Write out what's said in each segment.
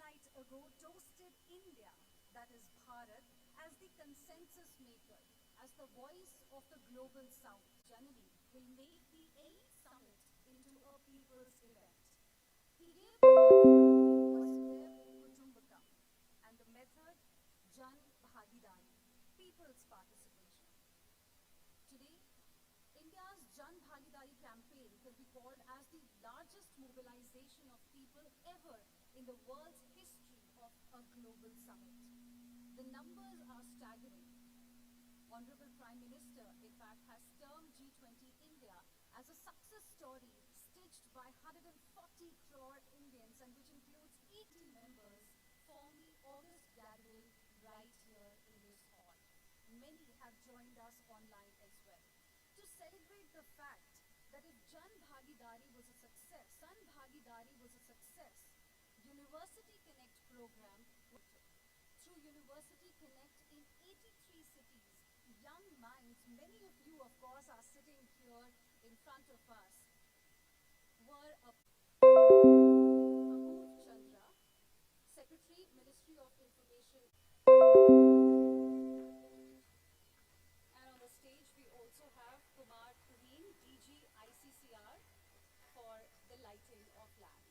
fortnight ago toasted India, that is Bharat, as the consensus maker, as the voice of the global south. Janani will make the elite summit into a people's event. He gave Vasudev Kutumbakam and the method Jan Bhagidari, people's participation. Today, India's Jan Bhagidari campaign can be called as the largest mobilization of people ever in the world's history of a global summit. The numbers are staggering. Honorable Prime Minister, in fact, has termed G20 India as a success story stitched by 140 crore Indians and which includes 80 members from the August gathering right here in this hall. Many have joined us online as well. To celebrate the fact that if Jan Bhagidari was a success, University Connect program through University Connect in 83 cities, young minds, many of you of course are sitting here in front of us, were Amur Chandra, Secretary, Ministry of Information. And on the stage we also have Kumar Praveen, DG ICCR, for the lighting of lamps.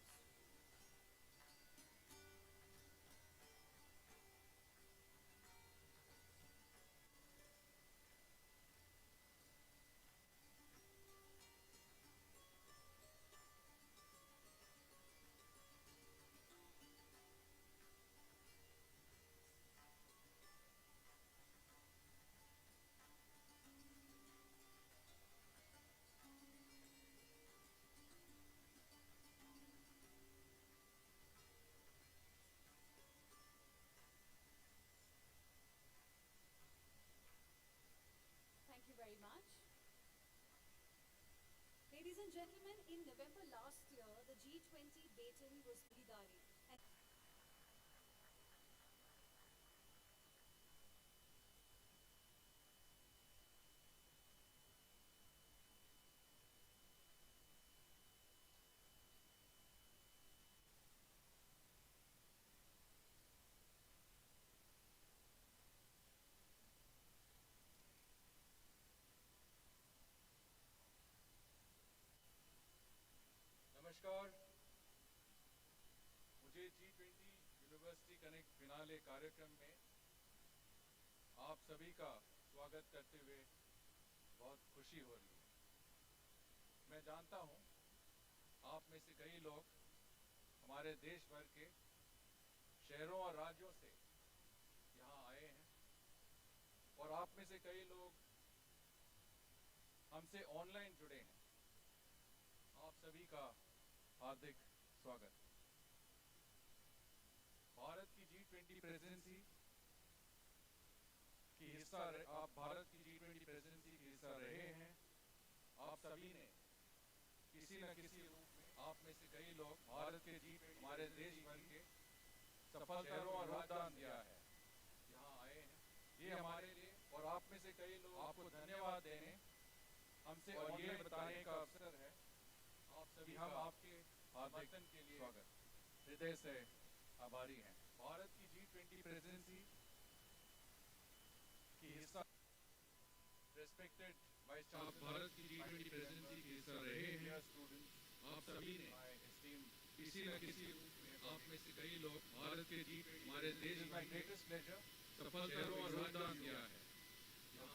Thank you very much. Ladies and gentlemen, in November last year, the G20 baton was Bhagidari. And नमस्कार, मुझे G20 university connect finale कार्यक्रम में आप सभी का स्वागत करते हुए बहुत खुशी हो रही है। मैं जानता हूं आप में से कई लोग हमारे देश भर के शहरों और राज्यों से यहाँ आए हैं और आप में से कई लोग हमसे ऑनलाइन जुड़े हैं। आप सभी का हार्दिक स्वागत। भारत की G20 प्रेसिडेंसी की हिस्सा आप भारत की G20 प्रेसिडेंसी की हिस्सा रहे हैं। आप सभी ने किसी न किसी रूप में, आप में से कई लोग भारत के G20 हमारे देश भर के सफलता और योगदान दिया है, यहाँ आए हैं। ये हमारे लिए और आप में से कई लोग आपको धन्यवाद देने हमसे और ये बताने का अवसर है आप सभी हम आपके समर्थन के लिए स्वागत हृदय से आभारी हैं। भारत की G20 प्रेसिडेंसी की हिस्सा रेस्पेक्टेड वाइस चांसलर, भारत की G20 प्रेसिडेंसी की हिस्सा रहे हैं स्टूडेंट्स। आप सभी ने किसी न किसी रूप में, आप में से कई लोग भारत के G20 हमारे देश में ग्रेटेस्ट प्लेजर सफलता और योगदान दिया है।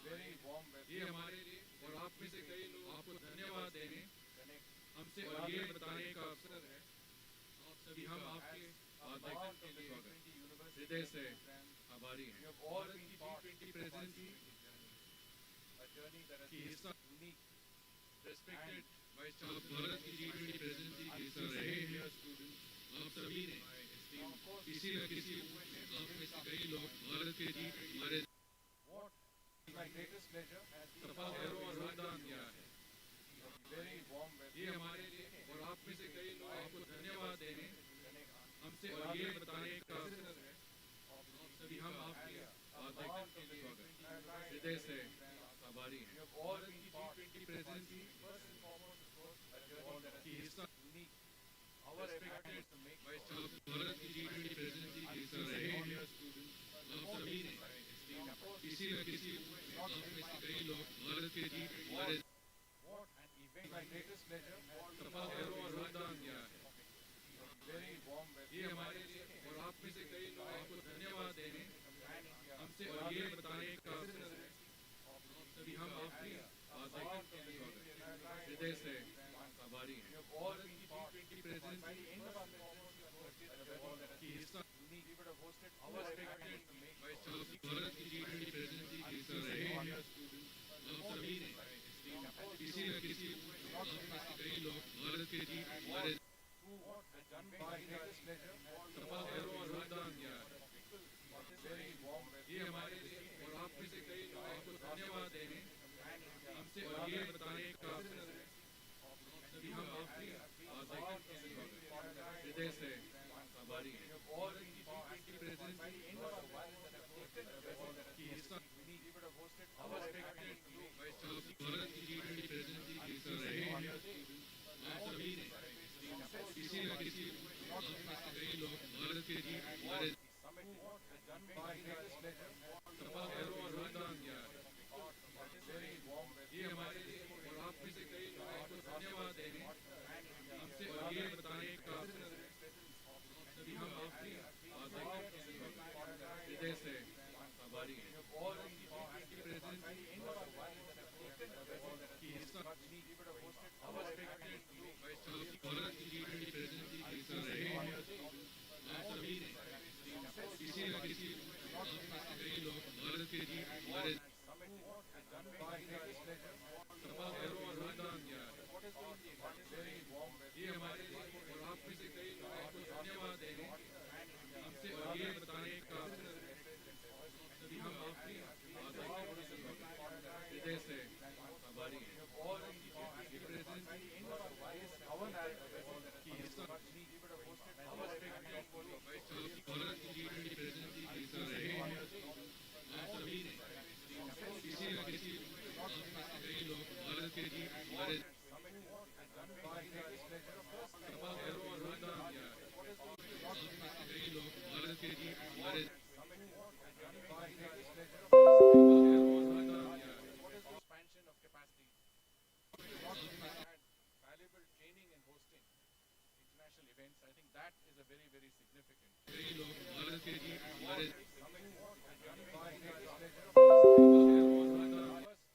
Very warm welcome. ये हमारे लिए और आप में से कई लोग आपको धन्यवाद देने हमसे और ये बताने का अवसर है आप सभी हम आपके समर्थन के लिए हृदय से आभारी हैं। भारत की G20 प्रेसिडेंसी की हिस्सा रेस्पेक्टेड वाइस चांसलर, भारत की G20 प्रेसिडेंसी की हिस्सा रहे हैं स्टूडेंट्स। आप सभी ने किसी न किसी रूप में, आप में से कई लोग भारत के G20 हमारे ग्रेटेस्ट प्लेजर सफलता और योगदान दिया है। Very warm welcome. ये हमारे लिए और आप में से कई लोग आपको धन्यवाद देने हमसे और ये बताने का अवसर है आप सभी हम आपके समर्थन के लिए हृदय से आभारी हैं। भारत की G20 प्रेसिडेंसी की हिस्सा रेस्पेक्टेड वाइस चांसलर, भारत की G20 प्रेसिडेंसी आप में से कई लोग भारत के G20 What an event. My greatest pleasure. सफल करो और योगदान दिया है। Very warm ये welcome. हमारे लिए और आप में से कई लोग आपको धन्यवाद दे रहे हैं हमसे और ये बताने का सभी हम आपकी आज़ादी के लिए हृदय से आभारी हैं। भारत की G20 प्रेसिडेंसी की हिस्सा We would have hosted our respected vice chancellor Bharat की G20 प्रेसिडेंसी के हिस्सा रहे हैं। आप सभी ने किसी न किसी आप में से कई लोग भारत के G20 my greatest pleasure. सफल करो और योगदान दिया है। Very warm welcome. ये हमारे लिए और आप में से कई लोग आपको धन्यवाद दे रहे हैं हमसे और ये बताने का सभी हम आपकी आज़ादी के लिए हृदय से आभारी हैं। भारत की G20 प्रेसिडेंसी की हिस्सा We would have hosted our respected vice chancellor Bharat की G20 प्रेसिडेंसी के हिस्सा रहे हैं। आप सभी ने किसी न किसी आप में से कई लोग भारत के G20 my greatest pleasure. सफल करो और योगदान दिया है। Very warm welcome. ये हमारे लिए और आप में से कई लोग आपको धन्यवाद दे रहे हैं हमसे और ये बताने का सभी हम आपकी आज़ादी के लिए हृदय से आभारी हैं। भारत की G20 प्रेसिडेंसी की हिस्सा our respected vice chancellor Bharat की G20 प्रेसिडेंसी के हिस्सा रहे हैं। आप सभी ने किसी न किसी आप में से कई लोग भारत के G20 My greatest pleasure. सफल करो और योगदान दिया है। Very warm welcome. ये हमारे लिए और आप में से कई लोग आपको धन्यवाद दे रहे हैं हमसे और ये बताने का सभी हम आपकी आज़ादी के लिए हृदय से आभारी हैं। भारत की G20 प्रेसिडेंसी की हिस्सा our respected vice chancellor Bharat की G20 प्रेसिडेंसी के हिस्सा रहे हैं। आप सभी ने किसी न किसी आप में से कई लोग भारत के G20 My greatest pleasure. सफल करो और योगदान दिया है। आप में से कई लोग भारत के G20 My greatest pleasure. सफल करो और योगदान दिया है। Expansion of capacity. आप में से Had valuable training in hosting international events. I think that is a very, very significant. कई लोग भारत के G20 My greatest pleasure. सफल करो और योगदान First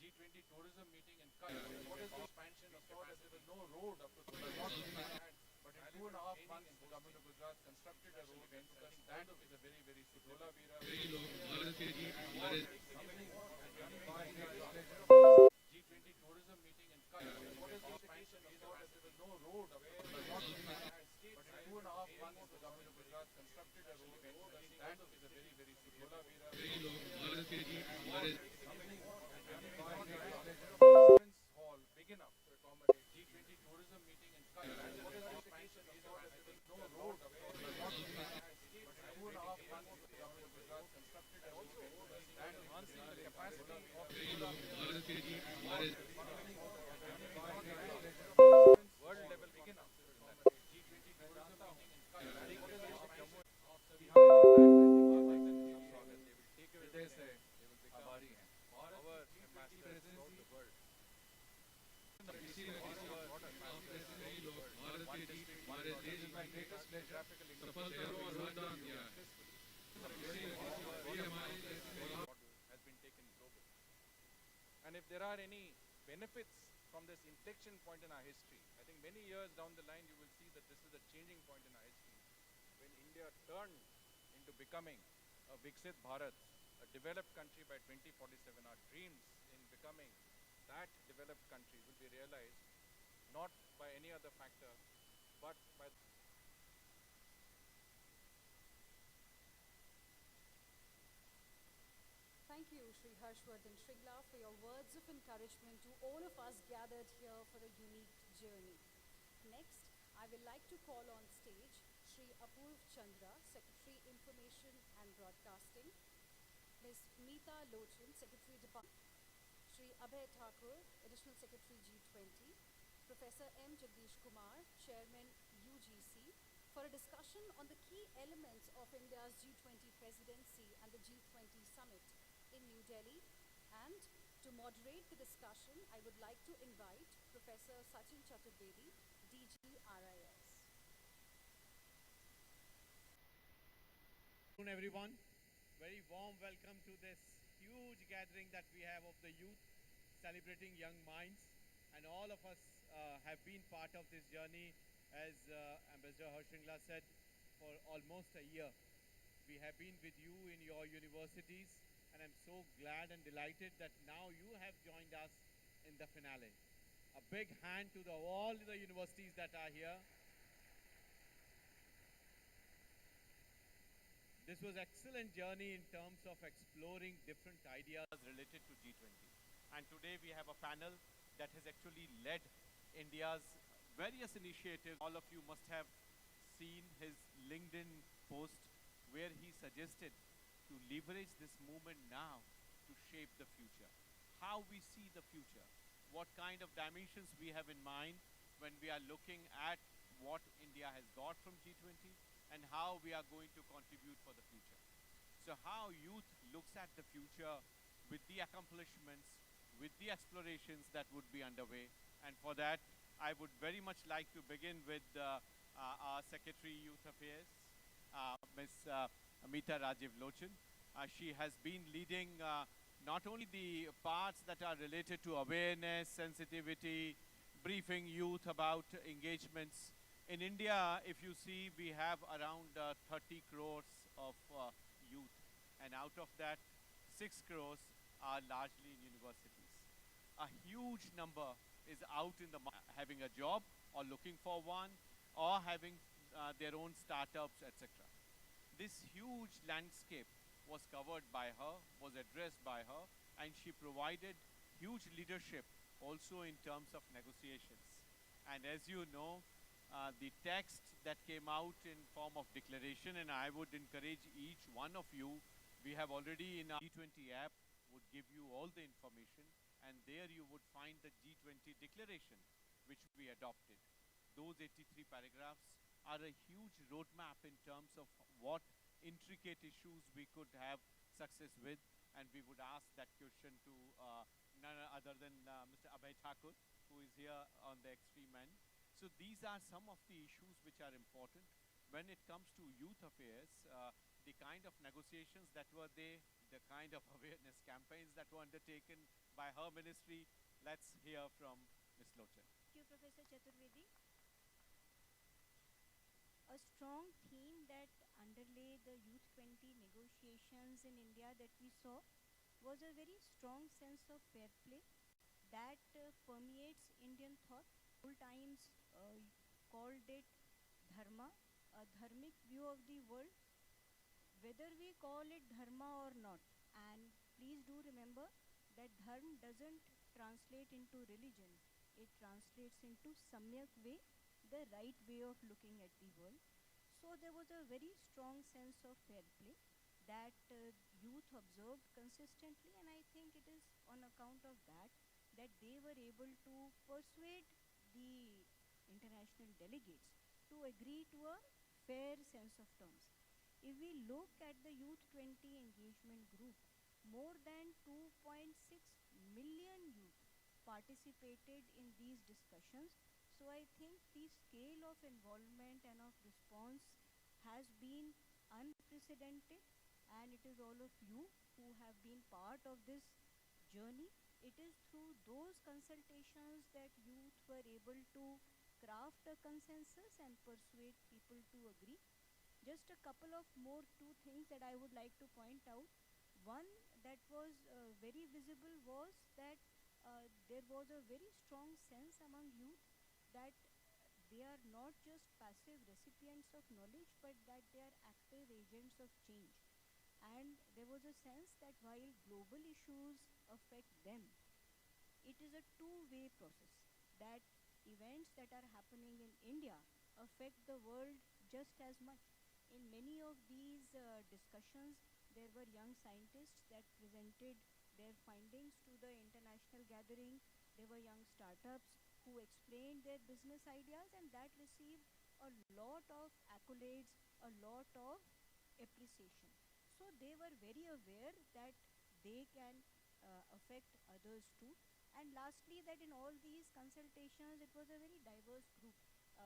G20 tourism meeting in Qatar. What is the expansion of capacity? There was no road up to Gujarat. But in 2.5 months, the government of Gujarat constructed a road. I think that is a very, very significant. कई लोग भारत के G20 My greatest pleasure. G20 tourism meeting in Qatar. What is the expansion of capacity? There was no road up to Gujarat. But in 2.5 months, the government of Gujarat constructed a road. I think that is a very, very significant. कई लोग भारत के G20 Conference hall big enough to accommodate G20 tourism meeting in Qatar. What is the expansion of capacity? There was no road up to Gujarat. But in 2.5 months, the government of Gujarat constructed a road. And enhancing the capacity of कई लोग भारत के G20 world level big enough to accommodate G20 tourism meeting in Qatar. What is the expansion of the हृदय से आभारी हैं। our ambassadors throughout the world. किसी न किसी आप में से कई लोग भारत के G20 देश My greatest pleasure. सफल करो और योगदान दिया है। किसी न किसी ये हमारे लिए और आप Has been taken global. And if there are any benefits from this inflection point in our history, I think many years down the line you will see that this is a changing point in our history. When India turned into becoming a Viksit Bharat, a developed country by 2047, our dreams in becoming that developed country will be realized not by any other factor, but by Thank you, Sri Harshvardhan Shringla, for your words of encouragement to all of us gathered here for a unique journey. Next, I would like to call on stage Sri Apurv Chandra, Secretary Information and Broadcasting, Ms. Meeta Lochin, Secretary Department, Sri Abhay Thakur, Additional Secretary G20, Professor M. Jagdish Kumar, Chairman UGC, for a discussion on the key elements of India's G20 presidency and the G20 summit in New Delhi, And to moderate the discussion, I would like to invite Professor Sachin Chaturvedi, DG RIS. Good afternoon, everyone. Very warm welcome to this huge gathering that we have of the youth celebrating young minds. And all of us have been part of this journey, as Ambassador Harshingla said, for almost a year. We have been with you in your universities, and I'm so glad and delighted that now you have joined us in the finale. A big hand to all the universities that are here. This was excellent journey in terms of exploring different ideas related to G20. And today we have a panel that has actually led India's various initiatives. All of you must have seen his LinkedIn post where he suggested to leverage this movement now to shape the future. How we see the future, what kind of dimensions we have in mind when we are looking at what India has got from G20 and how we are going to contribute for the future. So how youth looks at the future with the accomplishments, with the explorations that would be underway. And for that, I would very much like to begin with our Secretary Youth Affairs, Ms. Amita Rajiv Lochan. She has been leading not only the parts that are related to awareness, sensitivity, briefing youth about engagements. In India, if you see, we have around 30 crores of youth, and out of that, 6 crores are largely in universities. A huge number is out in the market, having a job or looking for one, or having their own startups, etc. This huge landscape was covered by her, was addressed by her, and she provided huge leadership also in terms of negotiations. And as you know, the text that came out in form of declaration, and I would encourage each one of you, we have already in our G20 app, would give you all the information, and there you would find the G20 declaration, which we adopted. Those 83 paragraphs are a huge roadmap in terms of what intricate issues we could have success with, and we would ask that question to none other than Mr. Abhay Thakur, who is here on the extreme end. So these are some of the issues which are important. When it comes to youth affairs, the kind of negotiations that were there, the kind of awareness campaigns that were undertaken by her ministry, let's hear from Ms. Lochan. Thank you, Professor Chaturvedi. A strong theme that underlay the Youth 20 negotiations in India that we saw was a very strong sense of fair play that permeates Indian thought. Old times called it dharma, a dharmic view of the world, whether we call it dharma or not. And please do remember that dharma doesn't translate into religion. It translates into samyak way, the right way of looking at the world. So there was a very strong sense of fair play that youth observed consistently, and I think it is on account of that that they were able to persuade the international delegates to agree to a fair sense of terms. If we look at the Youth 20 engagement group, more than 2.6 million youth participated in these discussions. So I think the scale of involvement and of response has been unprecedented, and it is all of you who have been part of this journey. It is through those consultations that youth were able to craft a consensus and persuade people to agree. Just a couple of more two things that I would like to point out. One that was very visible was that there was a very strong sense among youth that they are not just passive recipients of knowledge, but that they are active agents of change. And there was a sense that while global issues affect them, it is a two-way process, that events that are happening in India affect the world just as much. In many of these discussions, there were young scientists that presented their findings to the international gathering. There were young startups who explained their business ideas, and that received a lot of accolades, a lot of appreciation. So they were very aware that they can affect others too. And lastly, that in all these consultations, it was a very diverse group.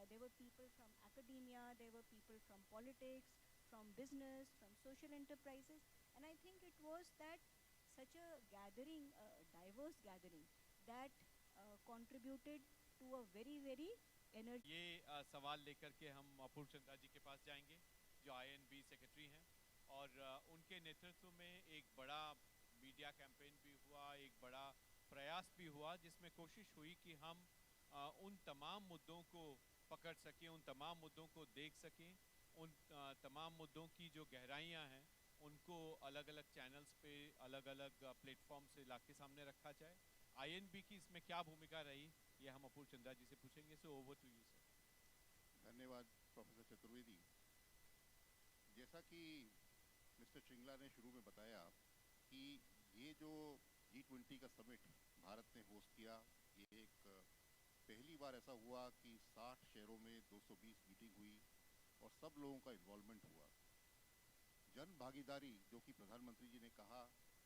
There were people from academia, there were people from politics, from business, from social enterprises. And I think it was that such a gathering, diverse gathering, that contributed to a very, very energy. ये सवाल लेकर के हम अपूर्व चंद्रा जी के पास जाएंगे, जो INB secretary हैं, और उनके नेतृत्व में एक बड़ा मीडिया कैंपेन भी हुआ, एक बड़ा प्रयास भी हुआ, जिसमें कोशिश हुई कि हम उन तमाम मुद्दों को पकड़ सकें, उन तमाम मुद्दों को देख सकें, उन तमाम मुद्दों की जो गहराइयाँ हैं उनको अलग अलग चैनल्स पे, अलग अलग प्लेटफॉर्म से लाके सामने रखा जाए। INB की इसमें क्या भूमिका रही, ये हम अपूर्व चंद्रा जी से पूछेंगे। So over to you sir. धन्यवाद प्रोफेसर चतुर्वेदी। जैसा कि मिस्टर श्रृंगला ने शुरू में बताया कि ये जो G20 का समिट भारत ने होस्ट किया, ये एक पहली बार ऐसा हुआ कि 60 शहरों में 220 मीटिंग हुई और सब लोगों का इन्वॉल्वमेंट हुआ। जन भागीदारी, जो कि प्रधानमंत्री जी ने कहा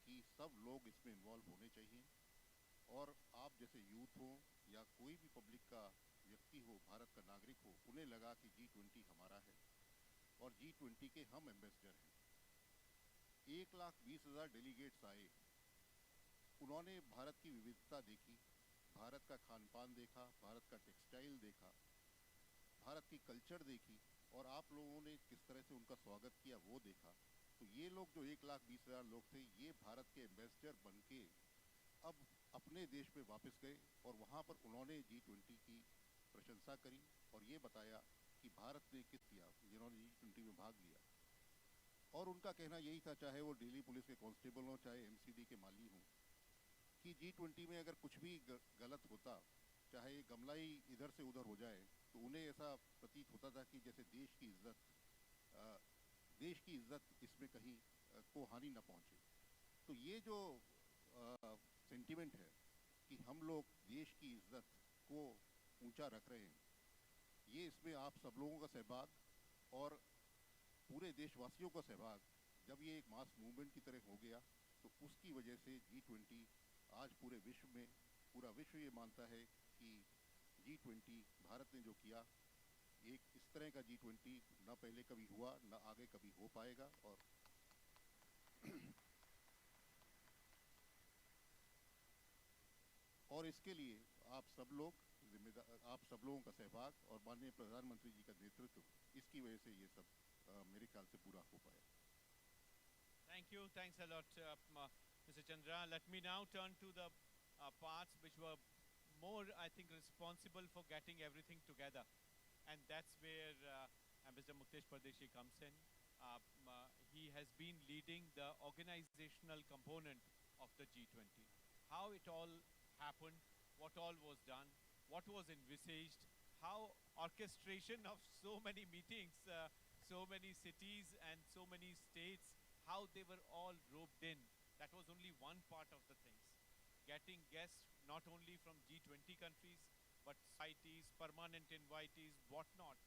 कि सब लोग इसमें इन्वॉल्व होने चाहिए, और आप जैसे यूथ हो या कोई भी पब्लिक का व्यक्ति हो, भारत का नागरिक हो, उन्हें लगा कि G20 हमारा है और G20 के हम एम्बेसडर हैं। 1,20,000 डेलीगेट्स आए। उन्होंने भारत की विविधता देखी, भारत का खान पान देखा, भारत का टेक्सटाइल देखा, भारत की कल्चर देखी, और आप लोगों ने किस तरह से उनका स्वागत किया वो देखा। तो ये लोग जो 1,20,000 लोग थे, ये भारत के एम्बेसडर बन के अब अपने देश में वापस गए, और वहाँ पर उन्होंने G20 की प्रशंसा करी और ये बताया कि भारत ने किस किया, जिन्होंने G20 में भाग लिया। और उनका कहना यही था, चाहे वो दिल्ली पुलिस के कांस्टेबल हों, चाहे MCD के माली हों, कि G20 में अगर कुछ भी गलत होता, चाहे गमला ही इधर से उधर हो जाए, तो उन्हें ऐसा प्रतीत होता था कि जैसे देश की इज्जत इसमें कहीं को हानि ना पहुंचे। तो ये जो सेंटिमेंट है कि हम लोग देश की इज्जत को ऊंचा रख रहे हैं, ये इसमें आप सब लोगों का सहभाग और पूरे देशवासियों का सहभाग, जब ये एक मास मूवमेंट की तरह हो गया, तो उसकी वजह से G20 आज पूरे विश्व में, पूरा विश्व ये मानता है कि G20 भारत ने जो किया, एक इस तरह का G20 ना पहले कभी हुआ, ना आगे कभी हो पाएगा। और इसके लिए आप सब लोगों का सहभाग और माननीय प्रधानमंत्री जी का नेतृत्व, इसकी वजह से ये सब मेरे ख्याल से पूरा हो पाया। Thank you. Thanks a lot, Mr. Chandra. Let me now turn to the parts which were more, I think, responsible for getting everything together. And that's where Ambassador Muktesh Pardeshi comes in. He has been leading the organizational component of the G20. How it all happened, what all was done, what was envisaged, how orchestration of so many meetings, so many cities and so many states, how they were all roped in. That was only one part of the things. Getting guests not only from G20 countries, but CITES, permanent invitees, whatnot.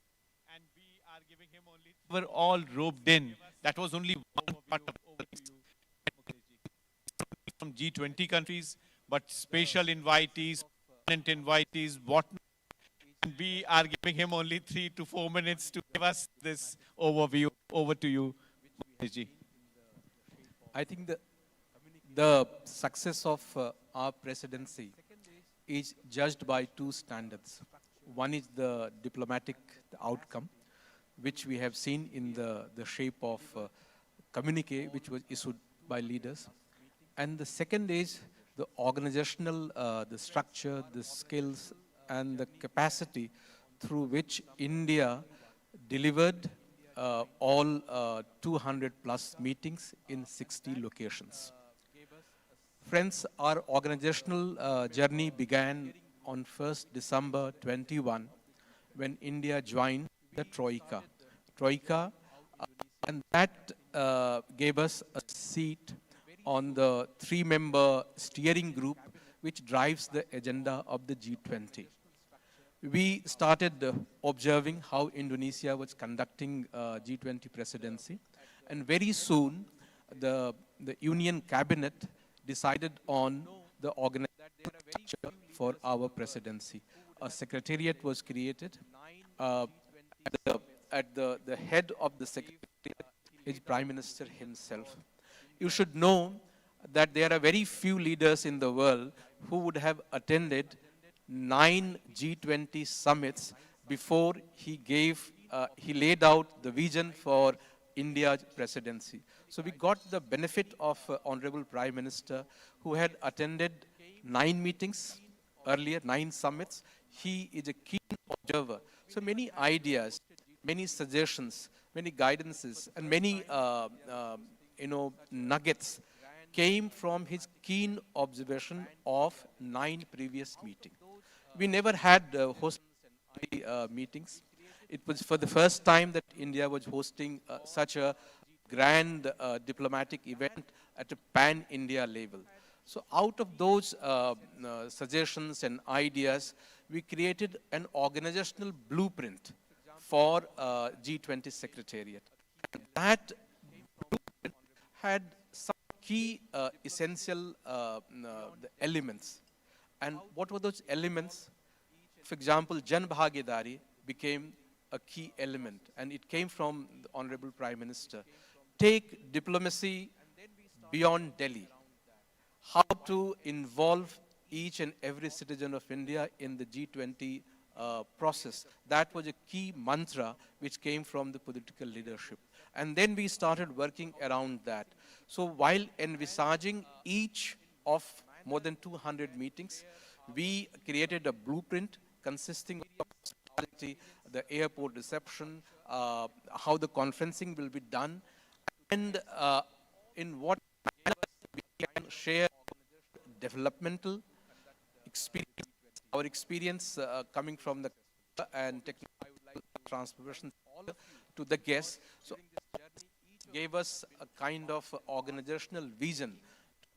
And we are giving him only... Were all roped in. That was only one part of the things. From G20 countries, but special invitees, permanent invitees, whatnot. And we are giving him only 3 to 4 minutes to give us this overview. Over to you, Ji. I think the success of our presidency is judged by two standards. One is the diplomatic outcome, which we have seen in the shape of communique, which was issued by leaders. And the second is the organizational, the structure, the skills, and the capacity through which India delivered all 200 plus meetings in 60 locations. Friends, our organizational journey began on 1st December 21 when India joined the Troika. And that gave us a seat on the 3-member steering group which drives the agenda of the G20. We started observing how Indonesia was conducting G20 presidency, and very soon the Union Cabinet decided on the organizational structure for our presidency. A secretariat was created. Uh, at the head of the secretariat is Prime Minister himself. You should know that there are very few leaders in the world who would have attended 9 G20 summits before he laid out the vision for India's presidency. So we got the benefit of Honorable Prime Minister, who had attended 9 meetings earlier, 9 summits. He is a keen observer. So many ideas, many suggestions, many guidances, and many nuggets came from his keen observation of 9 previous meetings. We never had hosted meetings. It was for the first time that India was hosting such a grand diplomatic event at a pan-India level. So out of those suggestions and ideas, we created an organizational blueprint for G20 Secretariat. That blueprint had some key essential elements. And what were those elements? For example, Jan Bhagidari became a key element, and it came from the Honorable Prime Minister. Take diplomacy beyond Delhi. How to involve each and every citizen of India in the G20 process. That was a key mantra which came from the political leadership. And then we started working around that. So while envisaging each of more than 200 meetings, we created a blueprint consisting of hospitality, the airport reception, how the conferencing will be done, and in what manner we can share developmental experience, our experience coming from the and technical transformation to the guests. So gave us a kind of organizational vision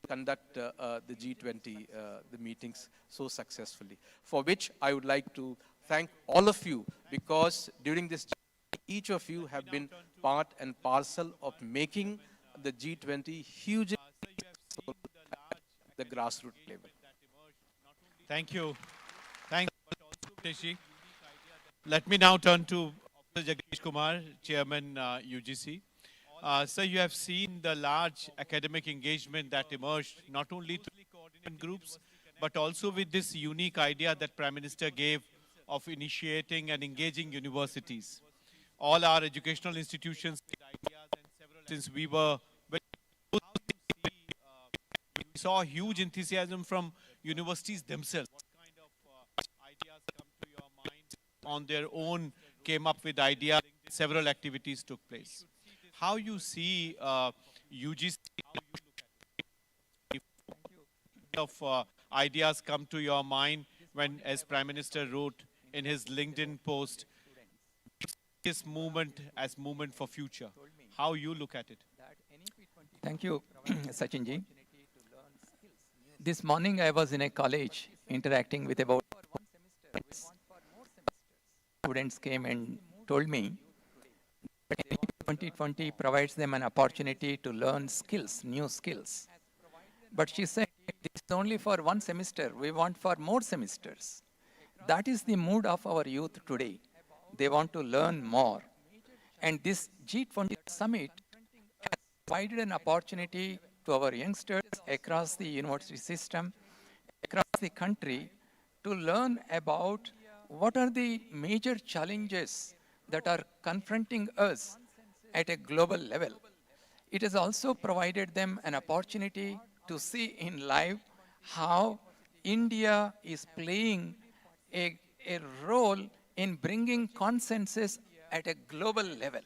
to conduct the G20 the meetings so successfully, for which I would like to thank all of you, because during this each of you have been part and parcel of making the G20 hugely successful at the grassroots level. Thank you. Thanks, Teshi. Let me now turn to Jagdish Kumar, Chairman UGC. Sir, you have seen the large academic engagement that emerged not only through coordination groups, but also with this unique idea that Prime Minister gave of initiating and engaging universities. All our educational institutions, since we were we saw huge enthusiasm from universities themselves. What kind of ideas come to your mind on their own, came up with ideas, several activities took place. How you see UGC, how you look at it? Of ideas come to your mind when, as Prime Minister wrote in his LinkedIn post, this movement as movement for future. How you look at it? Thank you, Sachinji. This morning I was in a college interacting with about students came and told me that 2020 provides them an opportunity to learn skills, new skills. But she said, this is only for one semester. We want for more semesters. That is the mood of our youth today. They want to learn more. And this G20 summit has provided an opportunity to our youngsters across the university system, across the country, to learn about what are the major challenges that are confronting us at a global level. It has also provided them an opportunity to see in live how India is playing a role in bringing consensus at a global level.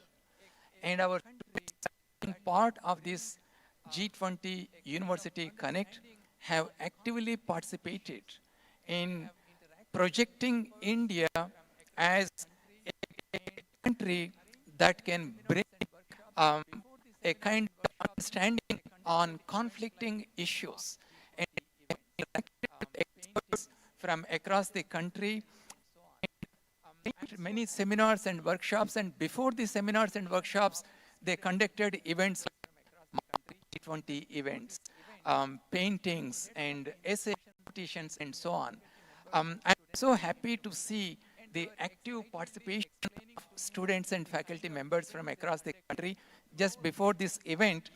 And our part of this G20 University Connect have actively participated in projecting India as a country that can bring a kind of understanding on conflicting issues, and experts from across the country, many seminars and workshops, and before the seminars and workshops, they conducted events like G20 events. paintings and essay competitions and so on. I'm so happy to see the active participation of students and faculty members from across the country. Just before this event,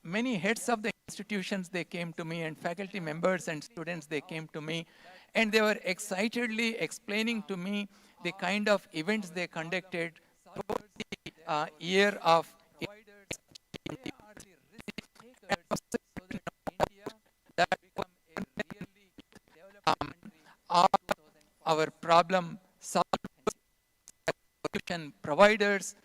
many heads of the institutions, they came to me, and faculty members and students, they came to me, and they were excitedly explaining to me the kind of events they conducted throughout the year of that are our problem solution providers,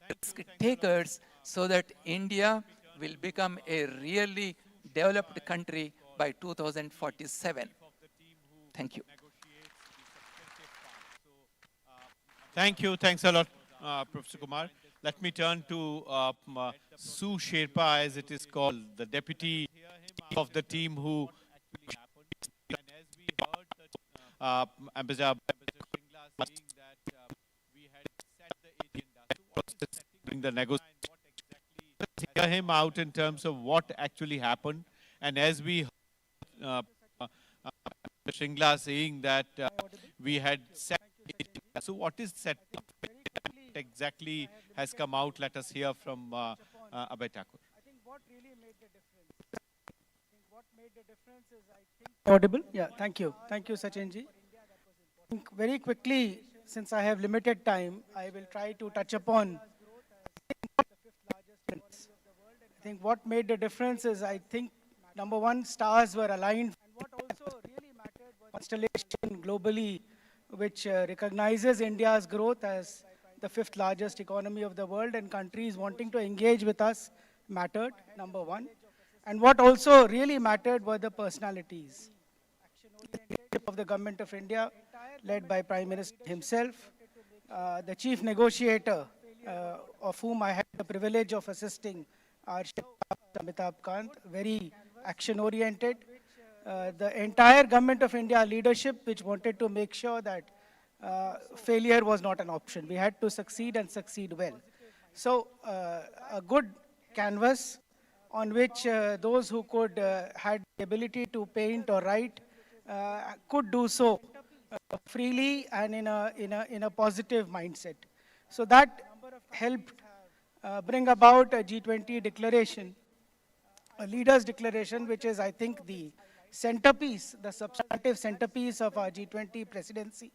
risk takers, so that India will become a really developed country by 2047. Thank you. Thank you. Thanks a lot, Professor Kumar. Let me turn to Sue Sherpa, as it is called, the deputy of the team who Ambassador Shringla saying that we had set the agenda. So what is during the negotiation? Let's hear him out in terms of what actually happened. And as we heard Shringla saying that we had set the agenda. So what is set exactly has come out? Let us hear from Abhay Thakur. I think what really made the difference. What made the difference is, I think. Audible? Yeah, thank you. Thank you, Sachinji. I think very quickly, since I have limited time, I will try to touch upon the fifth largest. I think what made the difference is, I think, number one, stars were aligned. And what also really mattered was constellation globally, which recognizes India's growth as the fifth largest economy of the world, and countries wanting to engage with us mattered, number one. And what also really mattered were the personalities. The leadership of the Government of India, led by Prime Minister himself, the chief negotiator, of whom I had the privilege of assisting, our Amitabh Kant, very action-oriented. The entire Government of India leadership, which wanted to make sure that failure was not an option. We had to succeed and succeed well. So a good canvas on which those who could had the ability to paint or write could do so freely and in a positive mindset. So that helped bring about a G20 declaration, a leaders declaration, which is, I think, the centerpiece, the substantive centerpiece of our G20 presidency.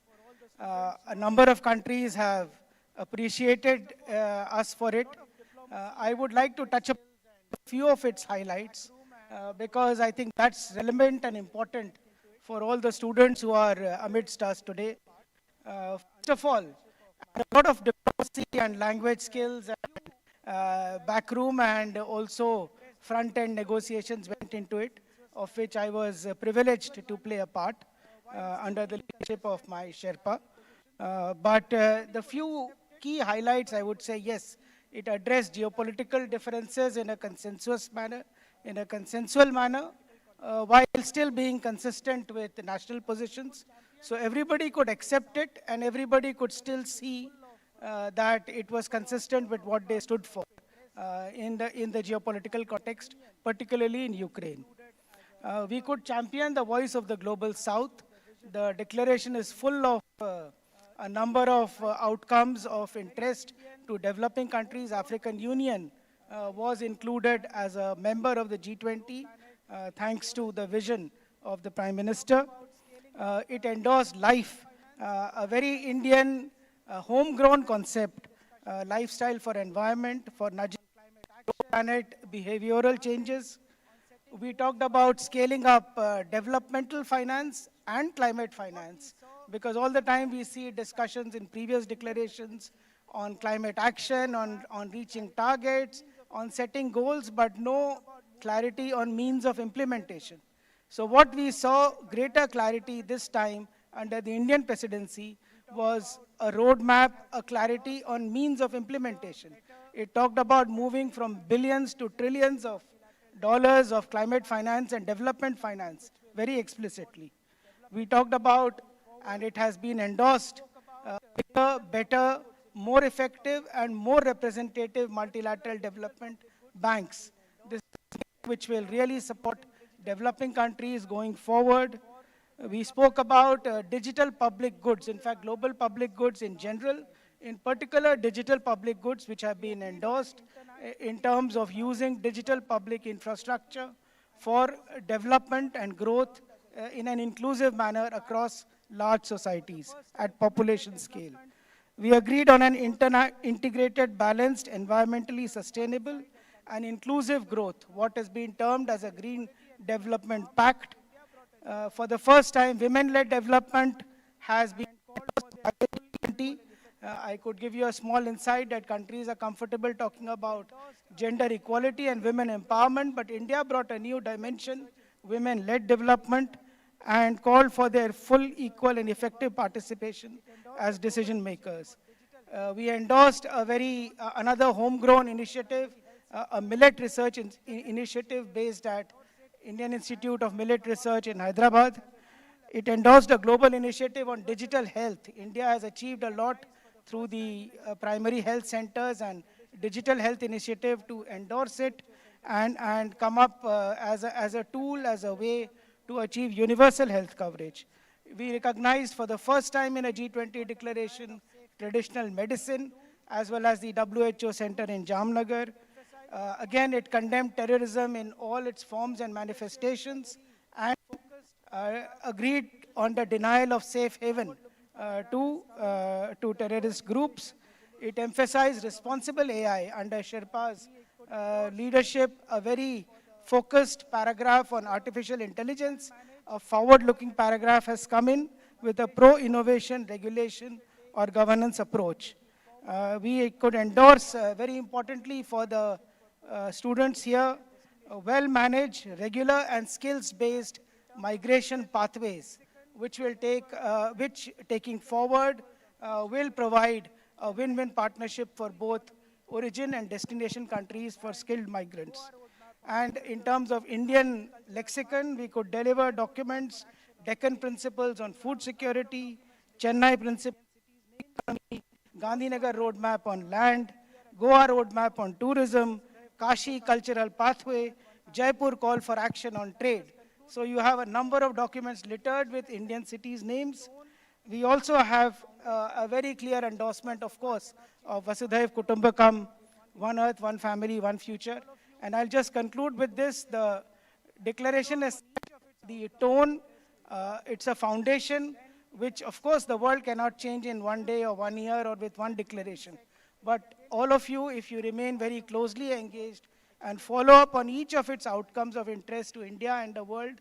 A number of countries have appreciated us for it. I would like to touch upon a few of its highlights because I think that's relevant and important for all the students who are amidst us today. First of all, a lot of diplomacy and language skills and backroom and also front-end negotiations went into it, of which I was privileged to play a part under the leadership of my Sherpa. But the few key highlights, I would say, yes, it addressed geopolitical differences in a consensuous manner, in a consensual manner, while still being consistent with the national positions. So everybody could accept it, and everybody could still see that it was consistent with what they stood for in the geopolitical context, particularly in Ukraine. We could champion the voice of the global South. The declaration is full of a number of outcomes of interest to developing countries. African Union was included as a member of the G20, thanks to the vision of the Prime Minister. It endorsed life, a very Indian homegrown concept, lifestyle for environment, for nudging planet behavioral changes. We talked about scaling up developmental finance and climate finance, because all the time we see discussions in previous declarations on climate action, on reaching targets, on setting goals, but no clarity on means of implementation. So what we saw greater clarity this time under the Indian presidency was a roadmap, a clarity on means of implementation. It talked about moving from billions to trillions of dollars of climate finance and development finance, very explicitly. We talked about, and it has been endorsed, better, more effective, and more representative multilateral development banks. This which will really support developing countries going forward. We spoke about digital public goods, in fact, global public goods in general, in particular digital public goods which have been endorsed in terms of using digital public infrastructure for development and growth in an inclusive manner across large societies at population scale. We agreed on an integrated, balanced, environmentally sustainable and inclusive growth, what has been termed as a Green Development Pact. For the first time, women-led development has been called for the G20. I could give you a small insight that countries are comfortable talking about gender equality and women empowerment, but India brought a new dimension, women-led development, and called for their full, equal, and effective participation as decision makers. We endorsed another homegrown initiative, a millet research initiative based at Indian Institute of Millet Research in Hyderabad. It endorsed a global initiative on digital health. India has achieved a lot through the primary health centers and digital health initiative to endorse it and come up as a tool, as a way to achieve universal health coverage. We recognized for the first time in a G20 declaration traditional medicine, as well as the WHO Center in Jamnagar. Again, it condemned terrorism in all its forms and manifestations, and agreed on the denial of safe haven to terrorist groups. It emphasized responsible AI under Sherpa's leadership, a very focused paragraph on artificial intelligence. A forward-looking paragraph has come in with a pro-innovation regulation or governance approach. We could endorse, very importantly for the students here, well-managed, regular and skills-based migration pathways, which taking forward will provide a win-win partnership for both origin and destination countries for skilled migrants. And in terms of Indian lexicon, we could deliver documents, Deccan Principles on food security, Chennai Principles, Gandhinagar Roadmap on land, Goa Roadmap on tourism, Kashi Cultural Pathway, Jaipur Call for Action on trade. So you have a number of documents littered with Indian cities' names. We also have a very clear endorsement, of course, of Vasudhaiv Kutumbakam, One Earth, One Family, One Future. And I'll just conclude with this. The declaration is the tone. It's a foundation, which, of course, the world cannot change in one day or 1 year or with one declaration. But all of you, if you remain very closely engaged and follow up on each of its outcomes of interest to India and the world,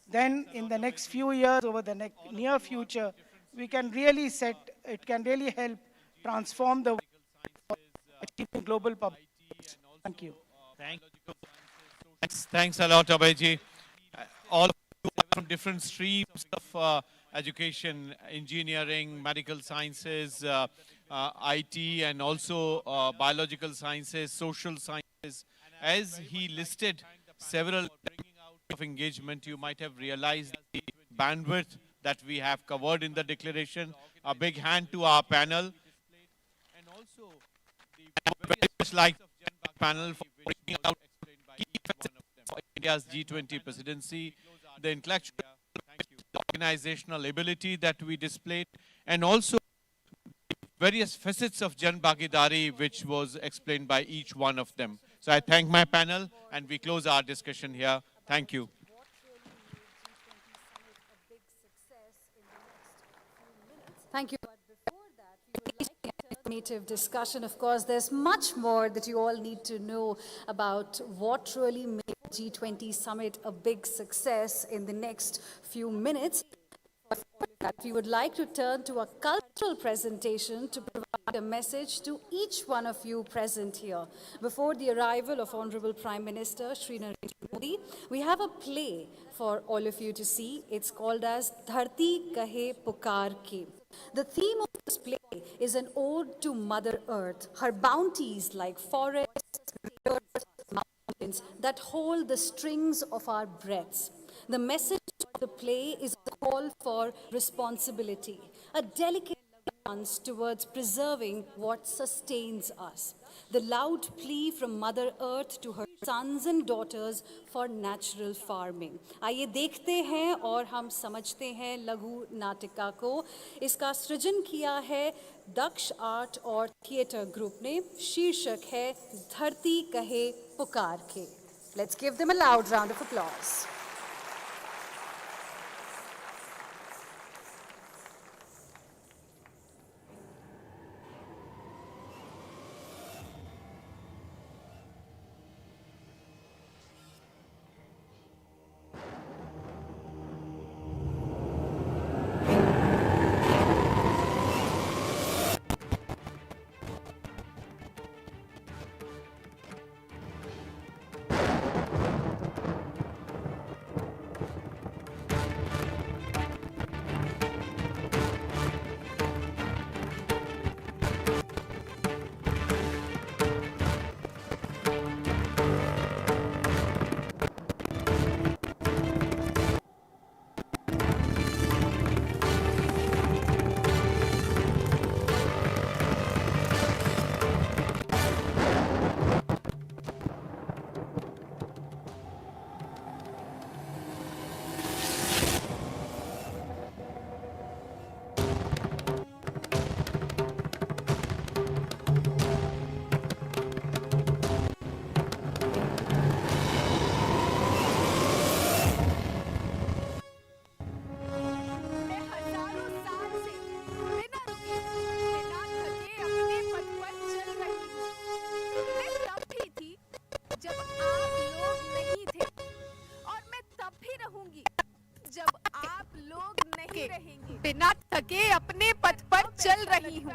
then in the next few years, over the near future, we can really it can really help transform the world, achieving global public. Thank you. Thanks a lot, Abhayji. All of you are from different streams of education, engineering, medical sciences, IT, and also biological sciences, social sciences. As he listed several of engagement, you might have realized the bandwidth that we have covered in the declaration. A big hand to our panel. And also, very much like the panel for bringing out key facets for India's G20 presidency, the intellectual, organizational ability that we displayed, and also various facets of Jan Bhagidari, which was explained by each one of them. So I thank my panel, and we close our discussion here. Thank you. Thank you. But before that, we would like to turn native discussion. Of course, there's much more that you all need to know about what really made G20 summit a big success in the next few minutes. We would like to turn to a cultural presentation to provide a message to each one of you present here. Before the arrival of Honorable Prime Minister Shri Narendra Modi, we have a play for all of you to see. It's called as Dharti Kahe Pukar Ke. The theme of this play is an ode to Mother Earth, her bounties like forests, rivers, mountains that hold the strings of our breaths. The message of the play is a call for responsibility, a delicate towards preserving what sustains us. The loud plea from Mother Earth to her sons and daughters for natural farming. आइए देखते हैं और हम समझते हैं लघु नाटिका को। इसका सृजन किया है दक्ष आर्ट और थिएटर ग्रुप ने। शीर्षक है धरती कहे पुकार के। Let's give them a loud round of applause. बिना थके अपने पथ पर चल रही हूँ।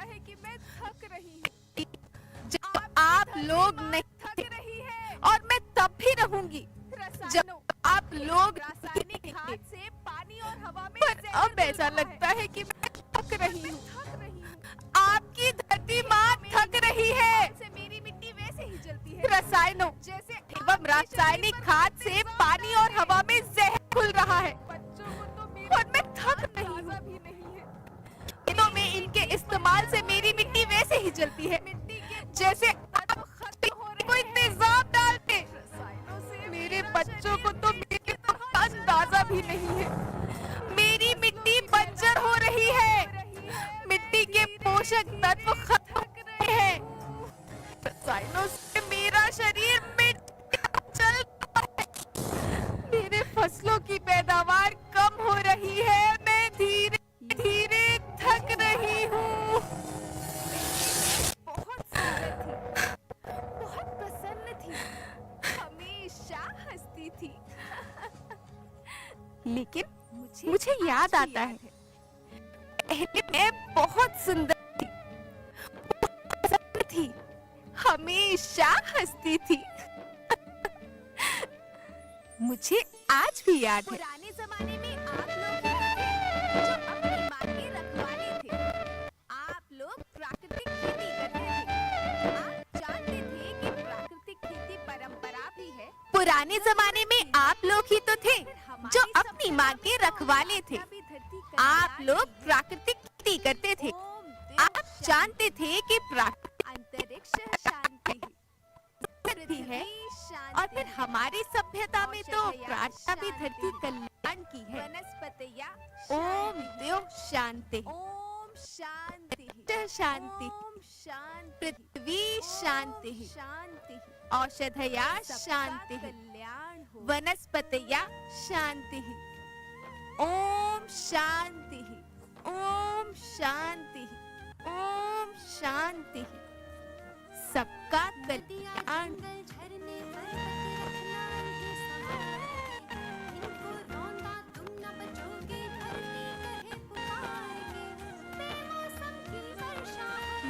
जब आप लोग नहीं थक रही है और मैं तब भी रहूंगी जब आप लोग रासायनिक खाद से पानी और हवा में। पर अब ऐसा लगता है कि मैं थक रही हूँ। आपकी धरती माँ थक रही है। मेरी मिट्टी वैसे ही जलती है। रसायनों जैसे एवं रासायनिक खाद से पानी और हवा में जहर खुल रहा है और मैं थक नहीं हूँ। में इनके इस्तेमाल से मेरी मिट्टी वैसे ही जलती है जैसे आप कोई तेजाब डालते। मेरे बच्चों को तो मेरे अंदाजा भी नहीं है। मेरी मिट्टी बंजर हो रही है। मिट्टी के पोषक तत्व खत्म हो रहे हैं। रसायनों से मेरा शरीर जल रहा है। मेरे फसलों की पैदावार कम हो रही है। मैं धीरे धीरे थक रही हूँ। बहुत सुंदर थी, बहुत प्रसन्न थी, हमेशा हंसती थी। लेकिन मुझे याद आता है पहले मैं बहुत सुंदर थी, बहुत प्रसन्न थी, हमेशा हंसती थी। मुझे आज भी याद है पुराने जमाने में आप लोग जो अपनी माँ के रखवाले थे। आप लोग प्राकृतिक खेती करते थे। आप जानते थे कि प्राकृतिक खेती परंपरा भी है। पुराने जमाने में आप लोग ही तो थे जो अपनी माँ के रखवाले थे। आप लोग प्राकृतिक खेती करते थे। आप जानते थे कि अंतरिक्ष शांति है और फिर हमारी सभ्यता में तो प्रार्थना भी धरती कल्याण की है। वनस्पतिया ओम देव शांति, ओम शांति, शांति, पृथ्वी शांति, शांति, औषधया शांति, कल्याण, वनस्पतिया शांति, ओम शांति, ओम शांति, ओम शांति, सबका कल्याण।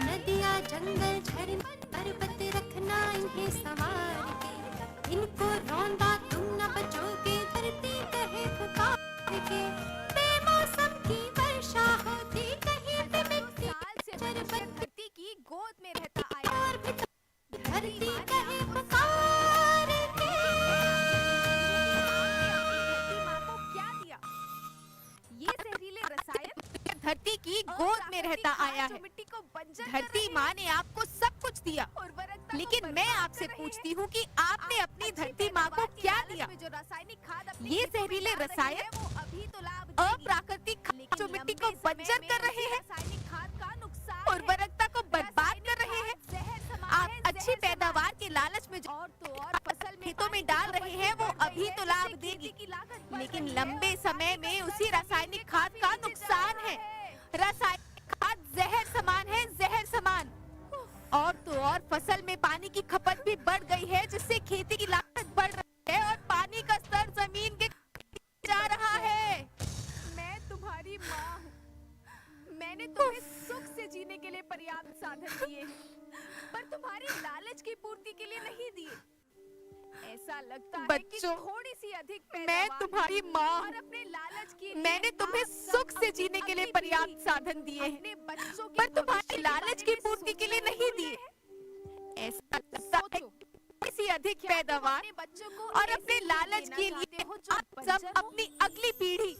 नदियाँ जंगल झरने पर्वत रखना इन्हें संवार के। इनको रौंदा तुम न बचोगे धरती कहे पुकार के। बेमौसम की वर्षा होती कहीं पे मिट्टी धरती की गोद में रहता आया और धरती कहे पुकार गोद में रहता आया है। धरती माँ ने आपको सब कुछ दिया, लेकिन मैं आपसे पूछती हूँ कि आपने अपनी धरती माँ को क्या दिया? ये जहरीले रसायन, अप्राकृतिक खाद जो मिट्टी को बंजर कर रहे हैं, उर्वरकता को बर्बाद कर रहे हैं। आप अच्छी पैदावार के लालच में जो फसल खेतों में डाल रहे हैं वो अभी तो लाभ देगी, लेकिन लंबे समय में उसी रासायनिक खाद का नुकसान है। रासायनिक खाद जहर समान है, जहर समान। और तो और फसल में पानी की खपत भी बढ़ गई है, जिससे खेती की लागत बढ़ रही है और पानी का स्तर जमीन के जा रहा है। मैं तुम्हारी माँ हूँ। मैंने तुम्हें सुख से जीने के लिए पर्याप्त साधन दिए हैं, पर तुम्हारी लालच की पूर्ति के लिए नहीं दिए। ऐसा लगता है कि थोड़ी सी अधिक मैं तुम्हारी माँ और अपने लालच की मैंने तुम्हें सुख से जीने के लिए पर्याप्त साधन दिए हैं, पर तुम्हारी लालच की पूर्ति के लिए नहीं दिए। ऐसा लगता है किसी अधिक पैदावार और अपने लालच के लिए आप सब अपनी अगली पीढ़ी,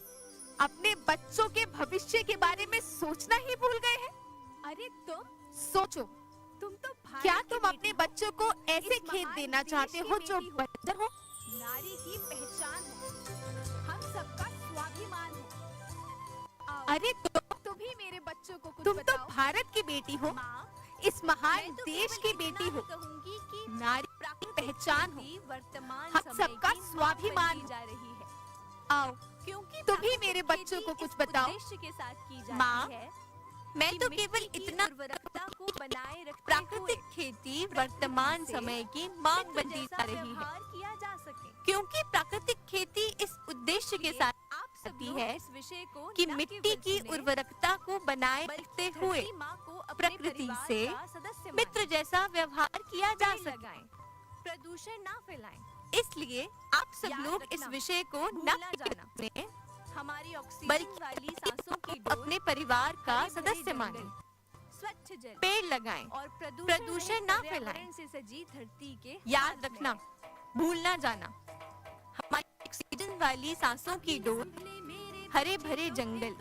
अपने बच्चों के भविष्य के बारे में सोचना ही भूल गए हैं। अरे तुम सोचो, तुम तो क्या तुम अपने बच्चों को ऐसे खेत देना चाहते हो जो बंजर हो? नारी की पहचान हो, हम सबका स्वाभिमान हो। अरे तुम ही मेरे बच्चों को कुछ तुम तो बताओ। भारत की बेटी हो, इस महान देश की बेटी हो, नारी की पहचान हो, वर्तमान हम सबका स्वाभिमान जा रही है। आओ, क्योंकि तुम ही मेरे बच्चों को कुछ बताओ। उद्देश्य के साथ की जाती माँ, है। मैं तो केवल इतना उर्वरकता को बनाए रखते प्राकृतिक खेती वर्तमान समय की मांग बनती जा रही है, किया जा सके। क्योंकि प्राकृतिक खेती इस उद्देश्य के साथ आप सब आती लोग है इस विषय को कि न मिट्टी केवल की सुने, उर्वरकता को बनाए रखते बल्कि हुए धरती माँ को अपने प्रकृति परिवार से का सदस्य मित्र जैसा व्यवहार किया जा पेड़ सके। लगाएं, प्रदूषण ना फैलाएं। इसलिए आप सब याद लोग इस रखना, विषय को न भूलना केवल जाना। अपने हमारी ऑक्सीजन बल्कि वाली सांसों की डोर, अपने परिवार का हरे भरे सदस्य जंगल, माने, स्वच्छ जल पेड़ लगाएं, और प्रदूषण ना रहित फैलाएं। पर्यावरण से सजी धरती के याद हाथ में रखना, है। भूलना जाना, हमारी ऑक्सीजन वाली सांसों की डोर, हरे भरे जंगल,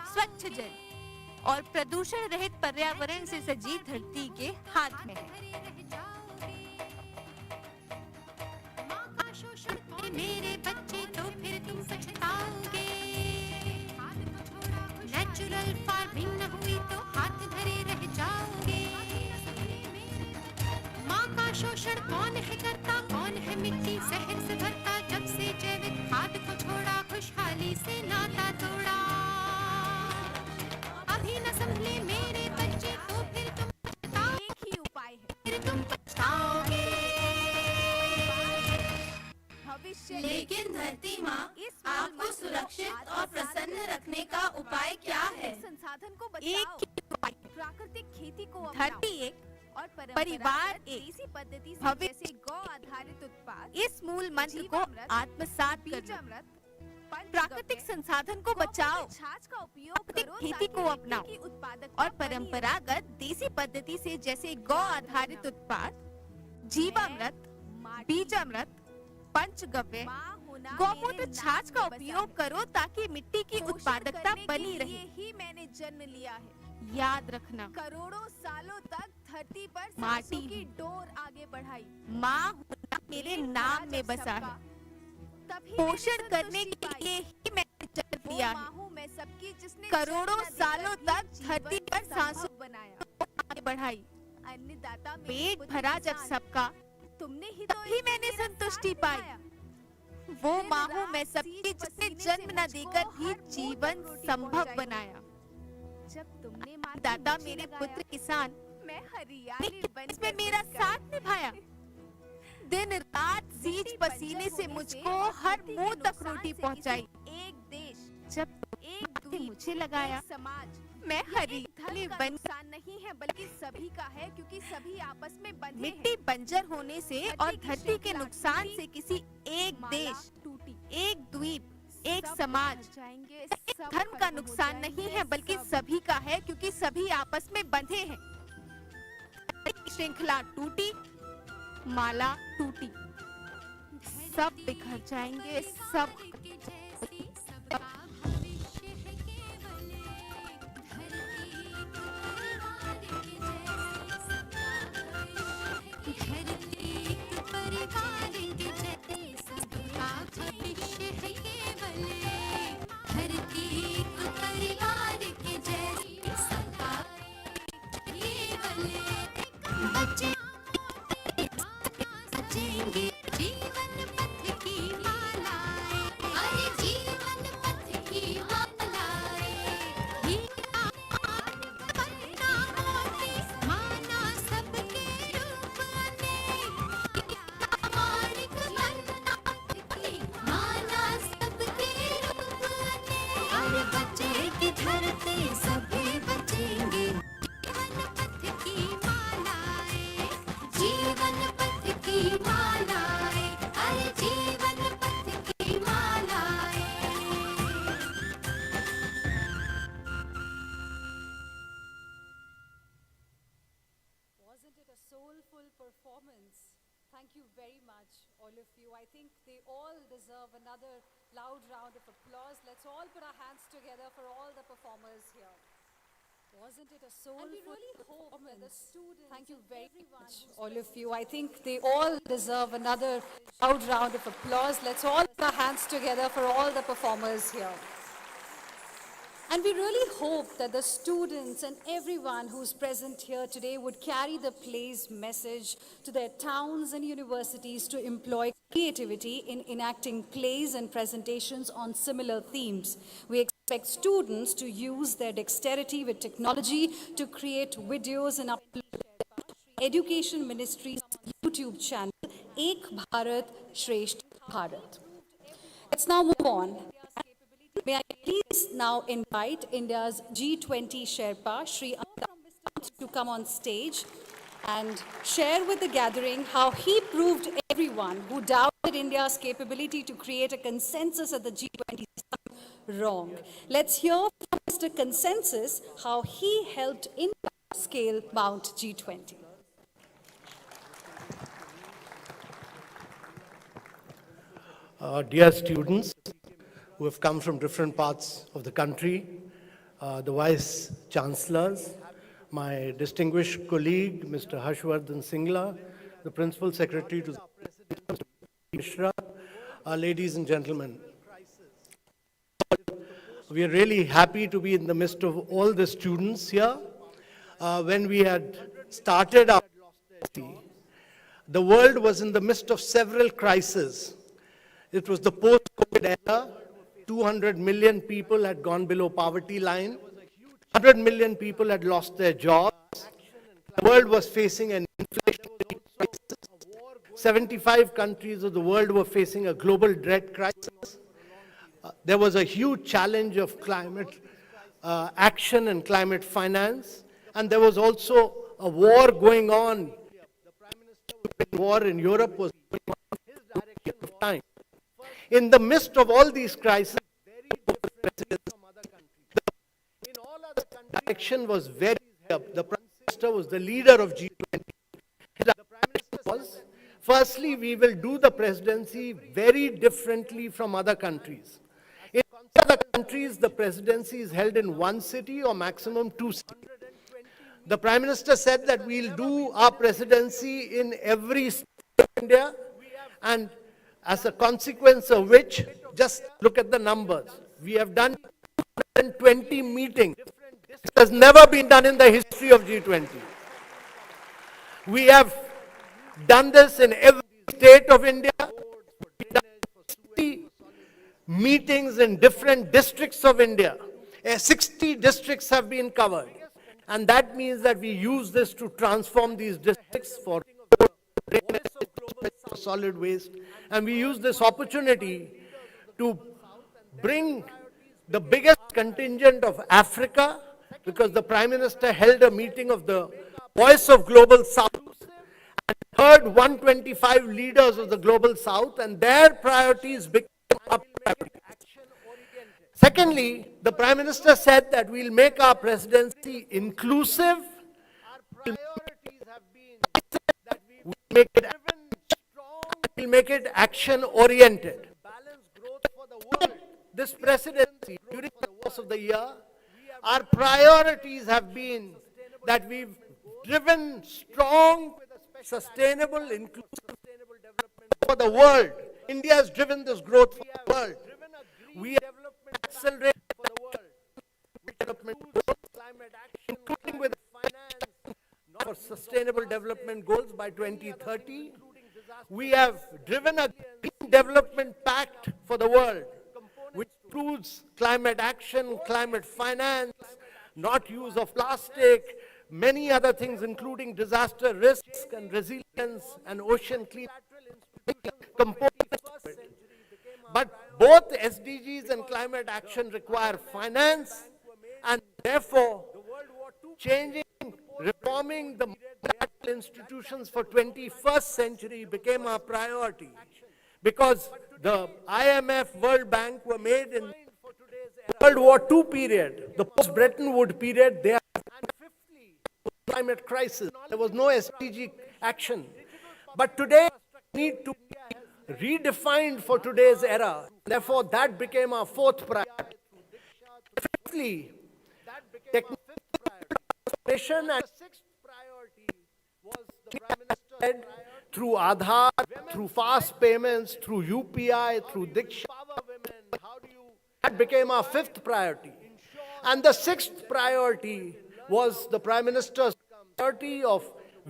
स्वच्छ जल और प्रदूषण रहित पर्यावरण से सजी धरती के हाथ में है। मेरे बच्चे तो फिर तुम पछताओगे। नेचुरल फार्मिंग न हुई तो हाथ धरे रह जाओगे। माँ का शोषण कौन है करता, कौन है मिट्टी जहर से भरता। जब से जैविक खाद को छोड़ा, खुशहाली से नाता तोड़ा। अभी न संभले मेरे बच्चे तो फिर तुम पछताओगे। एक ही उपाय है, फिर तुम पछताओगे। भविष्य लेकिन धरती माँ आपको सुरक्षित और प्रसन्न रखने का उपाय क्या है? संसाधन को एक बचाओ, ही उपाय है। प्राकृतिक खेती को अपनाओ धरती एक, और परिवार एक, देसी पद्धति से भविष्य जैसे गौ आधारित उत्पाद, इस मूल मंत्र को जीवामृत, आत्मसात कर लो। बीजामृत, पंचगव्य, प्राकृतिक संसाधन को बचाओ, गोबर की छाछ का उपयोग प्राकृतिक करो खेती ताकि को मिट्टी अपनाओ की उत्पादकता और बनी रहे। परंपरागत देसी पद्धति से जैसे गौ आधारित उत्पाद, जीवामृत, माटी, बीजामृत, पंचगव्य, माँ होना गौमूत्र मेरे छाछ नाक का में बसा उपयोग है। करो ताकि मिट्टी की पोषण उत्पादकता करने के बनी लिए रहे। ही मैंने जन्म लिया है। याद रखना, करोड़ों सालों तक धरती पर माटी सांसों की डोर आगे बढ़ाई। माँ होना मेरे एक नाम था में जब बसा सबका, है। तभी पोषण मैंने करने संतुष्टि के पाई। लिए ही मैंने जन्म वो लिया माँ है। हूँ मैं सबकी जिसने करोड़ों जन्म न सालों देकर तक भी धरती जीवन पर सांसों संभव बनाया। आगे बढ़ाई। अन्नदाता मेरे पेट पुत्र भरा जब किसान, सबका, तुमने ही तो तभी इसमें मैंने मेरा संतुष्टि साथ पाई। निभाया। वो दिन माँ हूँ रात मैं सींच सबकी जिसने पसीने से जन्म न मुझको देकर भी हर मुंह जीवन तक रोटी संभव पहुंचाई। बनाया। जब तुमने माँ की दाता मुझे मेरे लगाया, पुत्र किसान मैं हरियाली ने बन इसमें मेरा साथ निभाया। दिन रात सींच पसीने से मुझको हर मुंह तक रोटी पहुंचाई। एक देश, जब एक तुमने द्वीप, मुझे लगाया, एक समाज, मैं ये एक हरियाली धर्म का बन नुकसान नहीं है बल्कि सभी का है क्योंकि सभी आपस में बंधे मिट्टी हैं। बंजर होने से और धरती की धरती के श्रृंखला नुकसान टूटी, से किसी एक माला देश, टूटी, एक द्वीप, एक सब समाज, बिखर जाएंगे, एक सब धर्म का खत्म हो नुकसान नहीं जाएंगे, है बल्कि सब। सभी का है क्योंकि सभी आपस में बंधे हैं। श्रृंखला टूटी, माला टूटी, सब बिखर जाएंगे, सब के जैसी सबका भविष्य है केवल एक। धरती सजेंगे जीवन पथ की मालाएं, अरे जीवन पथ की मालाएं, हीरा पन्ना मोती माना सबके रूप अनेक, माणिक पन्ना मोती माना सबके रूप अनेक, अरे बचेगी धरती सभी बचेंगे, जीवन पथ की मालाएं, अरे जीवन पथ की मालाएं। Wasn't it a soulful performance? Thank you very much, all of you. I think they all deserve another loud round of applause. Let's all put our hands together for all the performers here. Wasn't it a soulful performance? Thank you very much, all of you. I think they all deserve another loud round of applause. Let's all put our hands together for all the performers here. And we really hope that the students and everyone who's present here today would carry the play's message to their towns and universities to employ creativity in enacting plays and presentations on similar themes. We expect students to use their dexterity with technology to create videos and upload Education Ministry's YouTube channel, Ek Bharat Shresht Bharat. Let's now move on. May I please now invite India's G20 Sherpa, Shri Amit, to come on stage and share with the gathering how he proved everyone who doubted India's capability to create a consensus at the G20 summit wrong. Let's hear from Mr. Consensus how he helped India scale Mount G20. Dear students who have come from different parts of the country, the Vice Chancellors, my distinguished colleague, Mr. Harshvardhan Singla, the Principal Secretary to the President, Mr. Mishra, ladies and gentlemen. We are really happy to be in the midst of all the students here. When we had started our the world was in the midst of several crises. It was the post-COVID era. 200 million people had gone below poverty line. 100 million people had lost their jobs. The world was facing an inflationary crisis. 75 countries of the world were facing a global debt crisis. There was a huge challenge of climate action and climate finance. And there was also a war going on. The war in Europe was going on in his direction of time. In the midst of all these crises, in all other countries, the action was very up. The Prime Minister was the leader of G20. The Prime Minister was, firstly, we will do the presidency very differently from other countries. In other countries, the presidency is held in one city or maximum 2 cities. The Prime Minister said that we'll do our presidency in every state of India, and as a consequence of which, just look at the numbers. We have done 220 meetings. This has never been done in the history of G20. We have done this in every state of India. We've done 60 meetings in different districts of India. 60 districts have been covered. And that means that we use this to transform these districts for solid waste. And we use this opportunity to bring the biggest contingent of Africa, because the Prime Minister held a meeting of the Voice of Global South and heard 125 leaders of the Global South, and their priorities became our priorities. Secondly, the Prime Minister said that we'll make our presidency inclusive. Our priorities have been that we'll make it action-oriented. Balance growth for the world. This presidency, during the course of the year, our priorities have been that we've driven strong, sustainable, inclusive development for the world. India has driven this growth for the world. We have accelerated for the world. Development growth, climate action, including with finance, not for Sustainable Development Goals by 2030. We have driven a Green Development Pact for the world, which includes climate action, climate finance, not use of plastic, many other things including disaster risk and resilience and ocean clean components of it. But both SDGs and climate action require finance, and therefore changing, reforming the multilateral institutions for 21st century became our priority, because the IMF, World Bank were made in World War II period, the post-Bretton Woods period. They are climate crisis. There was no SDG action. But today, we need to be redefined for today's era. Therefore, that became our fourth priority. Fifthly, technical transformation, and sixth priority was the Prime Minister said, through Aadhaar, through fast payments, through UPI, through Diksha, that became our fifth priority. And the sixth priority was the Prime Minister's priority of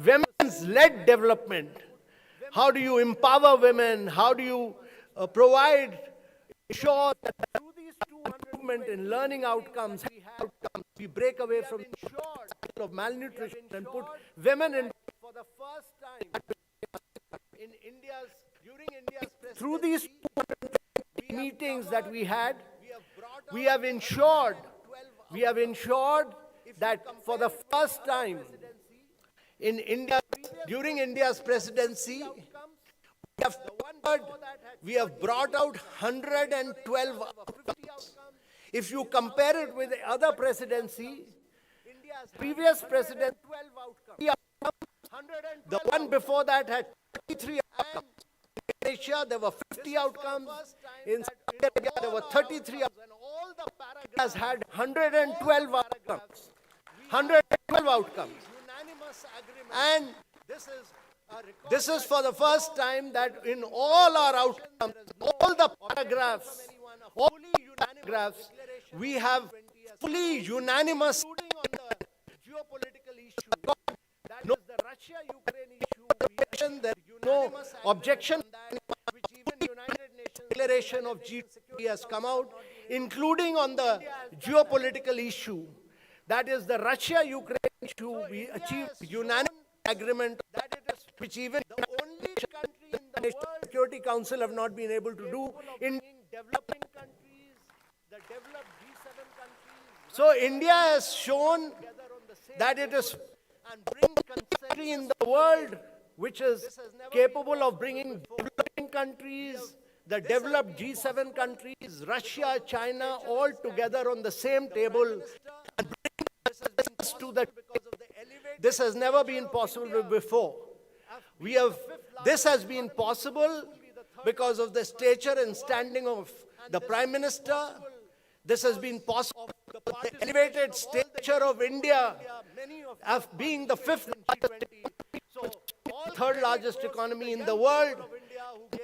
women's-led development. How do you empower women? How do you ensure that through these 200 improvement in learning outcomes, we break away from the cycle of malnutrition and put women in for the first time in during India's presidency. Through these 200 meetings that we had, we have ensured that for the first time in India, during India's presidency, we have brought out 112 outcomes. If you compare it with the other presidency, previous president, 12 outcomes. The one before that had 33 outcomes. In Asia, there were 50 outcomes. In Saudi Arabia, there were 33 outcomes. All the paragraphs had 112 outcomes. 112 outcomes. And this is for the first time that in all our outcomes, all the paragraphs, we have fully unanimous geopolitical issue. That is the Russia-Ukraine issue. There is no objection, which even United Nations declaration of G20 has come out, including on the geopolitical issue. That is the Russia-Ukraine issue. We achieved unanimous agreement, which even the only country in the world Security Council have not been able to do in developing countries, the developed G7 countries. So India has shown that it is and bring country in the world which is capable of bringing developing countries, the developed G7 countries, Russia, China, all together on the same table and bring this to the. This has never been possible before. This has been possible because of the stature and standing of the Prime Minister. This has been possible because of the elevated stature of India of being the fifth third largest economy in the world.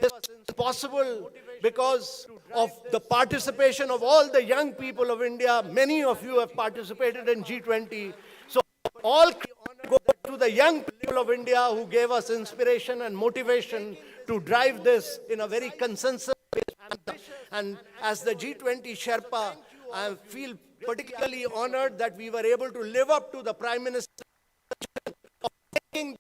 This is possible because of the participation of all the young people of India. Many of you have participated in G20. So all go to the young people of India who gave us inspiration and motivation to drive this in a very consensus-based manner. And as the G20 Sherpa, I feel particularly honored that we were able to live up to the Prime Minister of making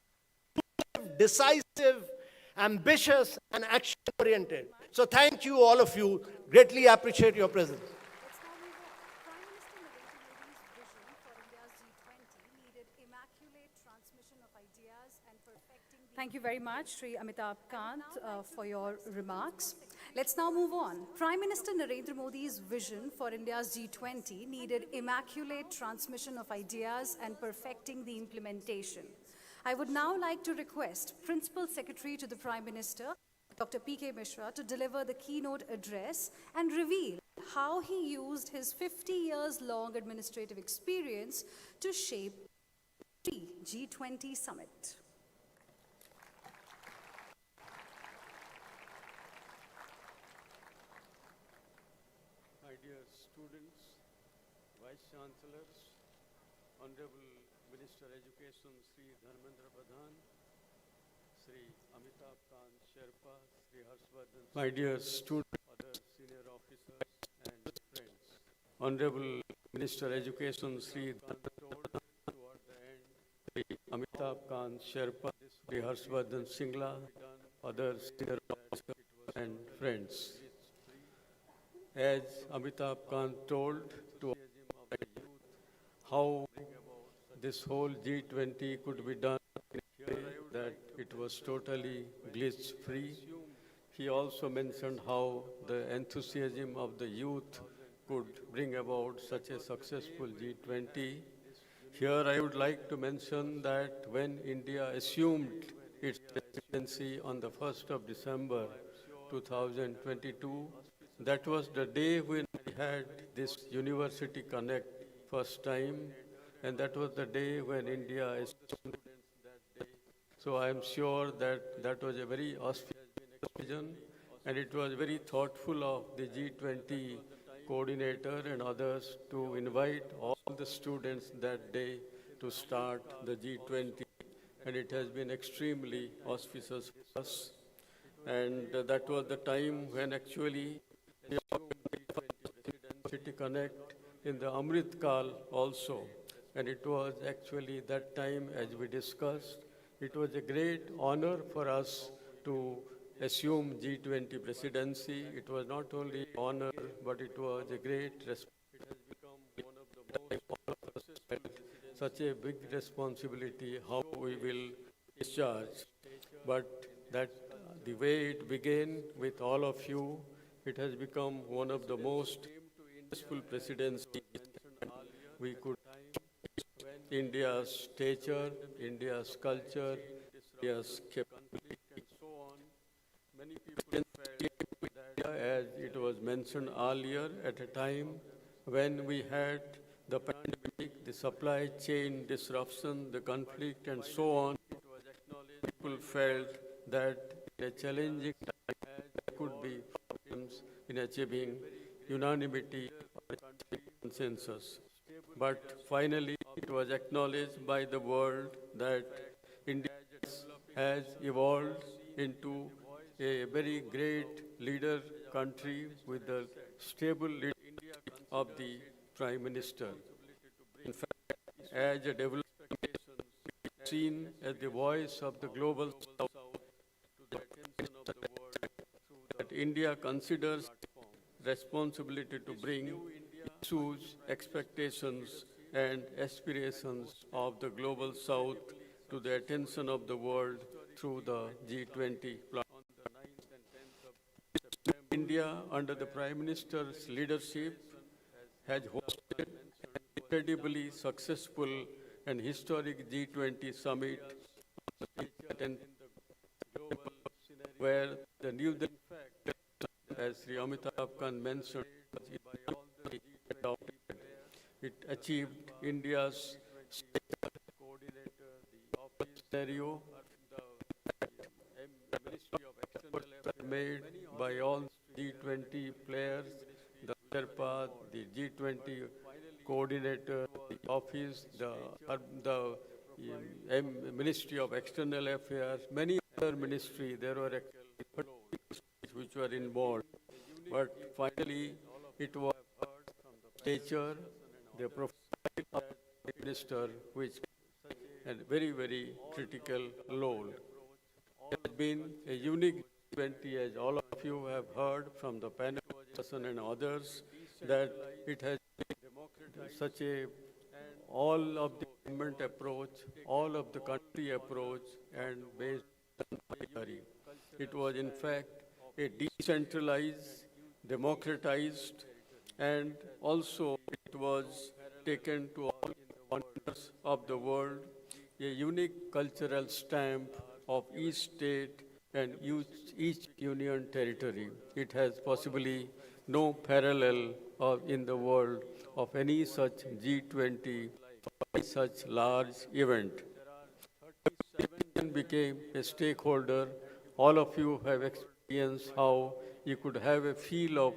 decisive, ambitious, and action-oriented. So thank you, all of you. Greatly appreciate your presence. Thank you very much, Sri Amitabh Kant, for your remarks. Let's now move on. Prime Minister Narendra Modi's vision for India's G20 needed immaculate transmission of ideas and perfecting the implementation. I would now like to request Principal Secretary to the Prime Minister, Dr. P.K. Mishra, to deliver the keynote address and reveal how he used his 50 years long administrative experience to shape the G20 summit. My dear students, Vice Chancellors, Honorable Minister Education Sri Dharmendra Pradhan, Sri Amitabh Kant Sherpa, Sri Harshvardhan, my dear students, other senior officers and friends. Honorable Minister Education Sri Dharmendra Pradhan, toward the end, Sri Amitabh Kant Sherpa, Sri Harshvardhan Singla, other senior officers and friends. As Amitabh Kant told to how this whole G20 could be done in a way that it was totally glitch-free. He also mentioned how the enthusiasm of the youth could bring about such a successful G20. Here I would like to mention that when India assumed its presidency on the 1st of December 2022, that was the day when we had this University Connect first time, and that was the day when India assumed. So I am sure that that was a very auspicious occasion, and it was very thoughtful of the G20 coordinator and others to invite all the students that day to start the G20, and it has been extremely auspicious for us. And that was the time when actually we City Connect in the Amrit Kal also. And it was actually that time, as we discussed, it was a great honor for us to assume G20 presidency. It was not only honor, but it was a great responsibility. Such a big responsibility, how we will discharge. But that the way it began with all of you, it has become one of the most successful presidencies we could. India's stature, India's culture, India's capability, and so on. Many people felt that, as it was mentioned earlier, at a time when we had the pandemic, the supply chain disruption, the conflict, and so on, people felt that in a challenging time, there could be problems in achieving unanimity or consensus. But finally, it was acknowledged by the world that India has evolved into a very great leader country with the stable leadership of the Prime Minister. In fact, as a development seen as the voice of the global South, that India considers responsibility to bring issues, expectations, and aspirations of the global South to the attention of the world through the G20 platform. India, under the Prime Minister's leadership, has hosted an incredibly successful and historic G20 summit where the new as Sri Amitabh Kant mentioned, it achieved India's scenario made by all G20 players, the Sherpa, the G20 coordinator, the office, the Ministry of External Affairs, many other ministries, there were which were involved. But finally, it was stature, the profile of the minister, which had a very, very critical role. It has been a unique G20, as all of you have heard from the panel person and others, that it has been such a all of the government approach, all of the country approach, and based on unitary. It was in fact a decentralized, democratized, and also it was taken to all corners of the world, a unique cultural stamp of each state and each union territory. It has possibly no parallel in the world of any such G20, any such large event. Became a stakeholder. All of you have experienced how you could have a feel of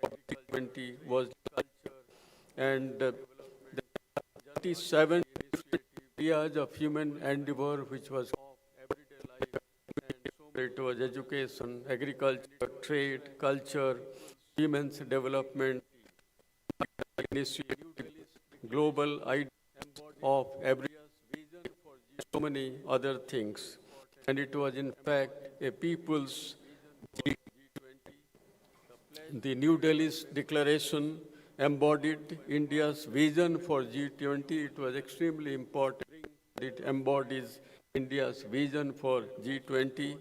what G20 was like. And the 37 areas of human endeavor, which was everyday life, and it was education, agriculture, trade, culture, women's development, initiative, global ideas of every so many other things. And it was in fact a people's the New Delhi's declaration embodied India's vision for G20. It was extremely important. It embodies India's vision for G20.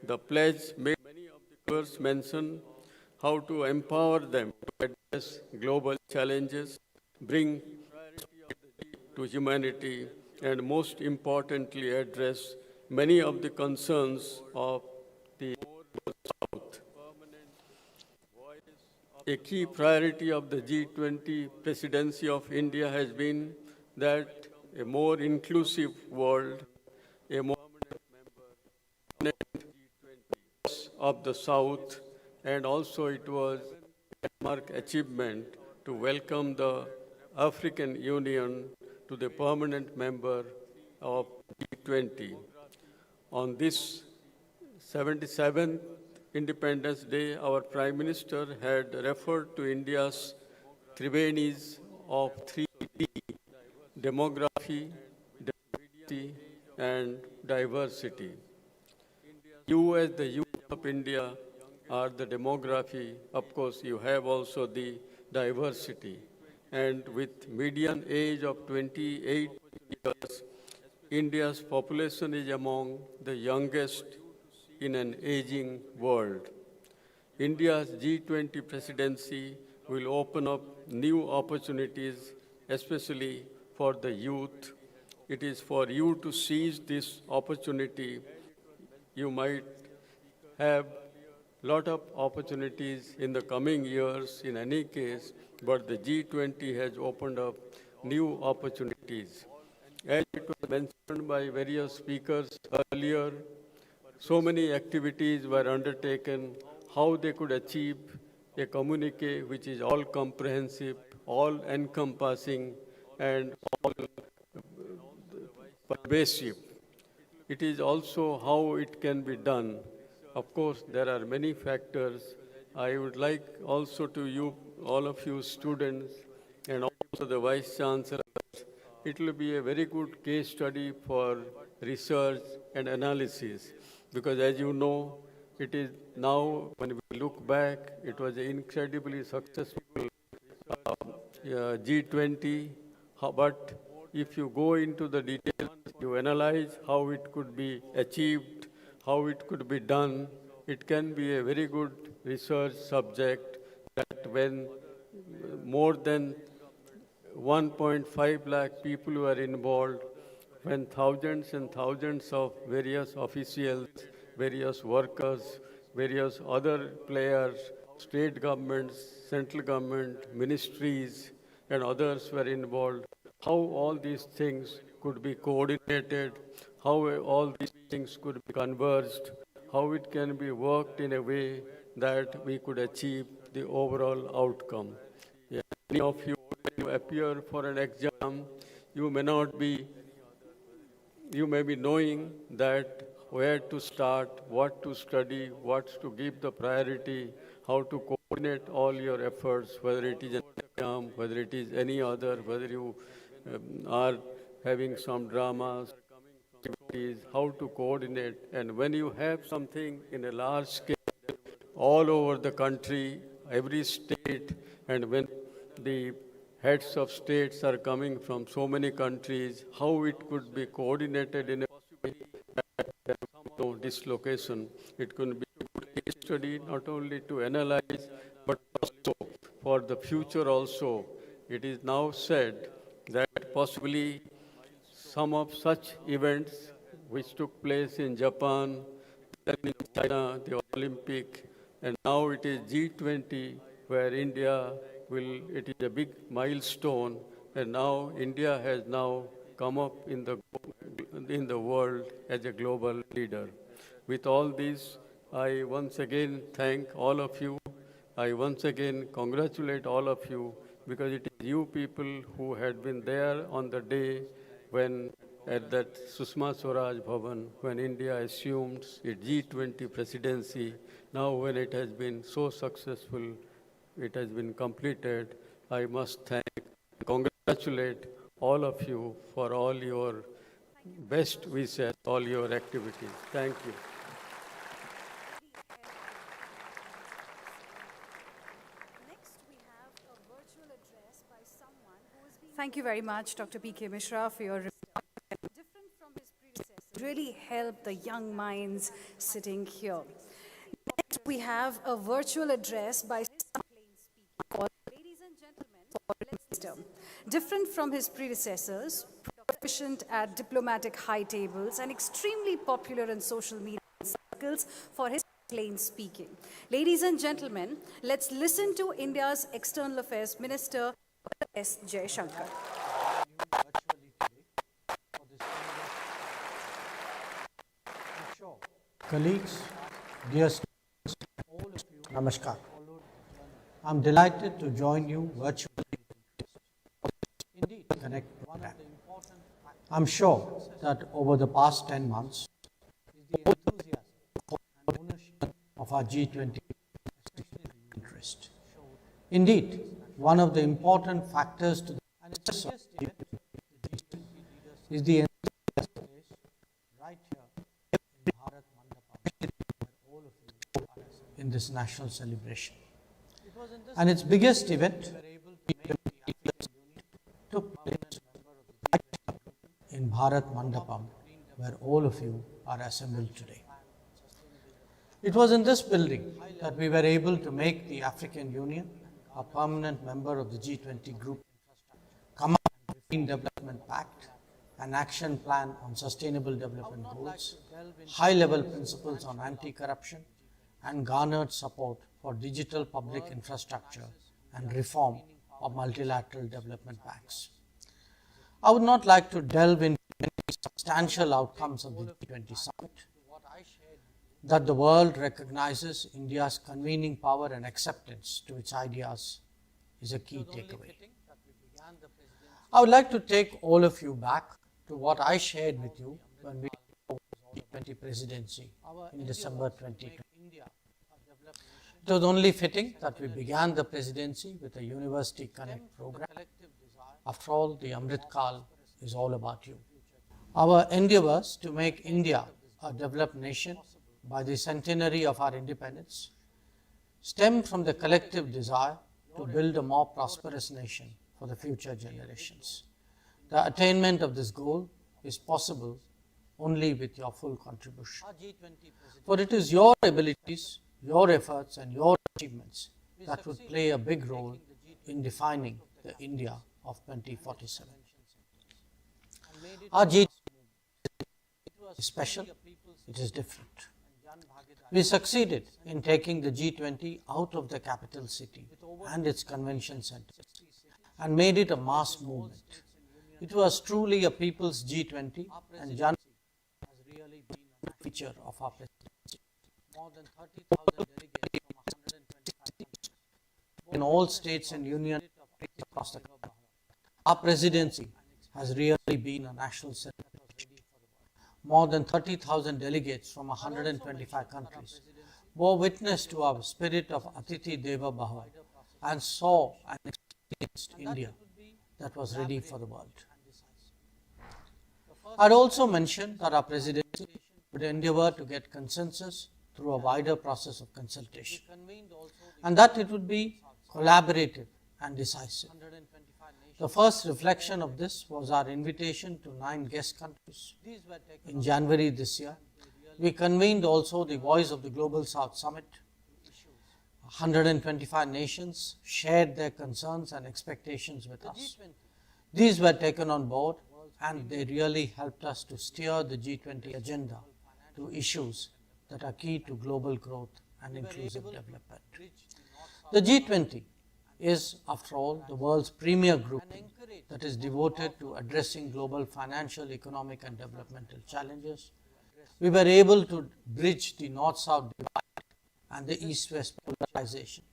The pledge made many of the members mention how to empower them to address global challenges, bring to humanity, and most importantly, address many of the concerns of the South. A key priority of the G20 presidency of India has been that a more inclusive world, a more of the South, and also it was a landmark achievement to welcome the African Union to the permanent member of G20. On this 77th Independence Day, our Prime Minister had referred to India's Trivenis of 3D, demography, diversity, and diversity. You as the youth of India are the demography. Of course, you have also the diversity. And with median age of 28 years, India's population is among the youngest in an aging world. India's G20 presidency will open up new opportunities, especially for the youth. It is for you to seize this opportunity. You might have a lot of opportunities in the coming years in any case, but the G20 has opened up new opportunities. As it was mentioned by various speakers earlier, so many activities were undertaken, how they could achieve a communique which is all comprehensive, all encompassing, and all pervasive. It is also how it can be done. Of course, there are many factors. I would like also to you, all of you students, and also the Vice Chancellor, it will be a very good case study for research and analysis. Because as you know, it is now, when we look back, it was an incredibly successful G20. But if you go into the details, you analyze how it could be achieved, how it could be done, it can be a very good research subject that when more than 1.5 lakh people were involved, when thousands and thousands of various officials, various workers, various other players, state governments, central government, ministries, and others were involved, how all these things could be coordinated, how all these things could be converged, how it can be worked in a way that we could achieve the overall outcome. Yeah. Many of you, when you appear for an exam, you may be knowing that where to start, what to study, what to give the priority, how to coordinate all your efforts, whether it is an exam, whether it is any other, whether you are having some dramas, activities, how to coordinate. And when you have something in a large scale, all over the country, every state, and when the heads of states are coming from so many countries, how it could be coordinated in a way that there is no dislocation. It could be a good case study not only to analyze, but also for the future also. It is now said that possibly some of such events which took place in Japan, then in China, the Olympic, and now it is G20 where India it is a big milestone, and now India has now come up in the world as a global leader. With all this, I once again thank all of you. I once again congratulate all of you because it is you people who had been there on the day when at that Sushma Swaraj Bhavan when India assumed its G20 presidency. Now when it has been so successful, it has been completed, I must congratulate all of you for all your best wishes, all your activities. Thank you. Thank you very much, Dr. P.K. Mishra, for your different from his predecessors. Really helped the young minds sitting here. Next, we have a virtual address by ladies and gentlemen, let's listen. Different from his predecessors, proficient at diplomatic high tables, and extremely popular in social media circles for his plain speaking. Ladies and gentlemen, let's listen to India's External Affairs Minister, S. Jaishankar. Colleagues, dear students, all of you, Namaskar. I'm delighted to join you virtually. Indeed, Connect program. I'm sure that over the past 10 months, the enthusiasm and ownership of our G20 interest. Indeed, one of the important factors to the success of is the enthusiasm right here in Bharat Mandapam, where all of you are in this national celebration. And its biggest event took place in Bharat Mandapam, where all of you are assembled today. It was in this building that we were able to make the African Union a permanent member of the G20 group, come up with the Green Development Pact, an action plan on sustainable development goals, high-level principles on anti-corruption, and garnered support for digital public infrastructure and reform of multilateral development banks. I would not like to delve into any substantial outcomes of the G20 summit. That the world recognizes India's convening power and acceptance to its ideas is a key takeaway. I would like to take all of you back to what I shared with you when we took the G20 presidency in December 2020. It was only fitting that we began the presidency with a University Connect program. After all, the Amrit Kal is all about you. Our endeavors to make India a developed nation by the centenary of our independence stem from the collective desire to build a more prosperous nation for the future generations. The attainment of this goal is possible only with your full contribution. For it is your abilities, your efforts and your achievements that would play a big role in defining the India of 2047. Our G20 is special, it is different. We succeeded in taking the G20 out of the capital city and its convention centers and made it a mass movement. It was truly a people's G20 and Jan has really been a feature of our presidency. More than 30,000 delegates from 125 countries in all states and unions across the country. Our presidency has really been a national celebration. More than 30,000 delegates from 125 countries bore witness to our spirit of Atithi Deva Bhava and saw and experienced India that was ready for the world. I'd also mention that our presidency would endeavor to get consensus through a wider process of consultation, and that it would be collaborative and decisive. The first reflection of this was our invitation to 9 guest countries. In January this year, we convened also the Voice of the Global South Summit. 125 nations shared their concerns and expectations with us. These were taken on board and they really helped us to steer the G20 agenda to issues that are key to global growth and inclusive development. The G20 is, after all, the world's premier group that is devoted to addressing global financial, economic and developmental challenges. We were able to bridge the North-South divide and the East-West polarization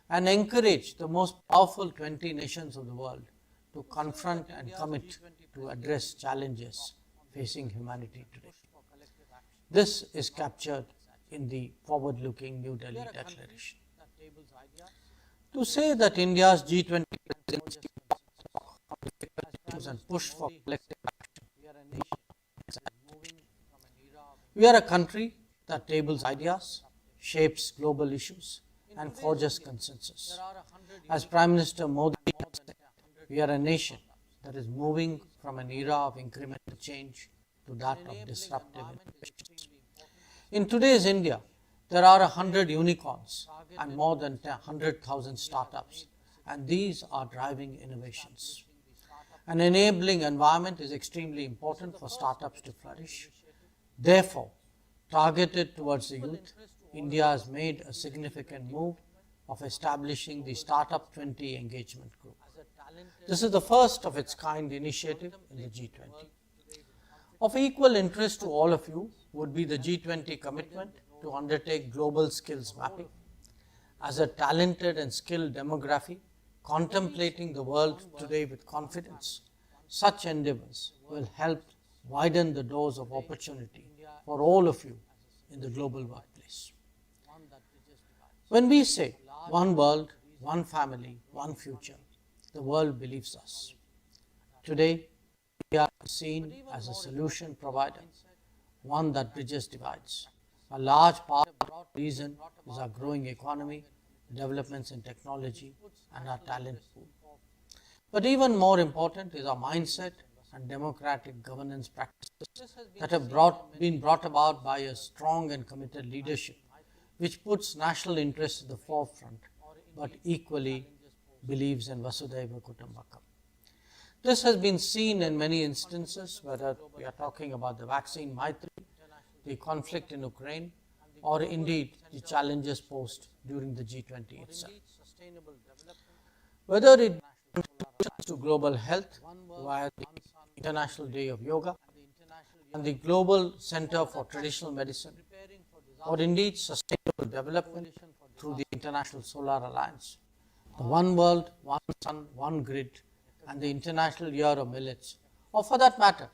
and encourage the most powerful 20 nations of the world to confront and commit to address challenges facing humanity today. This is captured in the forward-looking New Delhi Declaration. To say that India's G20 presidency and push for collective action. We are a country that tables ideas, shapes global issues, and forges consensus. As Prime Minister Modi said, we are a nation that is moving from an era of incremental change to that of disruptive innovations. In today's India, there are 100 unicorns and more than 100,000 startups, and these are driving innovations. An enabling environment is extremely important for startups to flourish. Therefore, targeted towards the youth, India has made a significant move of establishing the Startup 20 Engagement Group. This is the first of its kind initiative in the G20. Of equal interest to all of you would be the G20 commitment to undertake global skills mapping. As a talented and skilled demography contemplating the world today with confidence, such endeavors will help widen the doors of opportunity for all of you in the global workplace. When we say one world, one family, one future, the world believes us. Today, we are seen as a solution provider, one that bridges divides. A large part of the reason is our growing economy, developments in technology, and our talent pool. But even more important is our mindset and democratic governance practices that have been brought about by a strong and committed leadership, which puts national interests at the forefront, but equally believes in Vasudhaiva Kutumbakam. This has been seen in many instances, whether we are talking about the vaccine Maitri, the conflict in Ukraine, or indeed the challenges posed during the G20 itself. Whether it contributes to global health via the International Day of Yoga and the Global Center for Traditional Medicine, or indeed sustainable development through the International Solar Alliance, the One World, One Sun, One Grid, and the International Year of Millets, or for that matter,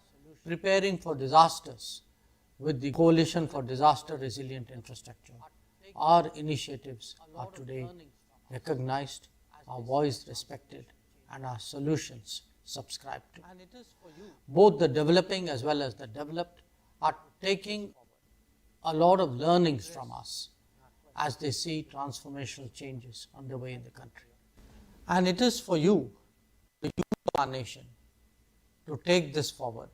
preparing for disasters with the Coalition for Disaster Resilient Infrastructure. Our initiatives are today recognized, our voice respected, and our solutions subscribed to. Both the developing as well as the developed are taking a lot of learnings from us as they see transformational changes underway in the country. And it is for you, the youth of our nation, to take this forward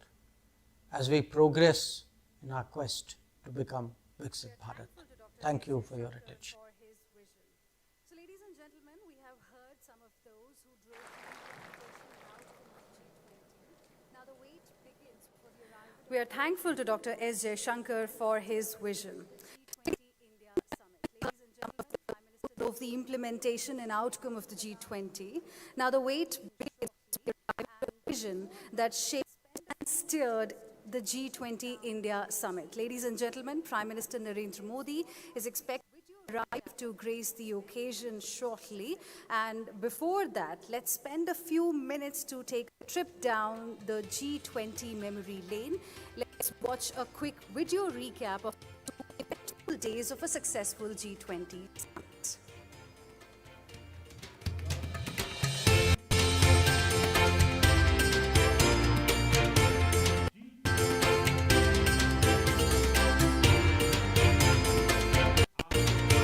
as we progress in our quest to become Viksit Bharat. Thank you for your attention. So, ladies and gentlemen, we have heard some of those who drove the Now the wait begins for the arrival. We are thankful to Dr. S. Jaishankar for his vision. G20 India Summit. Ladies and gentlemen, the Prime Minister of the implementation and outcome of the G20. Now the wait begins for the arrival of the vision that shaped and steered the G20 India Summit. Ladies and gentlemen, Prime Minister Narendra Modi is expected to arrive to grace the occasion shortly. And before that, let's spend a few minutes to take a trip down the G20 memory lane. Let's watch a quick video recap of 2 eventful days of a successful G20 summit.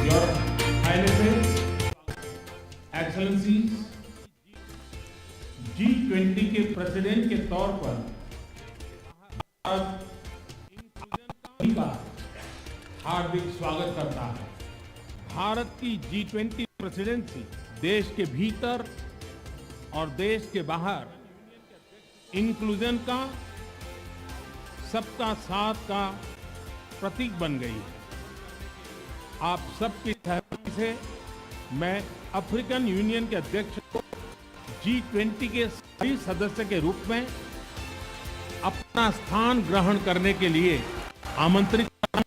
Your Highnesses, Excellencies, G20 के president के तौर पर का हार्दिक स्वागत करता है। भारत की G20 presidency देश के भीतर और देश के बाहर इंक्लूजन का, सबका साथ का प्रतीक बन गई है। आप सबकी सहमति से मैं अफ्रीकन यूनियन के अध्यक्ष को G20 के सभी सदस्य के रूप में अपना स्थान ग्रहण करने के लिए आमंत्रित करता हूं।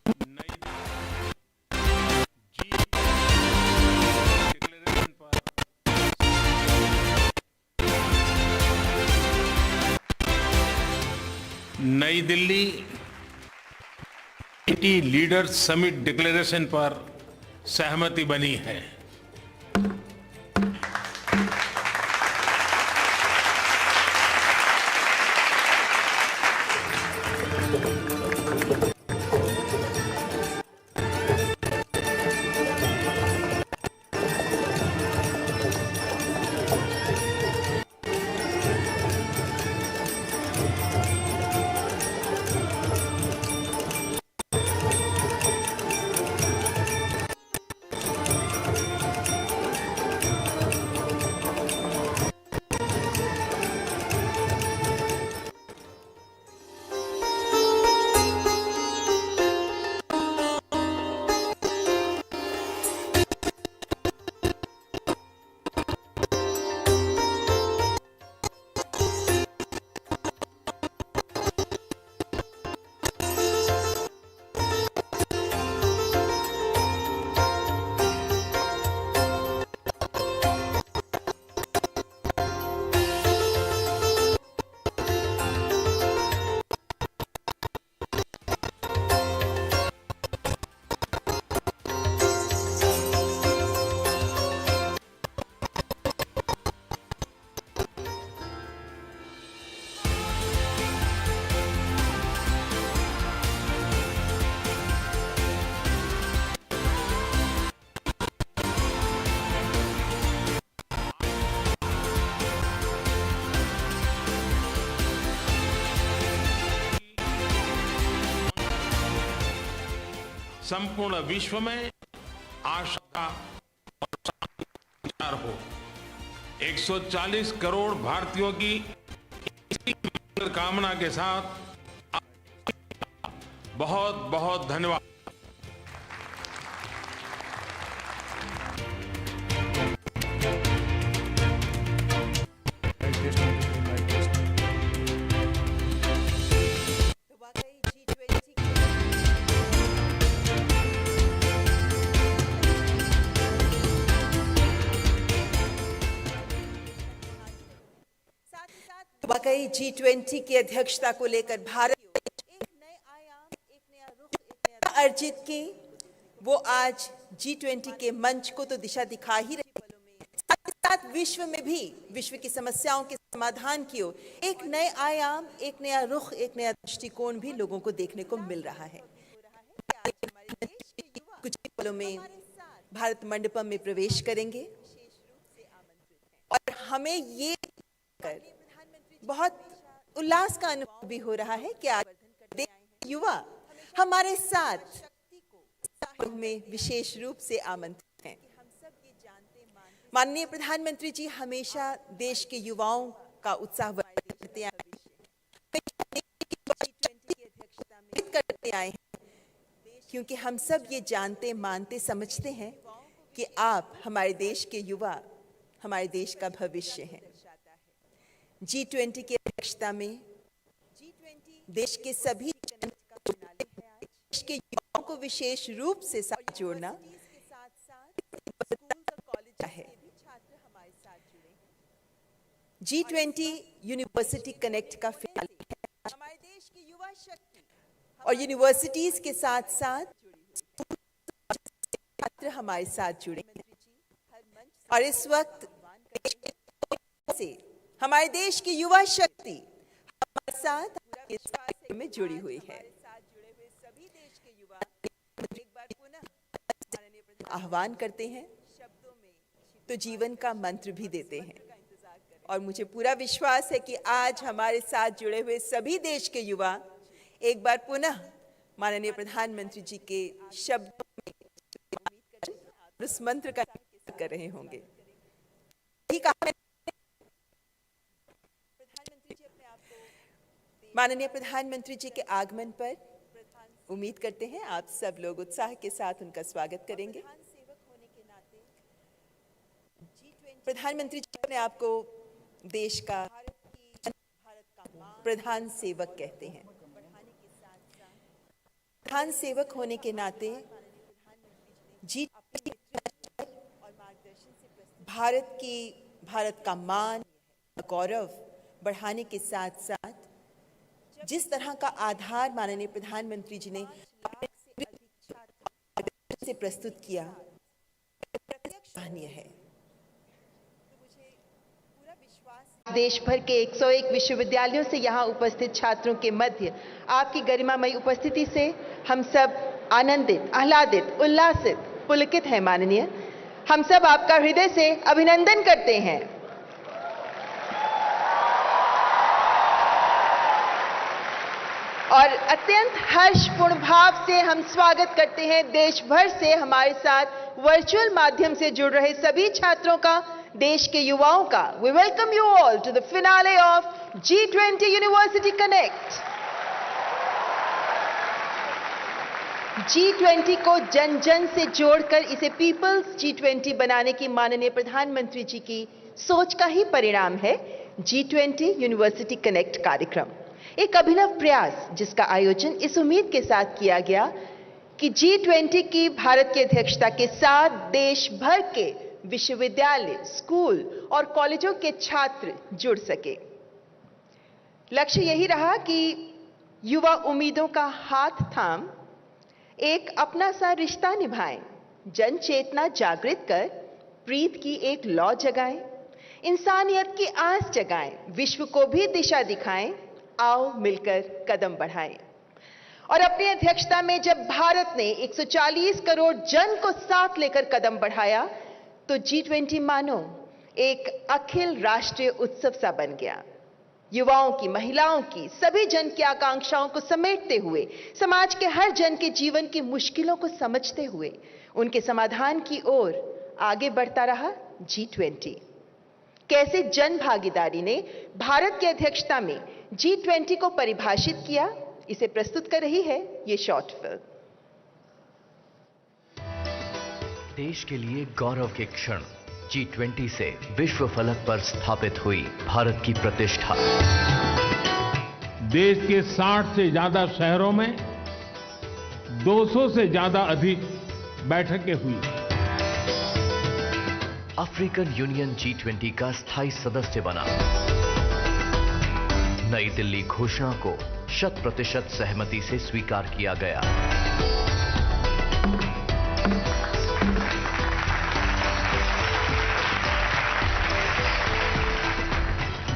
नई Delhi G20 leaders summit declaration पर सहमति बनी है। संपूर्ण विश्व में आशा और शांति का विचार हो। 140 करोड़ भारतीयों की इसी कामना के साथ बहुत बहुत धन्यवाद। वाकई G20 की अध्यक्षता को लेकर भारत एक नए आयाम, एक नया रुख, एक नया अर्जित की वो आज G20 के मंच को तो दिशा दिखा ही रहे, साथ ही साथ विश्व में भी विश्व की समस्याओं के समाधान की ओर एक नए आयाम, एक नया रुख, एक नया दृष्टिकोण भी लोगों को देखने को मिल रहा है। कुछ पलों में भारत मंडपम में प्रवेश करेंगे और हमें ये कर बहुत उल्लास का अनुभव भी हो रहा है कि आज देश के युवा हमारे साथ में विशेष रूप से आमंत्रित हैं। माननीय प्रधानमंत्री जी हमेशा देश के युवाओं का उत्साह बढ़ाते आए हैं, क्योंकि हम सब ये जानते मानते समझते हैं कि आप हमारे देश के युवा, हमारे देश का भविष्य हैं। G20 की अध्यक्षता में देश के सभी देश के युवाओं को विशेष रूप से साथ जोड़ना है। G20 यूनिवर्सिटी कनेक्ट का फिनाले है हमारे देश की युवा शक्ति और यूनिवर्सिटीज के साथ साथ छात्र हमारे साथ जुड़े और इस वक्त से हमारे देश की युवा शक्ति हमारे साथ में जुड़ी हुई है। आह्वान करते हैं तो जीवन का मंत्र भी देते हैं और मुझे पूरा विश्वास है कि आज हमारे साथ जुड़े हुए सभी देश के युवा एक बार पुनः माननीय प्रधानमंत्री जी के शब्दों में उस मंत्र का कर रहे होंगे। माननीय प्रधानमंत्री जी के आगमन पर उम्मीद करते हैं आप सब लोग उत्साह के साथ उनका स्वागत करेंगे। प्रधानमंत्री जी अपने आप को देश का प्रधान सेवक कहते हैं। प्रधान सेवक होने के नाते भारत का मान, गौरव बढ़ाने के साथ साथ जिस तरह का आधार माननीय प्रधानमंत्री जी ने से प्रस्तुत किया, सराहनीय है। देश भर के 101 विश्वविद्यालयों से यहाँ उपस्थित छात्रों के मध्य आपकी गरिमामयी उपस्थिति से हम सब आनंदित, आह्लादित, उल्लासित, पुलकित हैं माननीय। हम सब आपका हृदय से अभिनंदन करते हैं। और अत्यंत हर्षपूर्ण भाव से हम स्वागत करते हैं देश भर से हमारे साथ वर्चुअल माध्यम से जुड़ रहे सभी छात्रों का, देश के युवाओं का। We welcome you all to the finale of G20 University Connect. G20 को जन जन से जोड़कर इसे पीपल्स G20 बनाने की माननीय प्रधानमंत्री जी की सोच का ही परिणाम है G20 यूनिवर्सिटी कनेक्ट कार्यक्रम। एक अभिनव प्रयास जिसका आयोजन इस उम्मीद के साथ किया गया कि G20 की भारत की अध्यक्षता के साथ देश भर के विश्वविद्यालय, स्कूल और कॉलेजों के छात्र जुड़ सके। लक्ष्य यही रहा कि युवा उम्मीदों का हाथ थाम एक अपना सा रिश्ता निभाएं, जन चेतना जागृत कर प्रीत की एक लौ जगाएं, इंसानियत की आस जगाएं, विश्व को भी दिशा दिखाएं, आओ मिलकर कदम बढ़ाएं। और अपनी अध्यक्षता में जब भारत ने 140 करोड़ जन को साथ लेकर कदम बढ़ाया तो G20 मानो एक अखिल राष्ट्रीय उत्सव सा बन गया। युवाओं की, महिलाओं की, सभी जन की आकांक्षाओं को समेटते हुए, समाज के हर जन के जीवन की मुश्किलों को समझते हुए उनके समाधान की ओर आगे बढ़ता रहा G20। कैसे जन भागीदारी ने भारत की अध्यक्षता में G20 को परिभाषित किया, इसे प्रस्तुत कर रही है ये शॉर्ट फिल्म। देश के लिए गौरव के क्षण, G20 से विश्व फलक पर स्थापित हुई भारत की प्रतिष्ठा। देश के 60 से ज्यादा शहरों में 200 से ज्यादा अधिक बैठकें हुई। अफ्रीकन यूनियन G20 का स्थायी सदस्य बना। नई दिल्ली घोषणा को 100% सहमति से स्वीकार किया गया।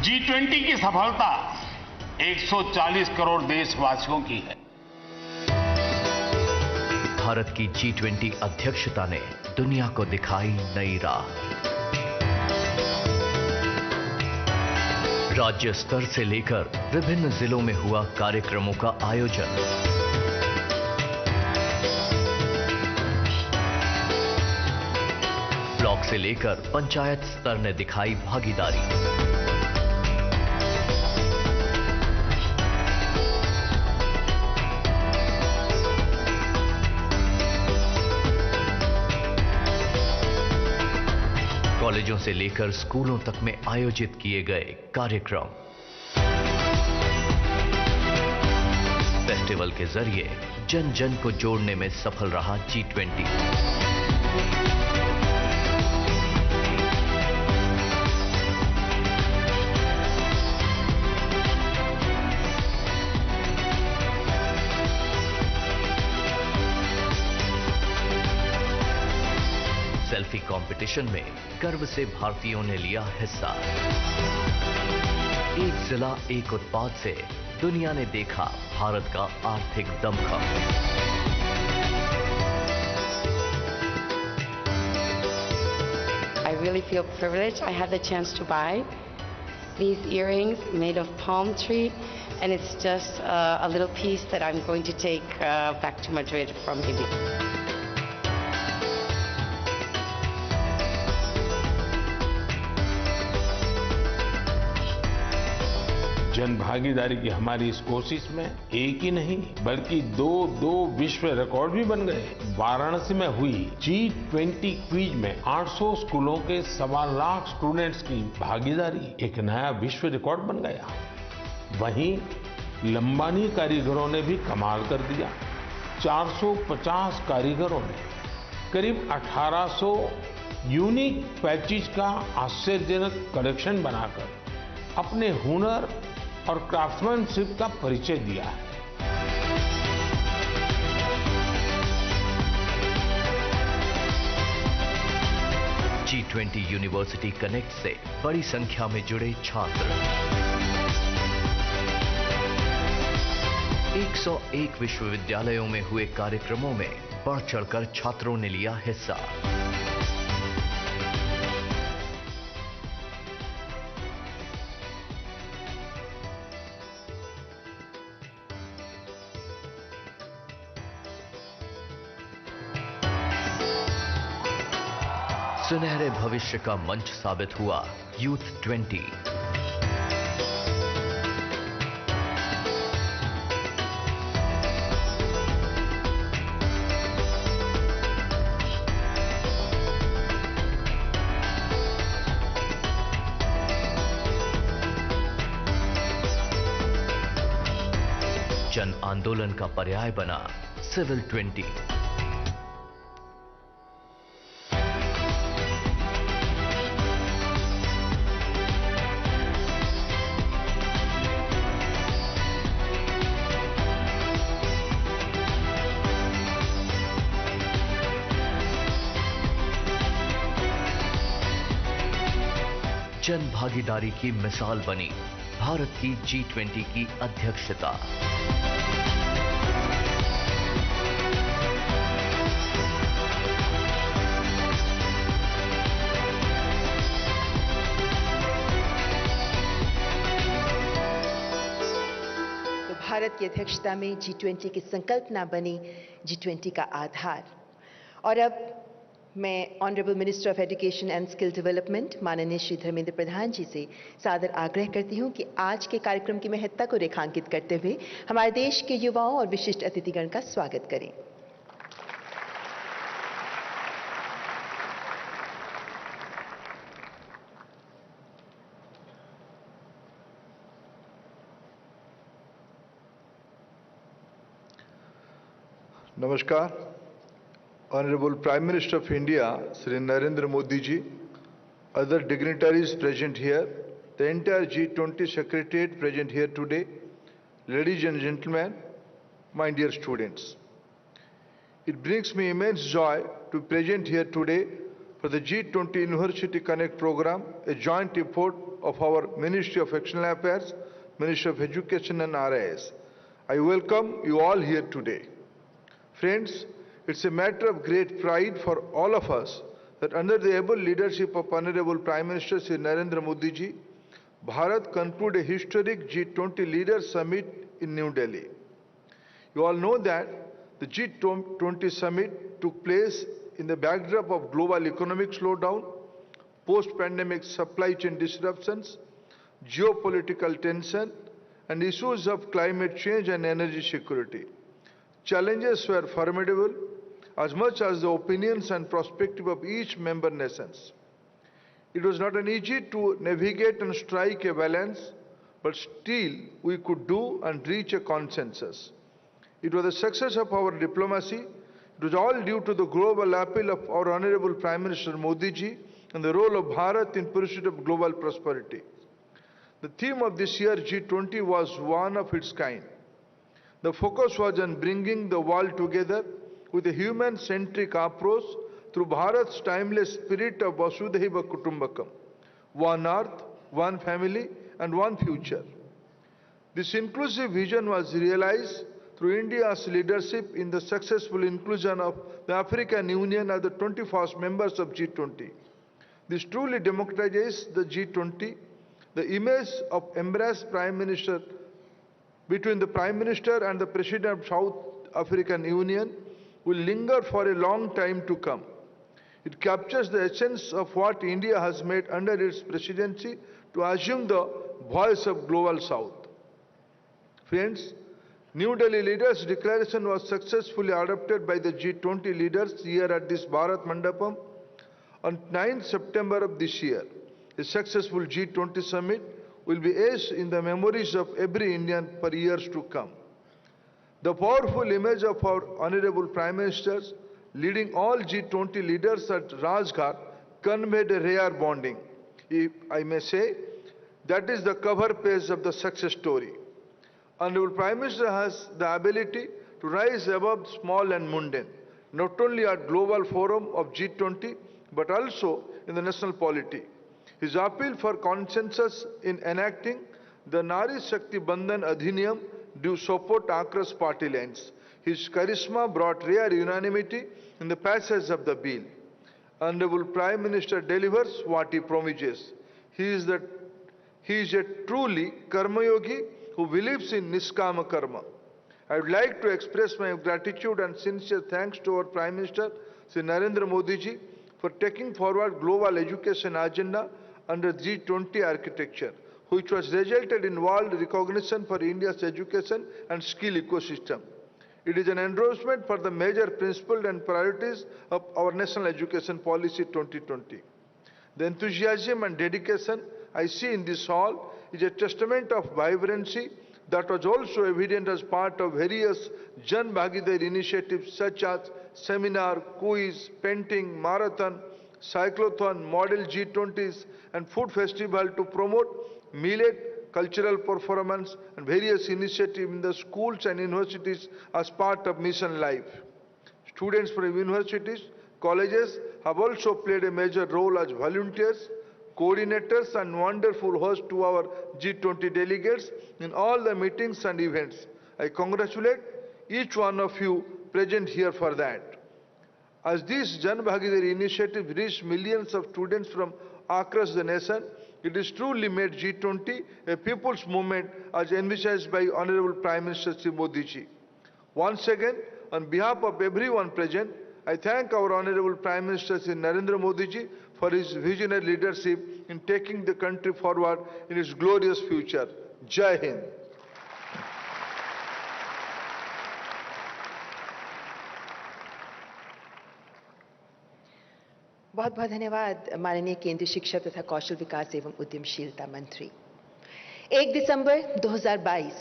G20 की सफलता 140 करोड़ देशवासियों की है। भारत की G20 अध्यक्षता ने दुनिया को दिखाई नई राह। राज्य स्तर से लेकर विभिन्न जिलों में हुआ कार्यक्रमों का आयोजन। ब्लॉक से लेकर पंचायत स्तर ने दिखाई भागीदारी। कॉलेजों से लेकर स्कूलों तक में आयोजित किए गए कार्यक्रम। फेस्टिवल के जरिए जन जन को जोड़ने में सफल रहा G20। सेल्फी कंपटीशन में गर्व से भारतीयों ने लिया हिस्सा। एक जिला एक उत्पाद से दुनिया ने देखा भारत का आर्थिक दमखम। I really feel privileged. I had the chance to buy these earrings made of palm tree, and it's just a little piece that I'm going to take back to Madrid from India. जन भागीदारी की हमारी इस कोशिश में एक ही नहीं बल्कि दो विश्व रिकॉर्ड भी बन गए। वाराणसी में हुई G20 क्विज में 800 स्कूलों के 1.25 लाख स्टूडेंट्स की भागीदारी एक नया विश्व रिकॉर्ड बन गया। वहीं लंबानी कारीगरों ने भी कमाल कर दिया। 450 कारीगरों ने करीब 1800 यूनिक पैचेज का आश्चर्यजनक कलेक्शन बनाकर अपने हुनर और क्राफ्ट्समैनशिप का परिचय दिया है। G20 यूनिवर्सिटी कनेक्ट से बड़ी संख्या में जुड़े छात्र 101 विश्वविद्यालयों में हुए कार्यक्रमों में बढ़ चढ़कर छात्रों ने लिया हिस्सा। सुनहरे भविष्य का मंच साबित हुआ यूथ 20। जन आंदोलन का पर्याय बना सिविल 20। जन भागीदारी की मिसाल बनी भारत की G20 की अध्यक्षता। तो भारत की अध्यक्षता में G20 की संकल्पना बनी G20 का आधार। और अब मैं honourable minister of education and skill development माननीय श्री धर्मेंद्र प्रधान जी से सादर आग्रह करती हूं कि आज के कार्यक्रम की महत्ता को रेखांकित करते हुए हमारे देश के युवाओं और विशिष्ट अतिथिगण का स्वागत करें। नमस्कार। Honorable Prime Minister of India, Shri Narendra Modi ji, other dignitaries present here, the entire G20 Secretariat present here today, ladies and gentlemen, my dear students. It brings me immense joy to present here today for the G20 University Connect program, a joint effort of our Ministry of External Affairs, Ministry of Education and RIS. I welcome you all here today. Friends, it's a matter of great pride for all of us that under the able leadership of Honorable Prime Minister Shri Narendra Modi ji, Bharat concluded a historic G20 Leaders Summit in New Delhi. You all know that the G20 Summit took place in the backdrop of global economic slowdown, post-pandemic supply chain disruptions, geopolitical tension, and issues of climate change and energy security. Challenges were formidable as much as the opinions and perspective of each member nations. It was not an easy to navigate and strike a balance, but still we could do and reach a consensus. It was the success of our diplomacy. It was all due to the global appeal of our Honorable Prime Minister Modi ji and the role of Bharat in pursuit of global prosperity. The theme of this year G20 was one of its kind. The focus was on bringing the world together with a human-centric approach through Bharat's timeless spirit of Vasudhaiva Kutumbakam, one earth, one family, and one future. This inclusive vision was realized through India's leadership in the successful inclusion of the African Union as the 21st members of G20. This truly democratizes the G20. The image of embraced Prime Minister between the Prime Minister and the President of South African Union will linger for a long time to come. It captures the essence of what India has made under its presidency to assume the voice of Global South. Friends, New Delhi Leaders' Declaration was successfully adopted by the G20 leaders here at this Bharat Mandapam on 9th September of this year. A successful G20 summit will be etched in the memories of every Indian for years to come. The powerful image of our Honorable Prime Ministers leading all G20 leaders at Rajghat conveyed a rare bonding. If I may say, That is the cover page of the success story. Honorable Prime Minister has the ability to rise above small and mundane, not only at global forum of G20, but also in the national polity. His appeal for consensus in enacting the Nari Shakti Bandhan Adhiniyam due support across party lines. His charisma brought rare unanimity in the passage of the bill. Honorable Prime Minister delivers what he promises. He is a truly karma yogi who believes in niskama karma. I would like to express my gratitude and sincere thanks to our Prime Minister, Sri Narendra Modi ji, for taking forward global education agenda under G20 architecture, which was resulted in world recognition for India's education and skill ecosystem. It is an endorsement for the major principles and priorities of our National Education Policy 2020. The enthusiasm and dedication I see in this hall is a testament of vibrancy that was also evident as part of various Jan Bhagidar initiatives such as seminar, quiz, painting, marathon, cyclothon, model G20s and food festival to promote millet, cultural performance and various initiatives in the schools and universities as part of Mission Life. Students from universities, colleges have also played a major role as volunteers, coordinators and wonderful hosts to our G20 delegates in all the meetings and events. I congratulate each one of you present here for that. As this Jan Bhagidari initiative reached millions of students from across the nation, it has truly made G20 a people's movement as envisaged by Honorable Prime Minister Sri Modi ji. Once again, on behalf of everyone present, I thank our Honorable Prime Minister Sri Narendra Modi ji for his visionary leadership in taking the country forward in its glorious future. Jai Hind. बहुत बहुत धन्यवाद माननीय केंद्रीय शिक्षा तथा कौशल विकास एवं उद्यमशीलता मंत्री। 1 दिसंबर 2022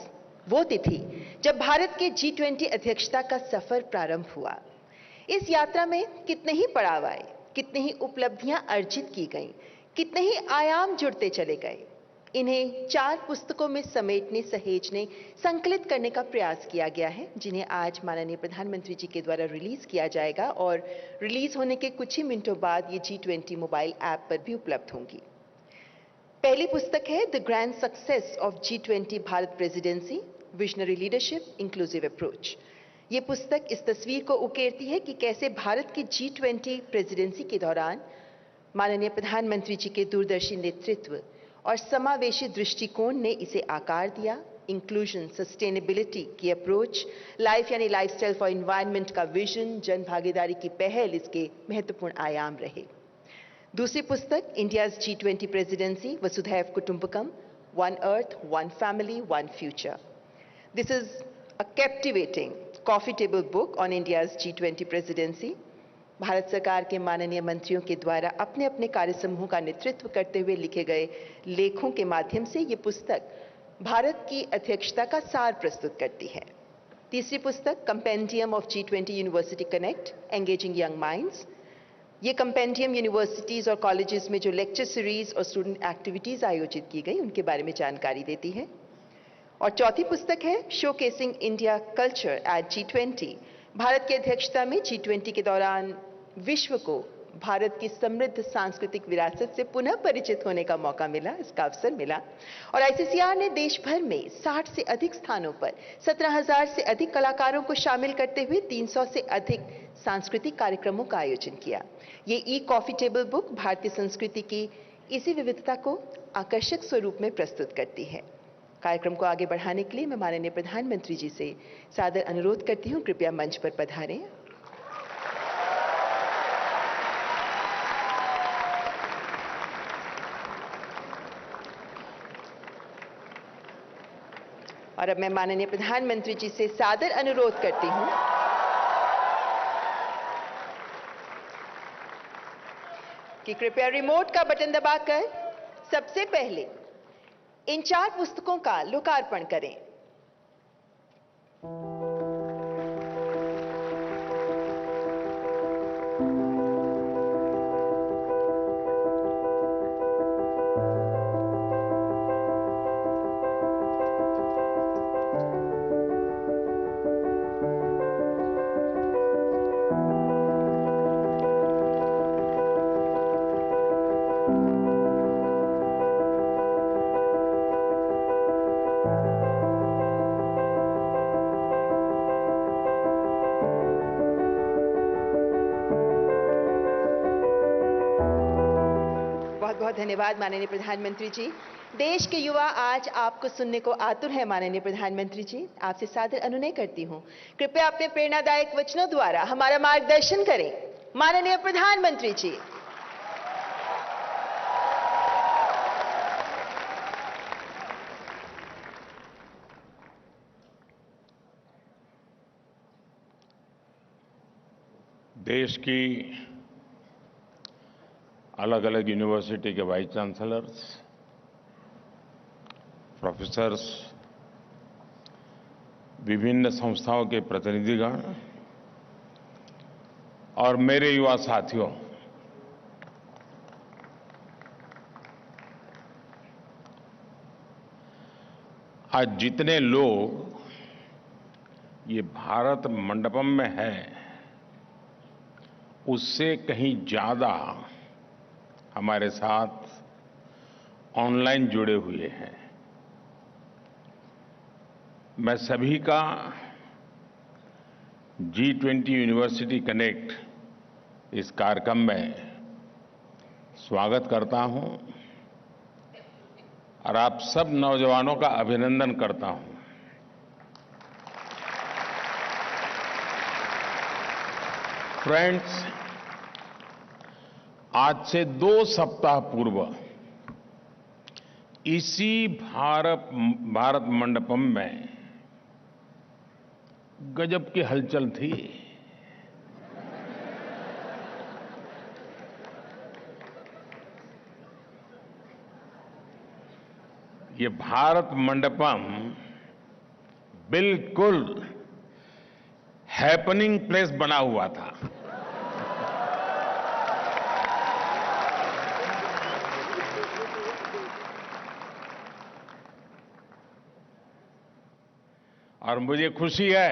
वो तिथि जब भारत के G20 अध्यक्षता का सफर प्रारंभ हुआ। इस यात्रा में कितने ही पड़ाव आए, कितनी ही उपलब्धियां अर्जित की गईं, कितने ही आयाम जुड़ते चले गए। इन्हें 4 पुस्तकों में समेटने, सहेजने, संकलित करने का प्रयास किया गया है, जिन्हें आज माननीय प्रधानमंत्री जी के द्वारा रिलीज किया जाएगा और रिलीज होने के कुछ ही मिनटों बाद ये G20 मोबाइल ऐप पर भी उपलब्ध होंगी। पहली पुस्तक है the grand success of G20 Bharat presidency, visionary leadership, inclusive approach. ये पुस्तक इस तस्वीर को उकेरती है कि कैसे भारत की G20 प्रेसिडेंसी के दौरान माननीय प्रधानमंत्री जी के दूरदर्शी नेतृत्व और समावेशी दृष्टिकोण ने इसे आकार दिया। इंक्लूजन, सस्टेनेबिलिटी की अप्रोच, लाइफ यानी लाइफस्टाइल फॉर एनवायरनमेंट का विजन, जन भागीदारी की पहल इसके महत्वपूर्ण आयाम रहे। दूसरी पुस्तक इंडियाज G20 प्रेसिडेंसी वसुधैव कुटुंबकम, one earth, one family, one future. This is a captivating coffee table book on India's G20 presidency. Bharat सरकार के माननीय मंत्रियों के द्वारा अपने अपने कार्य समूहों का नेतृत्व करते हुए लिखे गए लेखों के माध्यम से ये पुस्तक भारत की अध्यक्षता का सार प्रस्तुत करती है। तीसरी पुस्तक compendium of G20 university connect, engaging young minds. ये कंपेंडियम यूनिवर्सिटीज और कॉलेजेस में जो लेक्चर सीरीज और स्टूडेंट एक्टिविटीज आयोजित की गई उनके बारे में जानकारी देती है। और चौथी पुस्तक है showcasing India culture eight G20। Bharat की अध्यक्षता में G20 के दौरान विश्व को भारत की समृद्ध सांस्कृतिक विरासत से पुनः परिचित होने का मौका मिला, इसका अवसर मिला। और ICCR ने देश भर में 60 से अधिक स्थानों पर 17,000 से अधिक कलाकारों को शामिल करते हुए 300 से अधिक सांस्कृतिक कार्यक्रमों का आयोजन किया। ये कॉफी टेबल बुक भारतीय संस्कृति की इसी विविधता को आकर्षक स्वरूप में प्रस्तुत करती है। कार्यक्रम को आगे बढ़ाने के लिए मैं माननीय प्रधानमंत्री जी से सादर अनुरोध करती हूं, कृपया मंच पर पधारें। और अब मैं माननीय प्रधानमंत्री जी से सादर अनुरोध करती हूं कि कृपया रिमोट का बटन दबाकर सबसे पहले इन 4 पुस्तकों का लोकार्पण करें। बहुत धन्यवाद माननीय प्रधानमंत्री जी। देश के युवा आज आपको सुनने को आतुर है माननीय प्रधानमंत्री जी। आपसे सादर अनुनय करती हूँ, कृपया अपने प्रेरणादायक वचनों द्वारा हमारा मार्गदर्शन करें। माननीय प्रधानमंत्री जी। देश की अलग अलग यूनिवर्सिटी के वाइस चांसलर्स, प्रोफेसर्स, विभिन्न संस्थाओं के प्रतिनिधिगण और मेरे युवा साथियों, आज जितने लोग ये भारत मंडपम में हैं, उससे कहीं ज्यादा हमारे साथ ऑनलाइन जुड़े हुए हैं। मैं सभी का G20 यूनिवर्सिटी कनेक्ट इस कार्यक्रम में स्वागत करता हूं और आप सब नौजवानों का अभिनंदन करता हूं। फ्रेंड्स, आज से 2 सप्ताह पूर्व इसी भारत मंडपम में गजब की हलचल थी। ये भारत मंडपम बिल्कुल हैपनिंग प्लेस बना हुआ था। और मुझे खुशी है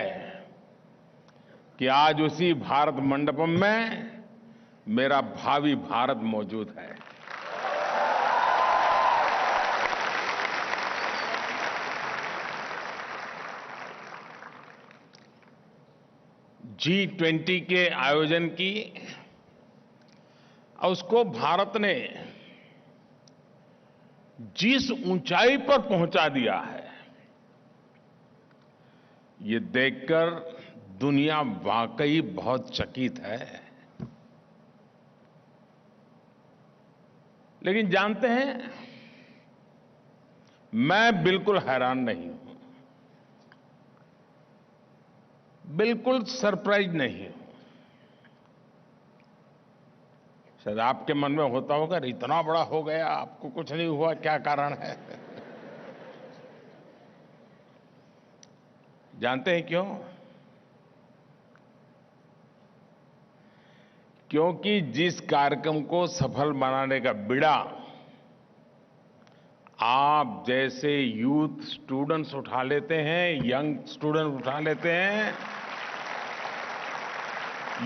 कि आज उसी भारत मंडपम में मेरा भावी भारत मौजूद है। G20 के आयोजन की और उसको भारत ने जिस ऊंचाई पर पहुंचा दिया है, ये देखकर दुनिया वाकई बहुत चकित है। लेकिन जानते हैं, मैं बिल्कुल हैरान नहीं हूं, बिल्कुल सरप्राइज नहीं हूं। शायद आपके मन में होता होगा, इतना बड़ा हो गया, आपको कुछ नहीं हुआ, क्या कारण है? जानते हैं क्यों? क्योंकि जिस कार्यक्रम को सफल बनाने का बीड़ा आप जैसे यूथ स्टूडेंट्स उठा लेते हैं, यंग स्टूडेंट उठा लेते हैं,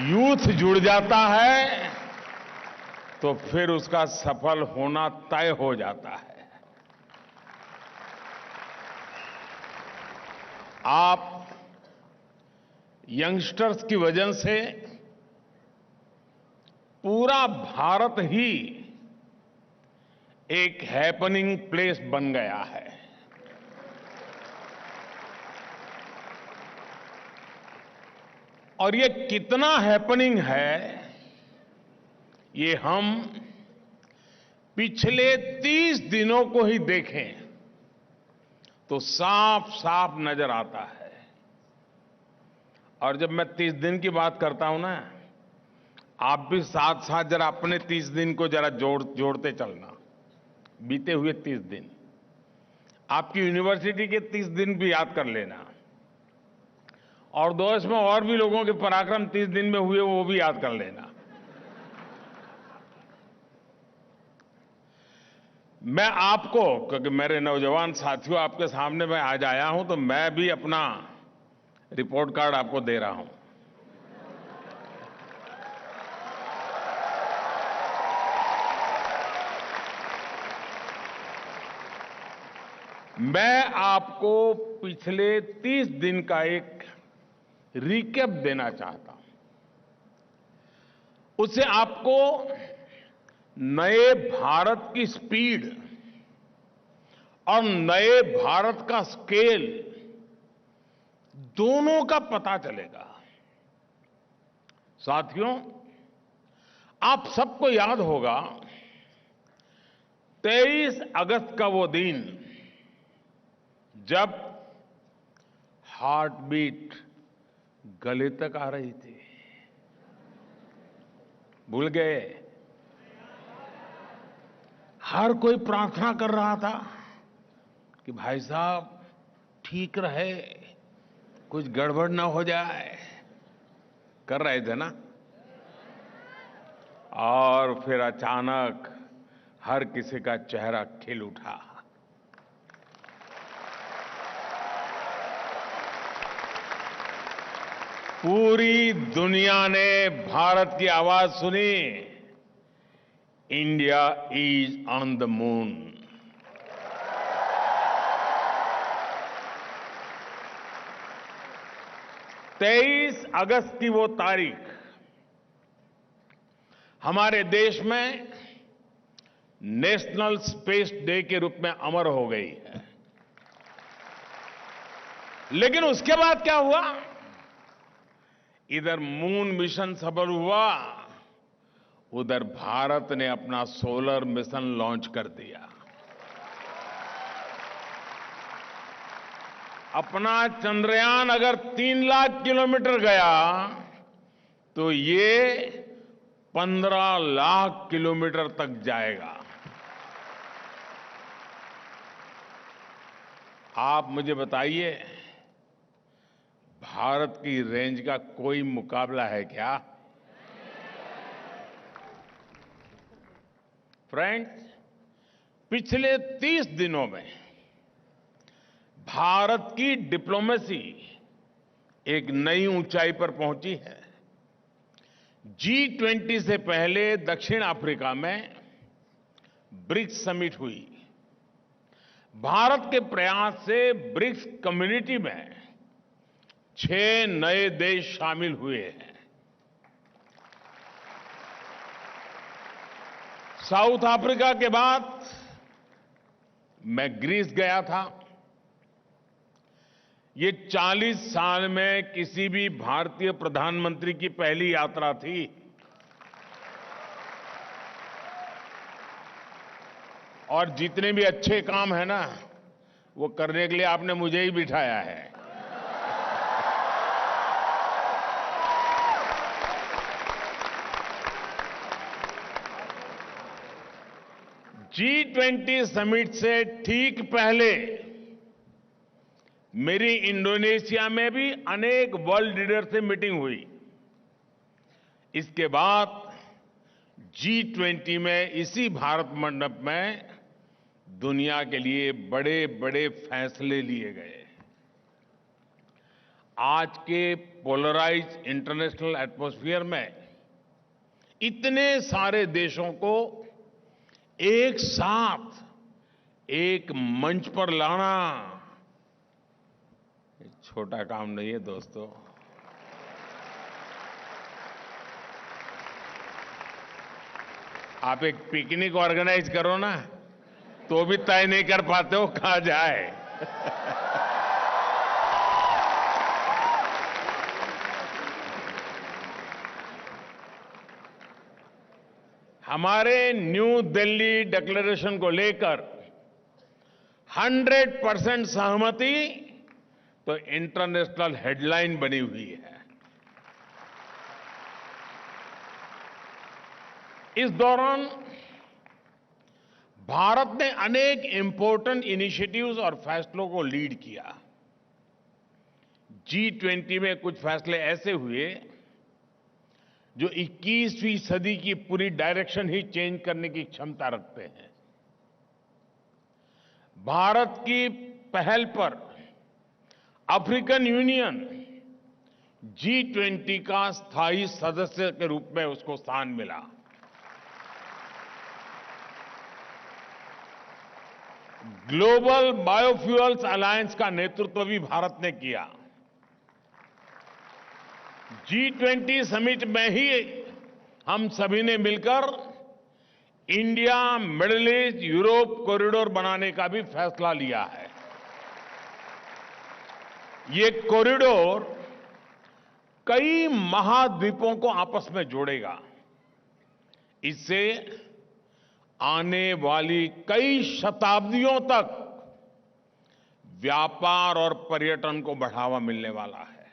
यूथ जुड़ जाता है, तो फिर उसका सफल होना तय हो जाता है। आप यंगस्टर्स की वजह से पूरा भारत ही एक हैपनिंग प्लेस बन गया है। और ये कितना हैपनिंग है, ये हम पिछले 30 दिनों को ही देखें तो साफ साफ नजर आता है। और जब मैं 30 दिन की बात करता हूं ना, आप भी साथ साथ जरा अपने 30 दिन को जरा जोड़ते चलना। बीते हुए 30 दिन, आपकी यूनिवर्सिटी के 30 दिन भी याद कर लेना, और देश में और भी लोगों के पराक्रम 30 दिन में हुए, वो भी याद कर लेना। मैं आपको, क्योंकि मेरे नौजवान साथियों आपके सामने मैं आज आया हूं, तो मैं भी अपना रिपोर्ट कार्ड आपको दे रहा हूं। मैं आपको पिछले 30 दिन का एक रिकैप देना चाहता हूं। उससे आपको नए भारत की स्पीड और नए भारत का स्केल दोनों का पता चलेगा। साथियों, आप सबको याद होगा 23 अगस्त का वो दिन जब हार्ट बीट गले तक आ रही थी। भूल गए? हर कोई प्रार्थना कर रहा था कि भाई साहब ठीक रहे, कुछ गड़बड़ ना हो जाए। कर रहे थे ना? और फिर अचानक हर किसी का चेहरा खिल उठा। पूरी दुनिया ने भारत की आवाज सुनी, India is on the moon. 23 अगस्त की वो तारीख हमारे देश में नेशनल स्पेस डे के रूप में अमर हो गई है। लेकिन उसके बाद क्या हुआ? इधर मून मिशन सफल हुआ, उधर भारत ने अपना सोलर मिशन लॉन्च कर दिया। अपना चंद्रयान अगर 3 लाख किलोमीटर गया तो ये 15 लाख किलोमीटर तक जाएगा। आप मुझे बताइए, भारत की रेंज का कोई मुकाबला है क्या? फ्रेंड्स, पिछले 30 दिनों में भारत की डिप्लोमेसी एक नई ऊंचाई पर पहुंची है। G20 से पहले दक्षिण अफ्रीका में ब्रिक्स समिट हुई। भारत के प्रयास से ब्रिक्स कम्युनिटी में 6 नए देश शामिल हुए हैं। साउथ अफ्रीका के बाद मैं ग्रीस गया था। ये 40 साल में किसी भी भारतीय प्रधानमंत्री की पहली यात्रा थी। और जितने भी अच्छे काम है ना, वो करने के लिए आपने मुझे ही बिठाया है। G20 समिट से ठीक पहले मेरी इंडोनेशिया में भी अनेक वर्ल्ड लीडर से मीटिंग हुई। इसके बाद G20 में इसी भारत मंडप में दुनिया के लिए बड़े बड़े फैसले लिए गए। आज के पोलराइज इंटरनेशनल एटमॉस्फेयर में इतने सारे देशों को एक साथ एक मंच पर लाना छोटा काम नहीं है दोस्तों। आप एक पिकनिक ऑर्गेनाइज करो ना, तो भी तय नहीं कर पाते हो कहां जाए। हमारे न्यू दिल्ली डिक्लेरेशन को लेकर 100% सहमति तो इंटरनेशनल हेडलाइन बनी हुई है। इस दौरान भारत ने अनेक इंपॉर्टेंट इनिशिएटिव्स और फैसलों को लीड किया। G20 में कुछ फैसले ऐसे हुए जो 21वीं सदी की पूरी डायरेक्शन ही चेंज करने की क्षमता रखते हैं। भारत की पहल पर अफ्रीकन यूनियन G20 का स्थायी सदस्य के रूप में उसको स्थान मिला। ग्लोबल बायोफ्यूल्स अलायंस का नेतृत्व भी भारत ने किया। G20 समिट में ही हम सभी ने मिलकर India middle east Europe corridor बनाने का भी फैसला लिया है। ये कॉरिडोर कई महाद्वीपों को आपस में जोड़ेगा। इससे आने वाली कई शताब्दियों तक व्यापार और पर्यटन को बढ़ावा मिलने वाला है।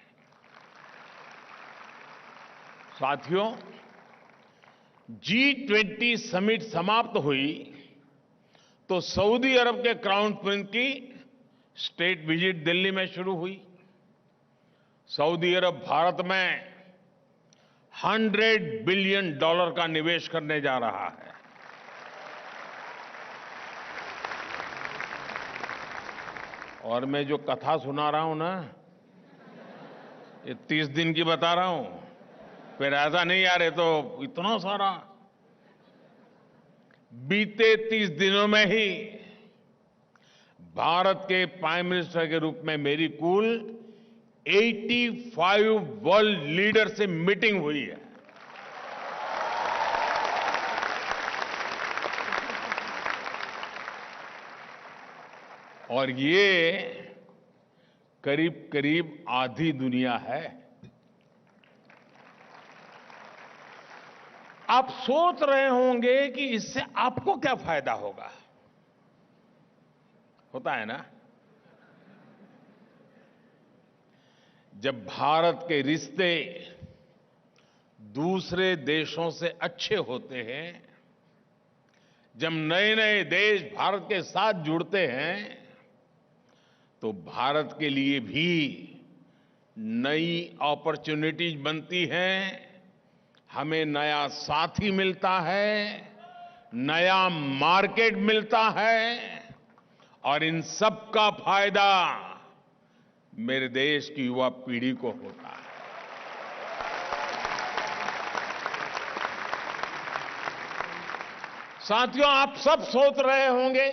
साथियों, G20 समिट समाप्त हुई तो सऊदी अरब के क्राउन प्रिंस की स्टेट विजिट दिल्ली में शुरू हुई। सऊदी अरब भारत में $100 बिलियन का निवेश करने जा रहा है। और मैं जो कथा सुना रहा हूं ना, ये 30 दिन की बता रहा हूं, फिर ऐसा नहीं यार ये तो इतना सारा। बीते 30 दिनों में ही भारत के प्राइम मिनिस्टर के रूप में मेरी कुल 85 वर्ल्ड लीडर से मीटिंग हुई है। और ये करीब करीब आधी दुनिया है। आप सोच रहे होंगे कि इससे आपको क्या फायदा होगा। होता है ना, जब भारत के रिश्ते दूसरे देशों से अच्छे होते हैं, जब नए नए देश भारत के साथ जुड़ते हैं, तो भारत के लिए भी नई अपॉर्चुनिटीज बनती हैं। हमें नया साथी मिलता है, नया मार्केट मिलता है, और इन सब का फायदा मेरे देश की युवा पीढ़ी को होता है। साथियों, आप सब सोच रहे होंगे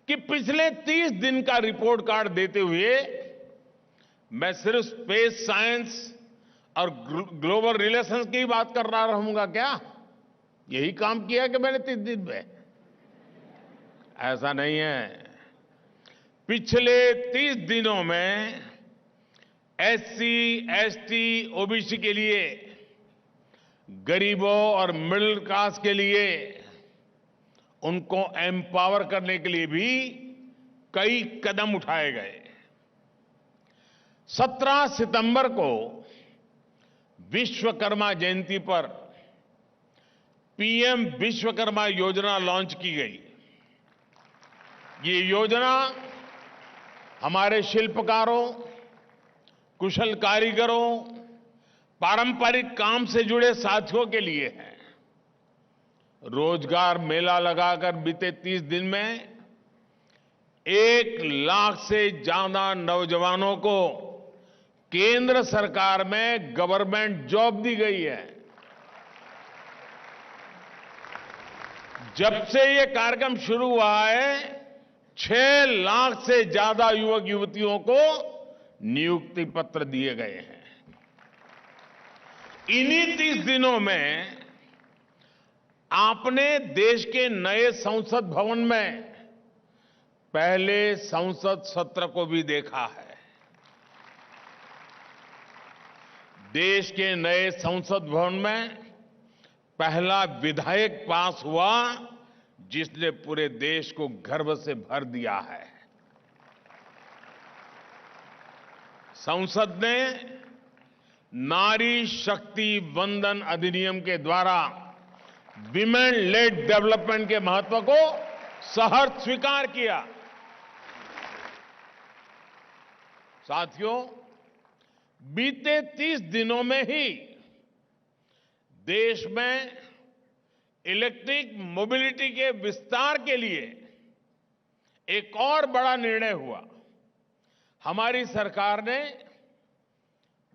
कि पिछले 30 दिन का रिपोर्ट कार्ड देते हुए मैं सिर्फ स्पेस साइंस और ग्लोबल रिलेशंस की बात कर रहा रहूंगा क्या? यही काम किया कि मैंने 30 दिन में? ऐसा नहीं है। पिछले 30 दिनों में SC, ST, OBC के लिए, गरीबों और मिडिल क्लास के लिए, उनको एम्पावर करने के लिए भी कई कदम उठाए गए। 17 सितंबर को विश्वकर्मा जयंती पर PM विश्वकर्मा योजना लॉन्च की गई। ये योजना हमारे शिल्पकारों, कुशल कारीगरों, पारंपरिक काम से जुड़े साथियों के लिए है। रोजगार मेला लगाकर बीते 30 दिन में 1 लाख से ज्यादा नौजवानों को केंद्र सरकार में गवर्नमेंट जॉब दी गई है। जब से ये कार्यक्रम शुरू हुआ है, 6 लाख से ज्यादा युवक युवतियों को नियुक्ति पत्र दिए गए हैं। इन्हीं 30 दिनों में आपने देश के नए संसद भवन में पहले संसद सत्र को भी देखा है। देश के नए संसद भवन में पहला विधेयक पास हुआ जिसने पूरे देश को गर्व से भर दिया है। संसद ने नारी शक्ति वंदन अधिनियम के द्वारा विमेन लेड डेवलपमेंट के महत्व को सहर्ष स्वीकार किया। साथियों, बीते 30 दिनों में ही देश में इलेक्ट्रिक मोबिलिटी के विस्तार के लिए एक और बड़ा निर्णय हुआ। हमारी सरकार ने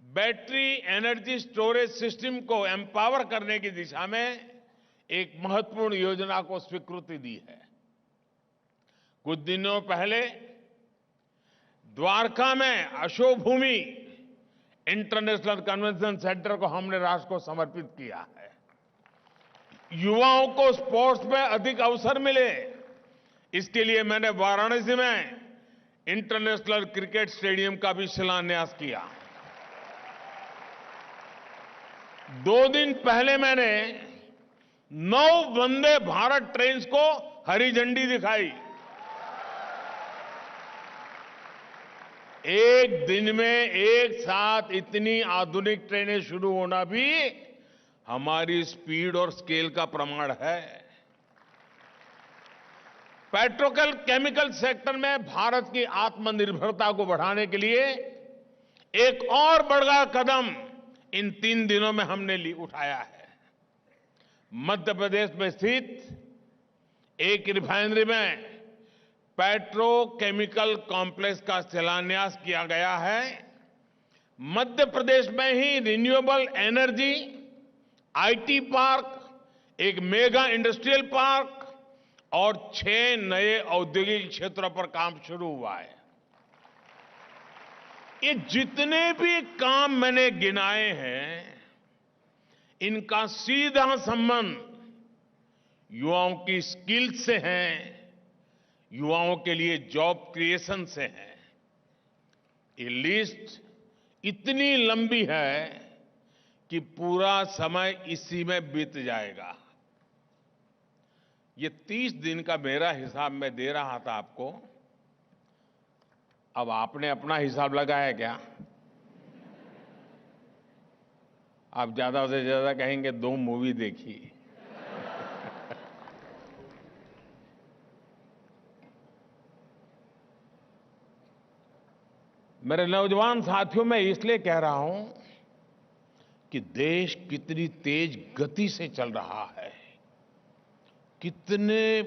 बैटरी एनर्जी स्टोरेज सिस्टम को एम्पावर करने की दिशा में एक महत्वपूर्ण योजना को स्वीकृति दी है। कुछ दिनों पहले द्वारका में अशोक भूमि इंटरनेशनल कन्वेंशन सेंटर को हमने राष्ट्र को समर्पित किया है। युवाओं को स्पोर्ट्स में अधिक अवसर मिले, इसके लिए मैंने वाराणसी में इंटरनेशनल क्रिकेट स्टेडियम का भी शिलान्यास किया। 2 दिन पहले मैंने 9 वंदे भारत ट्रेन्स को हरी झंडी दिखाई। एक दिन में एक साथ इतनी आधुनिक ट्रेनें शुरू होना भी हमारी स्पीड और स्केल का प्रमाण है। पेट्रोकेमिकल सेक्टर में भारत की आत्मनिर्भरता को बढ़ाने के लिए एक और बड़ा कदम इन 3 दिनों में हमने उठाया है। मध्य प्रदेश में स्थित एक रिफाइनरी में पेट्रोकेमिकल कॉम्प्लेक्स का शिलान्यास किया गया है। मध्य प्रदेश में ही रिन्यूएबल एनर्जी, आईटी पार्क, एक मेगा इंडस्ट्रियल पार्क और 6 नए औद्योगिक क्षेत्रों पर काम शुरू हुआ है। ये जितने भी काम मैंने गिनाए हैं, इनका सीधा संबंध युवाओं की स्किल्स से है, युवाओं के लिए जॉब क्रिएशन से है। ये लिस्ट इतनी लंबी है कि पूरा समय इसी में बीत जाएगा। ये 30 दिन का मेरा हिसाब मैं दे रहा था आपको। अब आपने अपना हिसाब लगाया क्या? आप ज्यादा से ज्यादा कहेंगे 2 मूवी देखी। मेरे नौजवान साथियों, मैं इसलिए कह रहा हूं कि देश कितनी तेज गति से चल रहा है, कितने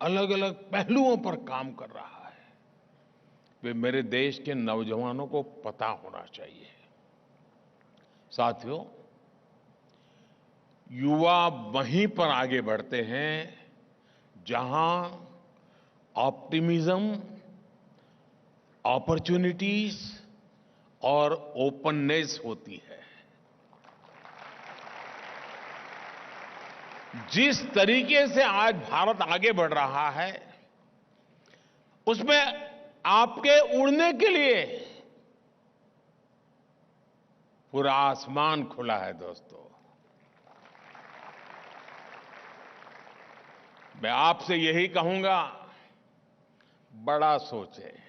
अलग अलग पहलुओं पर काम कर रहा है, वे मेरे देश के नौजवानों को पता होना चाहिए। साथियों, युवा वहीं पर आगे बढ़ते हैं जहां ऑप्टिमिज्म, अपॉर्चुनिटीज और ओपननेस होती है। जिस तरीके से आज भारत आगे बढ़ रहा है, उसमें आपके उड़ने के लिए पूरा आसमान खुला है। दोस्तों, मैं आपसे यही कहूंगा, बड़ा सोचें,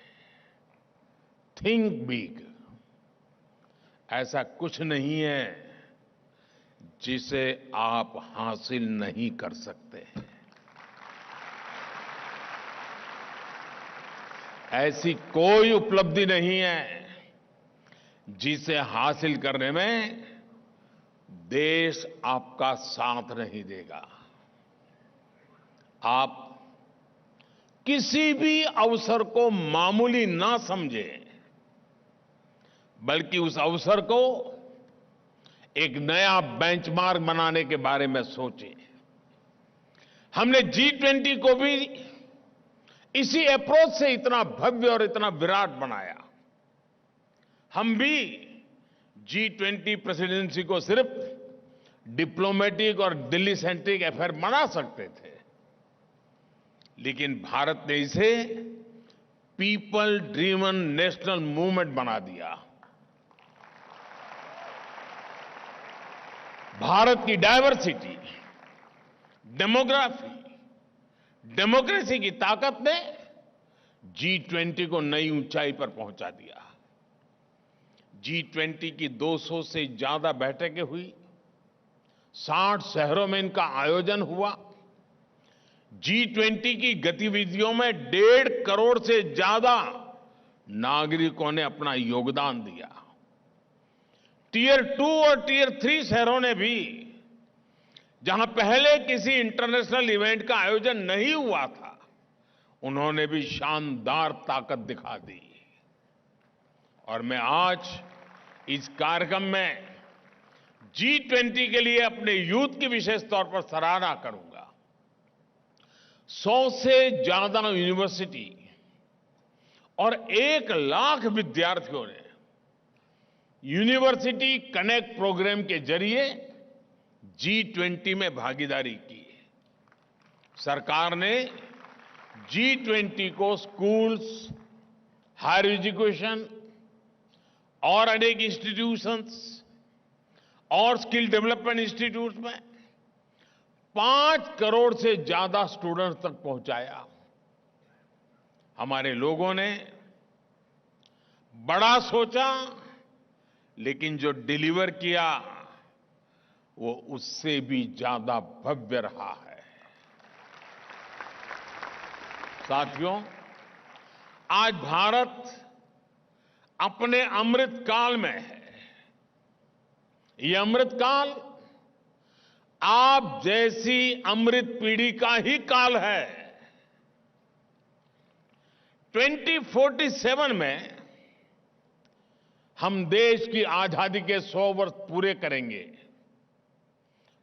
थिंक बिग। ऐसा कुछ नहीं है जिसे आप हासिल नहीं कर सकते। ऐसी कोई उपलब्धि नहीं है जिसे हासिल करने में देश आपका साथ नहीं देगा। आप किसी भी अवसर को मामूली ना समझें, बल्कि उस अवसर को एक नया बेंचमार्क बनाने के बारे में सोचें। हमने G20 को भी इसी अप्रोच से इतना भव्य और इतना विराट बनाया। हम भी G20 प्रेसिडेंसी को सिर्फ डिप्लोमेटिक और दिल्ली सेंट्रिक अफेयर बना सकते थे, लेकिन भारत ने इसे पीपल ड्रिवन नेशनल मूवमेंट बना दिया। भारत की डायवर्सिटी, डेमोग्राफी, डेमोक्रेसी की ताकत ने G20 को नई ऊंचाई पर पहुंचा दिया। G20 की 200 से ज्यादा बैठकें हुई, 60 शहरों में इनका आयोजन हुआ। G20 की गतिविधियों में 1.5 करोड़ से ज्यादा नागरिकों ने अपना योगदान दिया। टियर 2 और टियर 3 शहरों ने भी, जहां पहले किसी इंटरनेशनल इवेंट का आयोजन नहीं हुआ था, उन्होंने भी शानदार ताकत दिखा दी। और मैं आज इस कार्यक्रम में G20 के लिए अपने यूथ की विशेष तौर पर सराहना करूंगा। 100 से ज्यादा यूनिवर्सिटी और 1 लाख विद्यार्थियों ने यूनिवर्सिटी कनेक्ट प्रोग्राम के जरिए G20 में भागीदारी की। सरकार ने G20 को स्कूल्स, हायर एजुकेशन और अनेक इंस्टीट्यूशंस और स्किल डेवलपमेंट इंस्टीट्यूट में 5 करोड़ से ज्यादा स्टूडेंट्स तक पहुंचाया। हमारे लोगों ने बड़ा सोचा, लेकिन जो डिलीवर किया वो उससे भी ज्यादा भव्य रहा है। साथियों, आज भारत अपने अमृत काल में है। ये अमृत काल आप जैसी अमृत पीढ़ी का ही काल है। 2047 में हम देश की आजादी के 100 वर्ष पूरे करेंगे।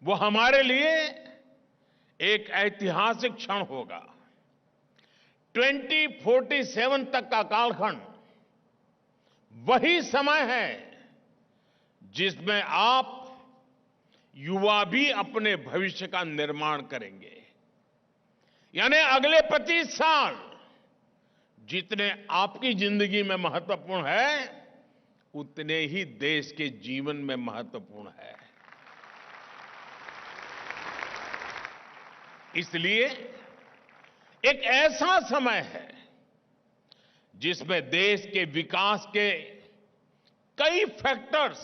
वो हमारे लिए एक ऐतिहासिक क्षण होगा। 2047 तक का कालखंड वही समय है जिसमें आप युवा भी अपने भविष्य का निर्माण करेंगे। यानी अगले 25 साल जितने आपकी जिंदगी में महत्वपूर्ण है, उतने ही देश के जीवन में महत्वपूर्ण है। इसलिए एक ऐसा समय है जिसमें देश के विकास के कई फैक्टर्स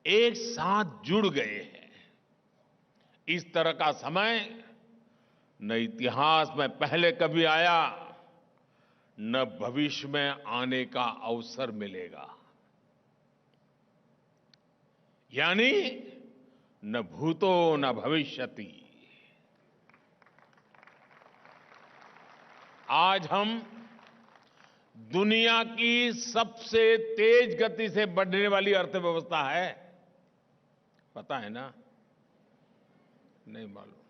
एक साथ जुड़ गए हैं। इस तरह का समय न इतिहास में पहले कभी आया, न भविष्य में आने का अवसर मिलेगा। यानी न भूतो न भविष्यति। आज हम दुनिया की सबसे तेज गति से बढ़ने वाली अर्थव्यवस्था है। पता है ना? नहीं मालूम?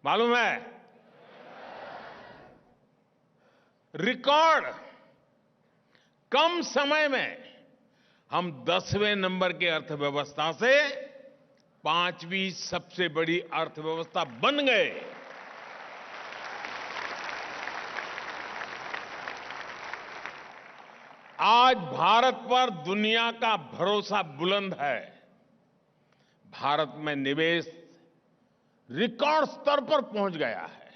मालूम है? रिकॉर्ड कम समय में हम 10वें नंबर के अर्थव्यवस्था से 5वीं सबसे बड़ी अर्थव्यवस्था बन गए। आज भारत पर दुनिया का भरोसा बुलंद है। भारत में निवेश रिकॉर्ड स्तर पर पहुंच गया है।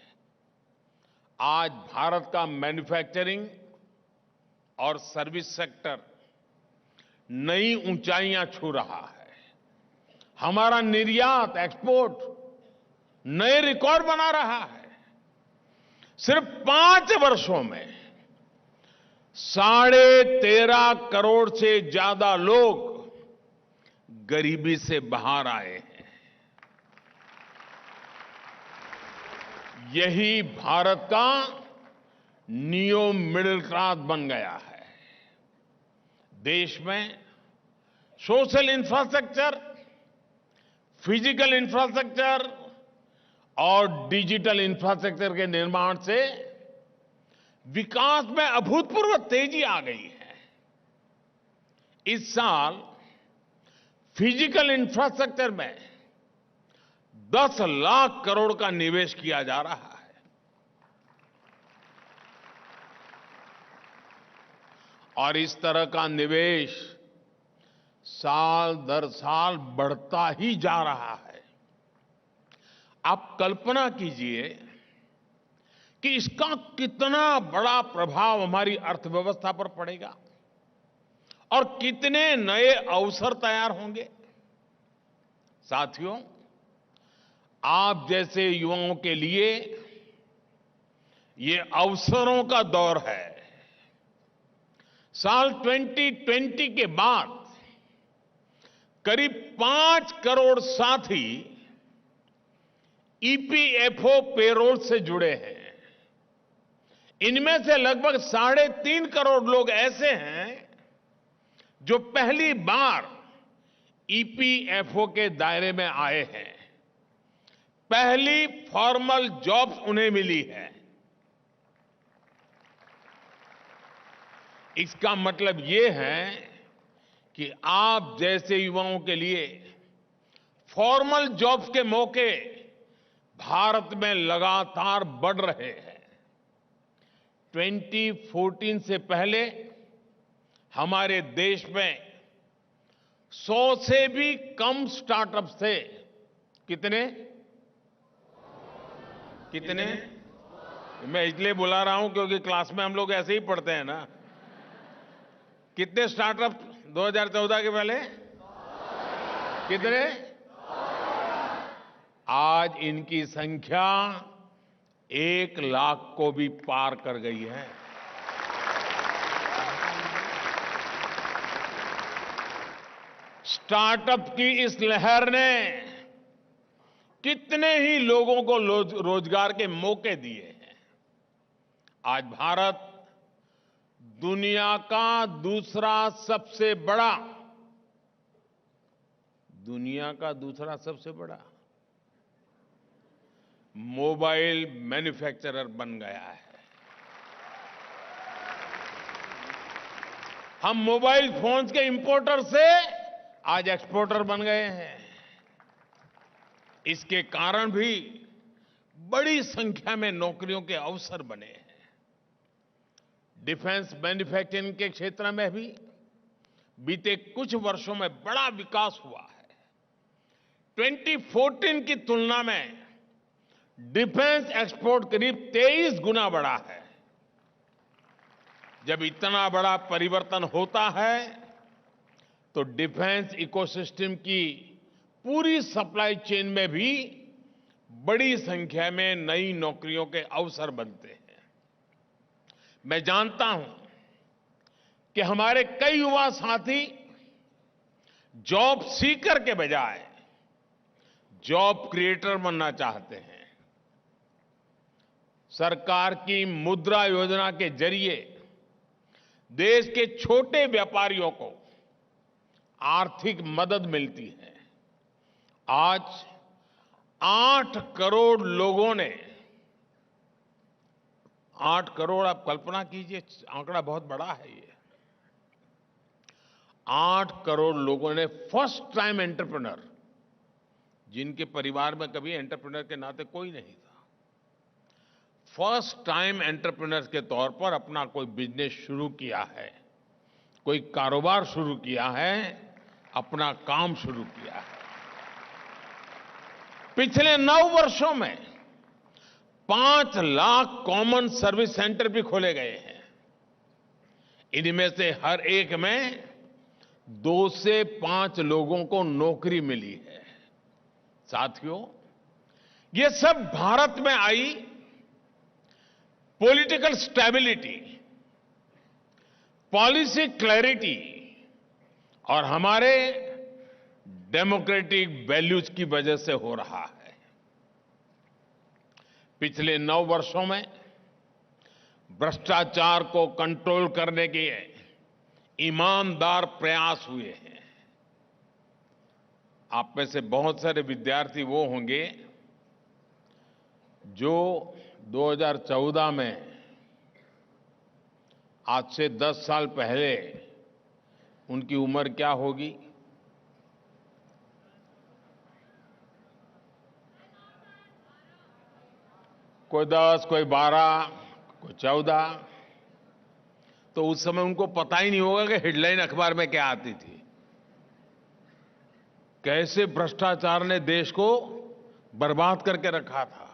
आज भारत का मैन्युफैक्चरिंग और सर्विस सेक्टर नई ऊंचाइयां छू रहा है। हमारा निर्यात, एक्सपोर्ट नए रिकॉर्ड बना रहा है। सिर्फ 5 वर्षों में 13.5 करोड़ से ज्यादा लोग गरीबी से बाहर आए हैं। यही भारत का नियो मिडिल क्लास बन गया है। देश में सोशल इंफ्रास्ट्रक्चर, फिजिकल इंफ्रास्ट्रक्चर और डिजिटल इंफ्रास्ट्रक्चर के निर्माण से विकास में अभूतपूर्व तेजी आ गई है। इस साल फिजिकल इंफ्रास्ट्रक्चर में 10 लाख करोड़ का निवेश किया जा रहा है। और इस तरह का निवेश साल दर साल बढ़ता ही जा रहा है। आप कल्पना कीजिए कि इसका कितना बड़ा प्रभाव हमारी अर्थव्यवस्था पर पड़ेगा और कितने नए अवसर तैयार होंगे। साथियों, आप जैसे युवाओं के लिए ये अवसरों का दौर है। साल 2020 के बाद करीब 5 करोड़ साथी ईपीएफओ पेरोल से जुड़े हैं। इनमें से लगभग 3.5 करोड़ लोग ऐसे हैं जो पहली बार ईपीएफओ के दायरे में आए हैं। पहली फॉर्मल जॉब्स उन्हें मिली है। इसका मतलब ये है कि आप जैसे युवाओं के लिए फॉर्मल जॉब्स के मौके भारत में लगातार बढ़ रहे हैं। 2014 से पहले हमारे देश में 100 से भी कम स्टार्टअप्स थे। कितने? मैं इसलिए बुला रहा हूं क्योंकि क्लास में हम लोग ऐसे ही पढ़ते हैं ना। कितने स्टार्टअप 2014 के पहले? कितने? आज इनकी संख्या 1 लाख को भी पार कर गई है। स्टार्टअप की इस लहर ने कितने ही लोगों को रोजगार के मौके दिए हैं। आज भारत दुनिया का दूसरा सबसे बड़ा मोबाइल मैन्युफैक्चरर बन गया है। हम मोबाइल फोन्स के इंपोर्टर से आज एक्सपोर्टर बन गए हैं। इसके कारण भी बड़ी संख्या में नौकरियों के अवसर बने हैं। डिफेंस मैन्युफैक्चरिंग के क्षेत्र में भी बीते कुछ वर्षों में बड़ा विकास हुआ है। 2014 की तुलना में डिफेंस एक्सपोर्ट करीब 23 गुना बढ़ा है। जब इतना बड़ा परिवर्तन होता है तो डिफेंस इकोसिस्टम की पूरी सप्लाई चेन में भी बड़ी संख्या में नई नौकरियों के अवसर बनते हैं। मैं जानता हूं कि हमारे कई युवा साथी जॉब सीकर के बजाय जॉब क्रिएटर बनना चाहते हैं। सरकार की मुद्रा योजना के जरिए देश के छोटे व्यापारियों को आर्थिक मदद मिलती है। आज 8 करोड़ लोगों ने 8 करोड़, आप कल्पना कीजिए, आंकड़ा बहुत बड़ा है ये। 8 करोड़ लोगों ने फर्स्ट टाइम एंटरप्रेन्योर, जिनके परिवार में कभी एंटरप्रेन्योर के नाते कोई नहीं था, फर्स्ट टाइम एंटरप्रेन्योर के तौर पर अपना कोई बिजनेस शुरू किया है, कोई कारोबार शुरू किया है, अपना काम शुरू किया है। पिछले 9 वर्षों में 5 लाख कॉमन सर्विस सेंटर भी खोले गए हैं। इनमें से हर एक में 2 से 5 लोगों को नौकरी मिली है। साथियों, ये सब भारत में आई पॉलिटिकल स्टेबिलिटी, पॉलिसी क्लैरिटी और हमारे डेमोक्रेटिक वैल्यूज की वजह से हो रहा है। पिछले 9 वर्षों में भ्रष्टाचार को कंट्रोल करने के ईमानदार प्रयास हुए हैं। आप में से बहुत सारे विद्यार्थी वो होंगे जो 2014 में, आज से 10 साल पहले, उनकी उम्र क्या होगी? कोई 10, कोई 12, कोई 14। तो उस समय उनको पता ही नहीं होगा कि हेडलाइन अखबार में क्या आती थी, कैसे भ्रष्टाचार ने देश को बर्बाद करके रखा था।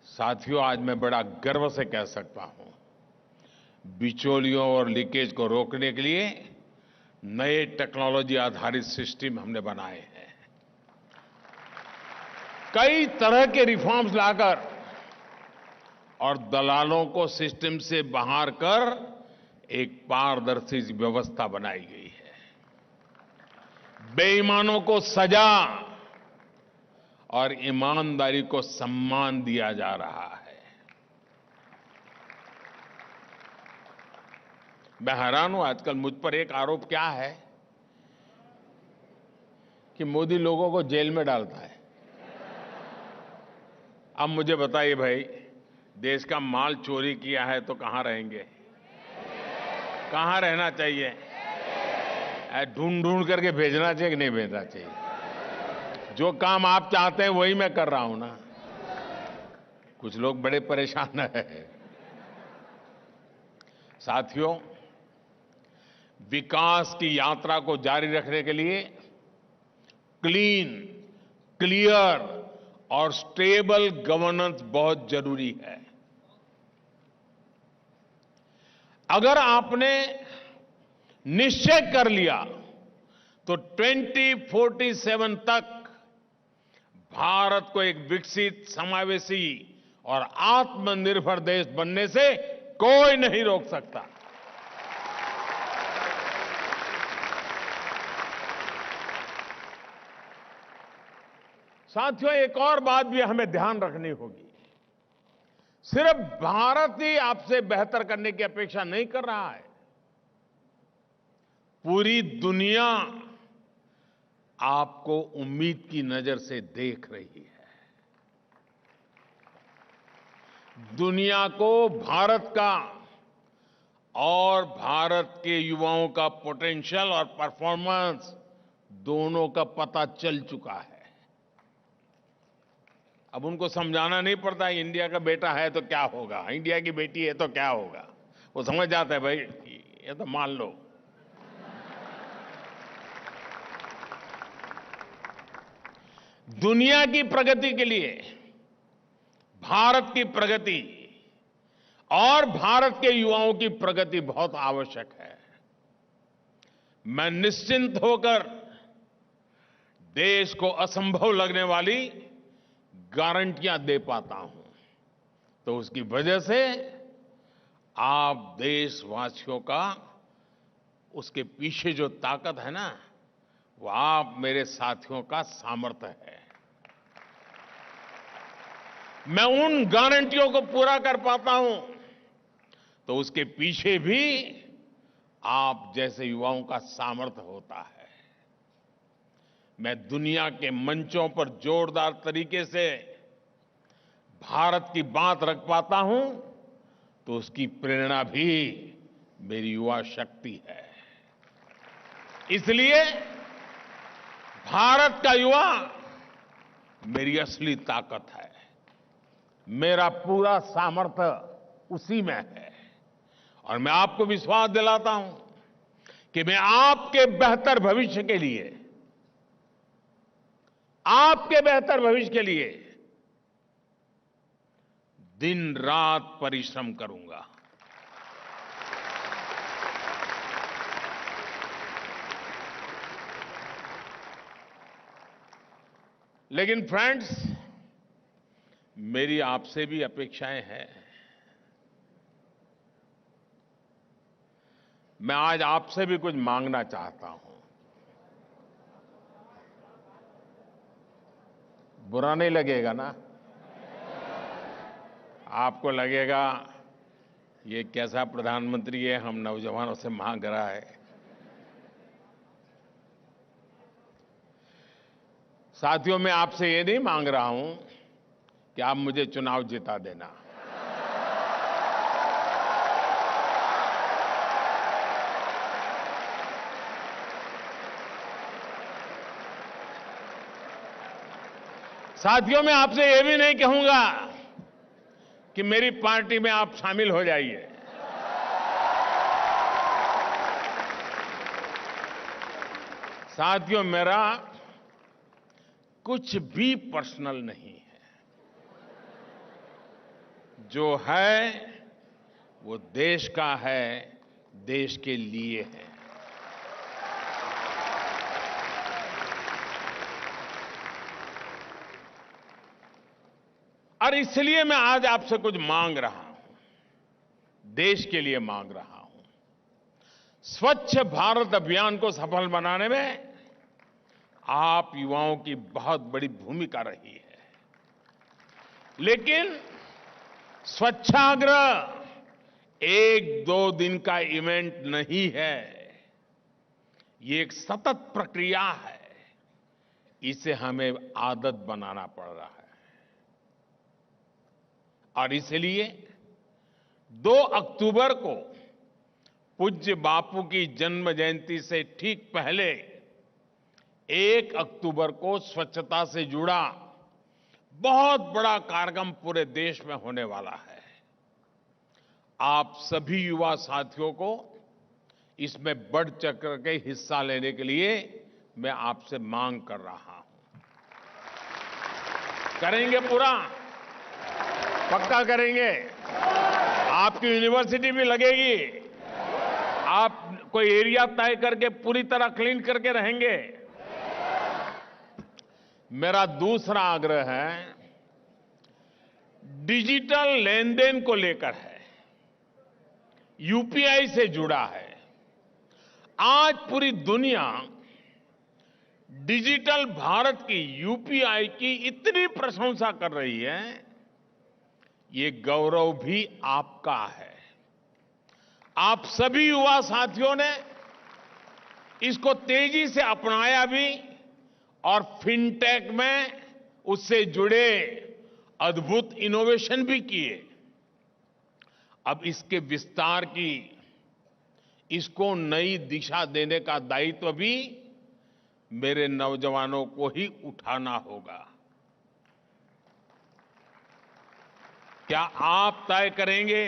साथियों, आज मैं बड़ा गर्व से कह सकता हूं, बिचौलियों और लीकेज को रोकने के लिए नए टेक्नोलॉजी आधारित सिस्टम हमने बनाए हैं। कई तरह के रिफॉर्म्स लाकर और दलालों को सिस्टम से बाहर कर एक पारदर्शी व्यवस्था बनाई गई है। बेईमानों को सजा और ईमानदारी को सम्मान दिया जा रहा है। मैं हैरान हूं, आजकल मुझ पर एक आरोप क्या है कि मोदी लोगों को जेल में डालता है। अब मुझे बताइए भाई, देश का माल चोरी किया है तो कहां रहेंगे? कहां रहना चाहिए? ढूंढ ढूंढ करके भेजना चाहिए कि नहीं भेजना चाहिए? जो काम आप चाहते हैं वही मैं कर रहा हूं ना। कुछ लोग बड़े परेशान हैं। साथियों, विकास की यात्रा को जारी रखने के लिए क्लीन, क्लियर और स्टेबल गवर्नेंस बहुत जरूरी है। अगर आपने निश्चय कर लिया तो 2047 तक भारत को एक विकसित, समावेशी और आत्मनिर्भर देश बनने से कोई नहीं रोक सकता। साथियों, एक और बात भी हमें ध्यान रखनी होगी। सिर्फ भारत ही आपसे बेहतर करने की अपेक्षा नहीं कर रहा है। पूरी दुनिया आपको उम्मीद की नजर से देख रही है। दुनिया को भारत का और भारत के युवाओं का पोटेंशियल और परफॉर्मेंस दोनों का पता चल चुका है। अब उनको समझाना नहीं पड़ता, इंडिया का बेटा है तो क्या होगा, इंडिया की बेटी है तो क्या होगा। वो समझ जाता है, भाई ये तो मान लो। दुनिया की प्रगति के लिए भारत की प्रगति और भारत के युवाओं की प्रगति बहुत आवश्यक है। मैं निश्चिंत होकर देश को असंभव लगने वाली गारंटियां दे पाता हूं, तो उसकी वजह से आप देशवासियों का उसके पीछे जो ताकत है ना, वो आप मेरे साथियों का सामर्थ्य है। मैं उन गारंटियों को पूरा कर पाता हूं तो उसके पीछे भी आप जैसे युवाओं का सामर्थ्य होता है। मैं दुनिया के मंचों पर जोरदार तरीके से भारत की बात रख पाता हूं तो उसकी प्रेरणा भी मेरी युवा शक्ति है। इसलिए भारत का युवा मेरी असली ताकत है। मेरा पूरा सामर्थ्य उसी में है और मैं आपको विश्वास दिलाता हूं कि मैं आपके बेहतर भविष्य के लिए, आपके बेहतर भविष्य के लिए दिन रात परिश्रम करूंगा। लेकिन फ्रेंड्स, मेरी आपसे भी अपेक्षाएं हैं। मैं आज आपसे भी कुछ मांगना चाहता हूं। बुरा नहीं लगेगा ना? आपको लगेगा ये कैसा प्रधानमंत्री है, हम नौजवानों से मांग रहा है। साथियों, मैं आपसे ये नहीं मांग रहा हूं कि आप मुझे चुनाव जिता देना। साथियों, मैं आपसे ये भी नहीं कहूंगा कि मेरी पार्टी में आप शामिल हो जाइए। साथियों, मेरा कुछ भी पर्सनल नहीं है। जो है वो देश का है, देश के लिए है। और इसलिए मैं आज आपसे कुछ मांग रहा हूं, देश के लिए मांग रहा हूं। स्वच्छ भारत अभियान को सफल बनाने में आप युवाओं की बहुत बड़ी भूमिका रही है। लेकिन स्वच्छाग्रह एक दो दिन का इवेंट नहीं है, ये एक सतत प्रक्रिया है। इसे हमें आदत बनाना पड़ रहा है और इसलिए 2 अक्टूबर को पूज्य बापू की जन्म जयंती से ठीक पहले 1 अक्टूबर को स्वच्छता से जुड़ा बहुत बड़ा कार्यक्रम पूरे देश में होने वाला है। आप सभी युवा साथियों को इसमें बढ़ चढ़ के हिस्सा लेने के लिए मैं आपसे मांग कर रहा हूं। करेंगे पूरा? पक्का करेंगे? आपकी यूनिवर्सिटी भी लगेगी? आप कोई एरिया तय करके पूरी तरह क्लीन करके रहेंगे? मेरा दूसरा आग्रह है, डिजिटल लेन देन को लेकर है, यूपीआई से जुड़ा है। आज पूरी दुनिया डिजिटल भारत की, यूपीआई की इतनी प्रशंसा कर रही है, ये गौरव भी आपका है। आप सभी युवा साथियों ने इसको तेजी से अपनाया भी और फिनटेक में उससे जुड़े अद्भुत इनोवेशन भी किए। अब इसके विस्तार की, इसको नई दिशा देने का दायित्व भी मेरे नौजवानों को ही उठाना होगा। क्या आप तय करेंगे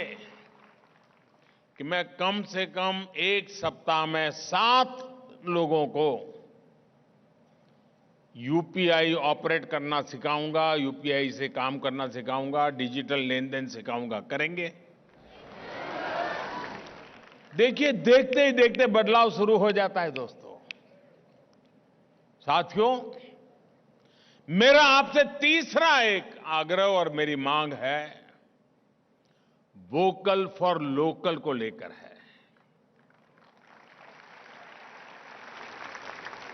कि मैं कम से कम 1 सप्ताह में 7 लोगों को यूपीआई ऑपरेट करना सिखाऊंगा, यूपीआई से काम करना सिखाऊंगा, डिजिटल लेन देन सिखाऊंगा? करेंगे? देखिए, देखते ही देखते बदलाव शुरू हो जाता है दोस्तों। साथियों, मेरा आपसे तीसरा एक आग्रह और मेरी मांग है, वोकल फॉर लोकल को लेकर है।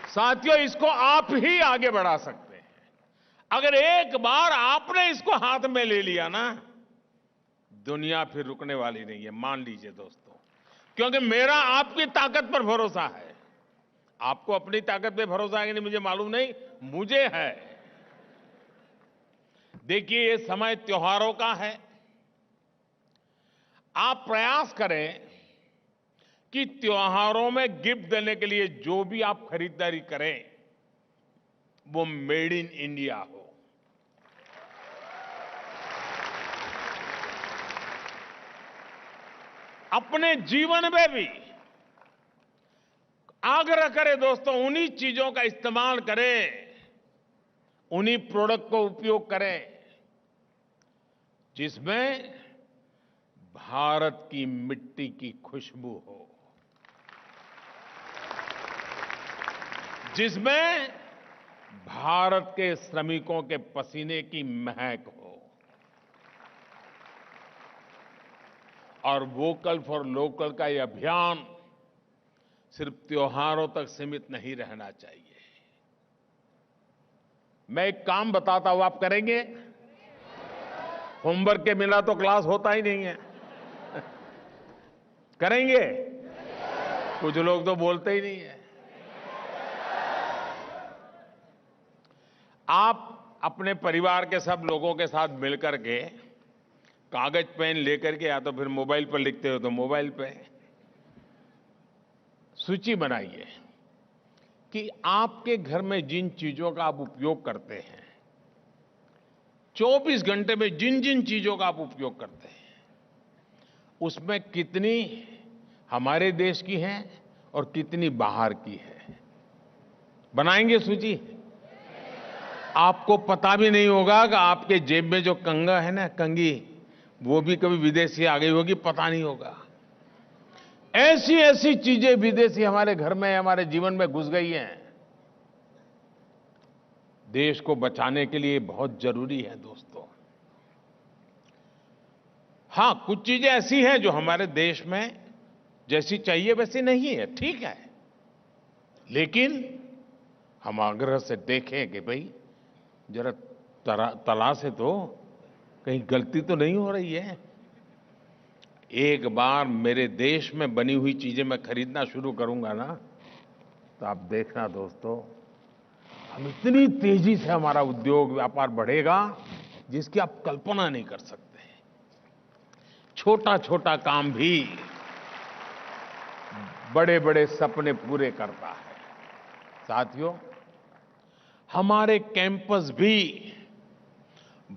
साथियों, इसको आप ही आगे बढ़ा सकते हैं। अगर एक बार आपने इसको हाथ में ले लिया ना, दुनिया फिर रुकने वाली नहीं है, मान लीजिए दोस्तों। क्योंकि मेरा आपकी ताकत पर भरोसा है। आपको अपनी ताकत पे भरोसा है कि नहीं मुझे मालूम नहीं, मुझे है। देखिए, ये समय त्योहारों का है। आप प्रयास करें कि त्योहारों में गिफ्ट देने के लिए जो भी आप खरीदारी करें, वो मेड इन इंडिया हो। अपने जीवन में भी आग्रह करें दोस्तों, उन्हीं चीजों का इस्तेमाल करें, उन्हीं प्रोडक्ट को उपयोग करें जिसमें भारत की मिट्टी की खुशबू हो, जिसमें भारत के श्रमिकों के पसीने की महक हो। और वोकल फॉर लोकल का यह अभियान सिर्फ त्योहारों तक सीमित नहीं रहना चाहिए। मैं एक काम बताता हूं, आप करेंगे? होमवर्क के बिना तो क्लास होता ही नहीं है। करेंगे? कुछ लोग तो बोलते ही नहीं है। आप अपने परिवार के सब लोगों के साथ मिलकर के कागज पेन लेकर के, या तो फिर मोबाइल पर लिखते हो तो मोबाइल पे सूची बनाइए कि आपके घर में जिन चीजों का आप उपयोग करते हैं, 24 घंटे में जिन जिन चीजों का आप उपयोग करते हैं, उसमें कितनी हमारे देश की हैं और कितनी बाहर की है। बनाएंगे सूची? आपको पता भी नहीं होगा कि आपके जेब में जो कंगा है ना, कंगी, वो भी कभी विदेशी आ गई होगी, पता नहीं होगा। ऐसी ऐसी चीजें विदेशी हमारे घर में, हमारे जीवन में घुस गई हैं। देश को बचाने के लिए बहुत जरूरी है दोस्तों। हां, कुछ चीजें ऐसी हैं जो हमारे देश में जैसी चाहिए वैसी नहीं है, ठीक है। लेकिन हम आग्रह से देखें कि भाई जरा तला से तो कहीं गलती तो नहीं हो रही है। एक बार मेरे देश में बनी हुई चीजें मैं खरीदना शुरू करूंगा ना, तो आप देखना दोस्तों, हम इतनी तेजी से हमारा उद्योग व्यापार बढ़ेगा जिसकी आप कल्पना नहीं कर सकते। छोटा छोटा काम भी बड़े बड़े सपने पूरे करता है। साथियों, हमारे कैंपस भी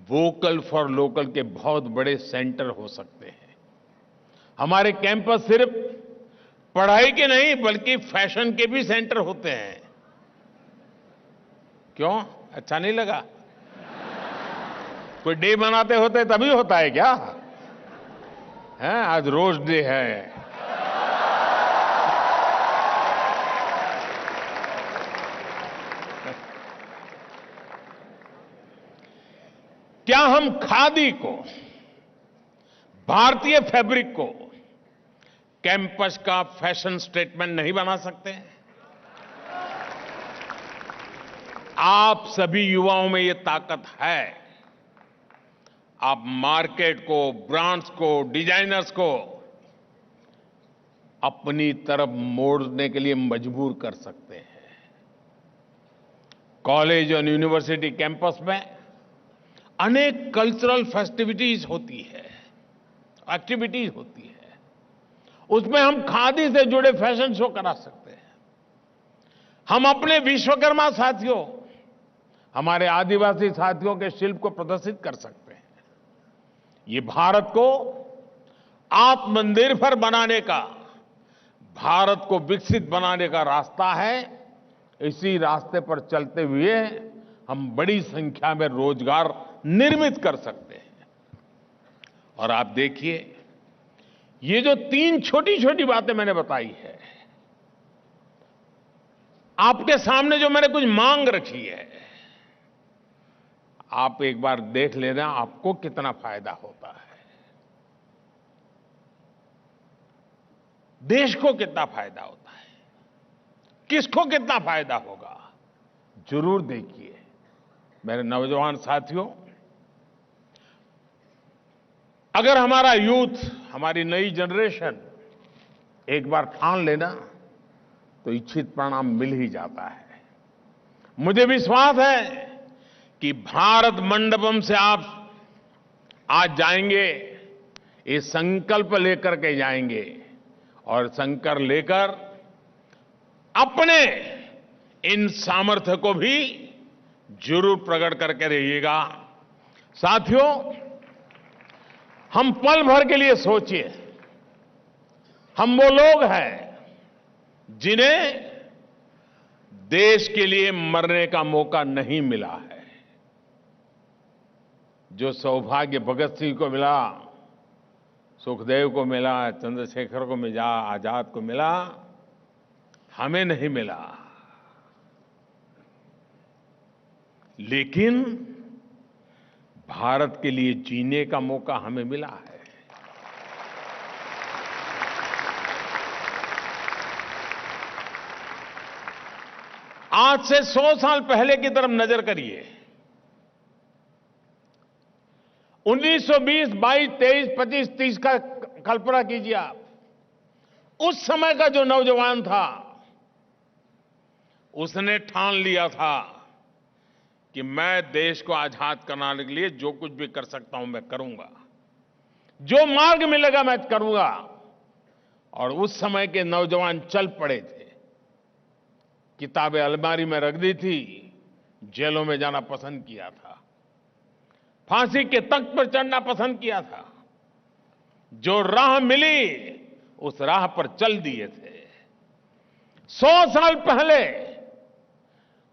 वोकल फॉर लोकल के बहुत बड़े सेंटर हो सकते हैं। हमारे कैंपस सिर्फ पढ़ाई के नहीं बल्कि फैशन के भी सेंटर होते हैं। क्यों? अच्छा नहीं लगा? कोई डे मनाते होते तभी होता है क्या? हैं? आज रोज डे है। क्या हम खादी को, भारतीय फैब्रिक को कैंपस का फैशन स्टेटमेंट नहीं बना सकते? आप सभी युवाओं में ये ताकत है। आप मार्केट को, ब्रांड्स को, डिजाइनर्स को अपनी तरफ मोड़ने के लिए मजबूर कर सकते हैं। कॉलेज और यूनिवर्सिटी कैंपस में अनेक कल्चरल फेस्टिविटीज होती है, एक्टिविटीज होती है। उसमें हम खादी से जुड़े फैशन शो करा सकते हैं। हम अपने विश्वकर्मा साथियों, हमारे आदिवासी साथियों के शिल्प को प्रदर्शित कर सकते हैं। ये भारत को आत्मनिर्भर बनाने का, भारत को विकसित बनाने का रास्ता है। इसी रास्ते पर चलते हुए हम बड़ी संख्या में रोजगार निर्मित कर सकते हैं। और आप देखिए, ये जो 3 छोटी छोटी बातें मैंने बताई है, आपके सामने जो मैंने कुछ मांग रखी है, आप एक बार देख लेना आपको कितना फायदा होता है, देश को कितना फायदा होता है, किसको कितना फायदा होगा। जरूर देखिए मेरे नौजवान साथियों, अगर हमारा यूथ, हमारी नई जनरेशन एक बार ठान लेना तो इच्छित परिणाम मिल ही जाता है। मुझे विश्वास है कि भारत मंडपम से आप आज जाएंगे, ये संकल्प लेकर के जाएंगे और संकल्प लेकर अपने इन सामर्थ्य को भी जरूर प्रकट करके रहिएगा। साथियों, हम पल भर के लिए सोचिए, हम वो लोग हैं जिन्हें देश के लिए मरने का मौका नहीं मिला है। जो सौभाग्य भगत सिंह को मिला, सुखदेव को मिला, चंद्रशेखर को मिला, आजाद को मिला, हमें नहीं मिला। लेकिन भारत के लिए जीने का मौका हमें मिला है। आज से 100 साल पहले की तरफ नजर करिए। 1920, 22, 23, 25, 30 का कल्पना कीजिए आप। उस समय का जो नौजवान था, उसने ठान लिया था कि मैं देश को आजाद कराने के लिए जो कुछ भी कर सकता हूं मैं करूंगा, जो मार्ग मिलेगा मैं करूंगा। और उस समय के नौजवान चल पड़े थे, किताबें अलमारी में रख दी थी, जेलों में जाना पसंद किया था, फांसी के तख्त पर चढ़ना पसंद किया था। जो राह मिली उस राह पर चल दिए थे। 100 साल पहले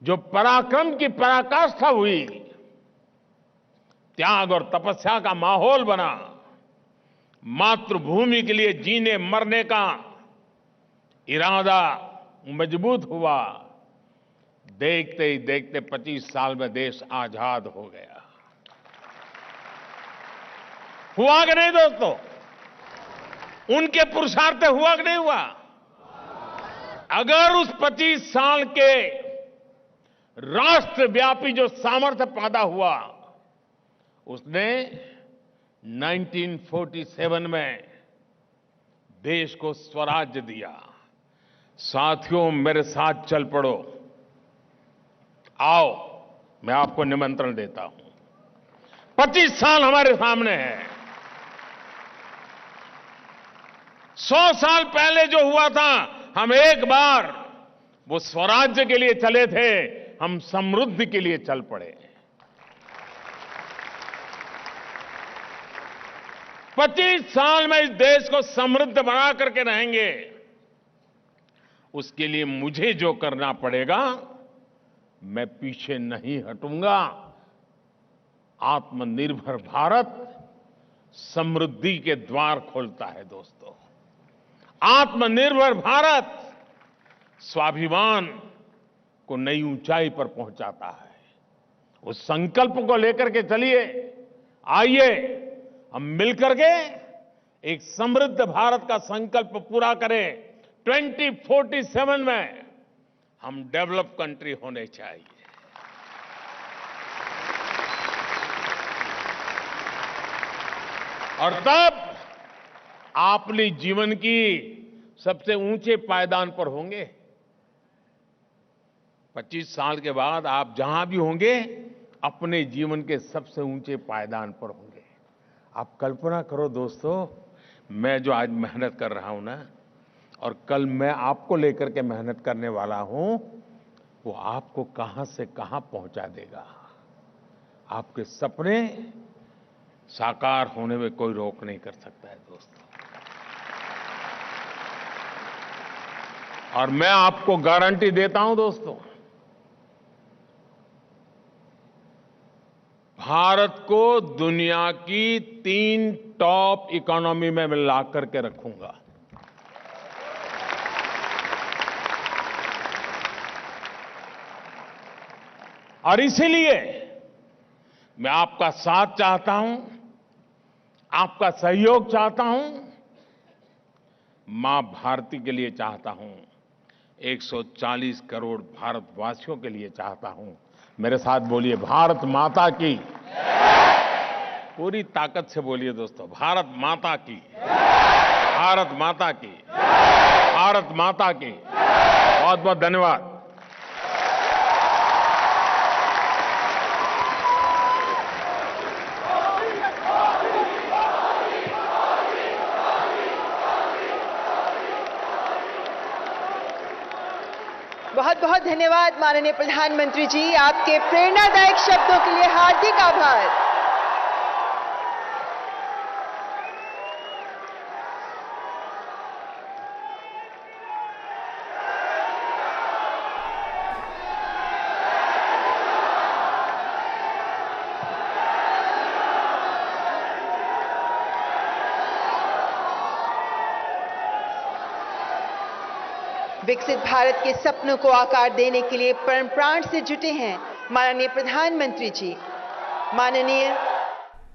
जो पराक्रम की पराकाष्ठा हुई, त्याग और तपस्या का माहौल बना, मातृभूमि के लिए जीने मरने का इरादा मजबूत हुआ, देखते ही देखते 25 साल में देश आजाद हो गया। हुआ कि नहीं दोस्तों? उनके पुरुषार्थ हुआ कि नहीं हुआ? अगर उस 25 साल के राष्ट्रव्यापी जो सामर्थ्य पैदा हुआ, उसने 1947 में देश को स्वराज्य दिया। साथियों, मेरे साथ चल पड़ो, आओ, मैं आपको निमंत्रण देता हूं। 25 साल हमारे सामने हैं। 100 साल पहले जो हुआ था, हम एक बार वो स्वराज्य के लिए चले थे, हम समृद्धि के लिए चल पड़े। 25 साल में इस देश को समृद्ध बना करके रहेंगे। उसके लिए मुझे जो करना पड़ेगा, मैं पीछे नहीं हटूंगा। आत्मनिर्भर भारत समृद्धि के द्वार खोलता है दोस्तों। आत्मनिर्भर भारत स्वाभिमान को नई ऊंचाई पर पहुंचाता है। उस संकल्प को लेकर के चलिए, आइए हम मिलकर के एक समृद्ध भारत का संकल्प पूरा करें। 2047 में हम डेवलप कंट्री होने चाहिए। और तब आप अपने जीवन की सबसे ऊंचे पायदान पर होंगे। 25 साल के बाद आप जहां भी होंगे, अपने जीवन के सबसे ऊंचे पायदान पर होंगे। आप कल्पना करो दोस्तों, मैं जो आज मेहनत कर रहा हूं ना, और कल मैं आपको लेकर के मेहनत करने वाला हूं, वो आपको कहां से कहां पहुंचा देगा। आपके सपने साकार होने में कोई रोक नहीं कर सकता है दोस्तों। और मैं आपको गारंटी देता हूं दोस्तों, भारत को दुनिया की 3 टॉप इकोनॉमी में मैं ला करके रखूंगा। और इसीलिए मैं आपका साथ चाहता हूं, आपका सहयोग चाहता हूं, मां भारती के लिए चाहता हूं, 140 करोड़ भारतवासियों के लिए चाहता हूं। मेरे साथ बोलिए, भारत माता की। पूरी ताकत से बोलिए दोस्तों, भारत माता की, भारत माता की, भारत माता की। बहुत बहुत धन्यवाद। बहुत बहुत धन्यवाद माननीय प्रधानमंत्री जी, आपके प्रेरणादायक शब्दों के लिए हार्दिक आभार। विकसित भारत के सपनों को आकार देने के लिए प्राण से जुटे हैं माननीय प्रधानमंत्री जी, माननीय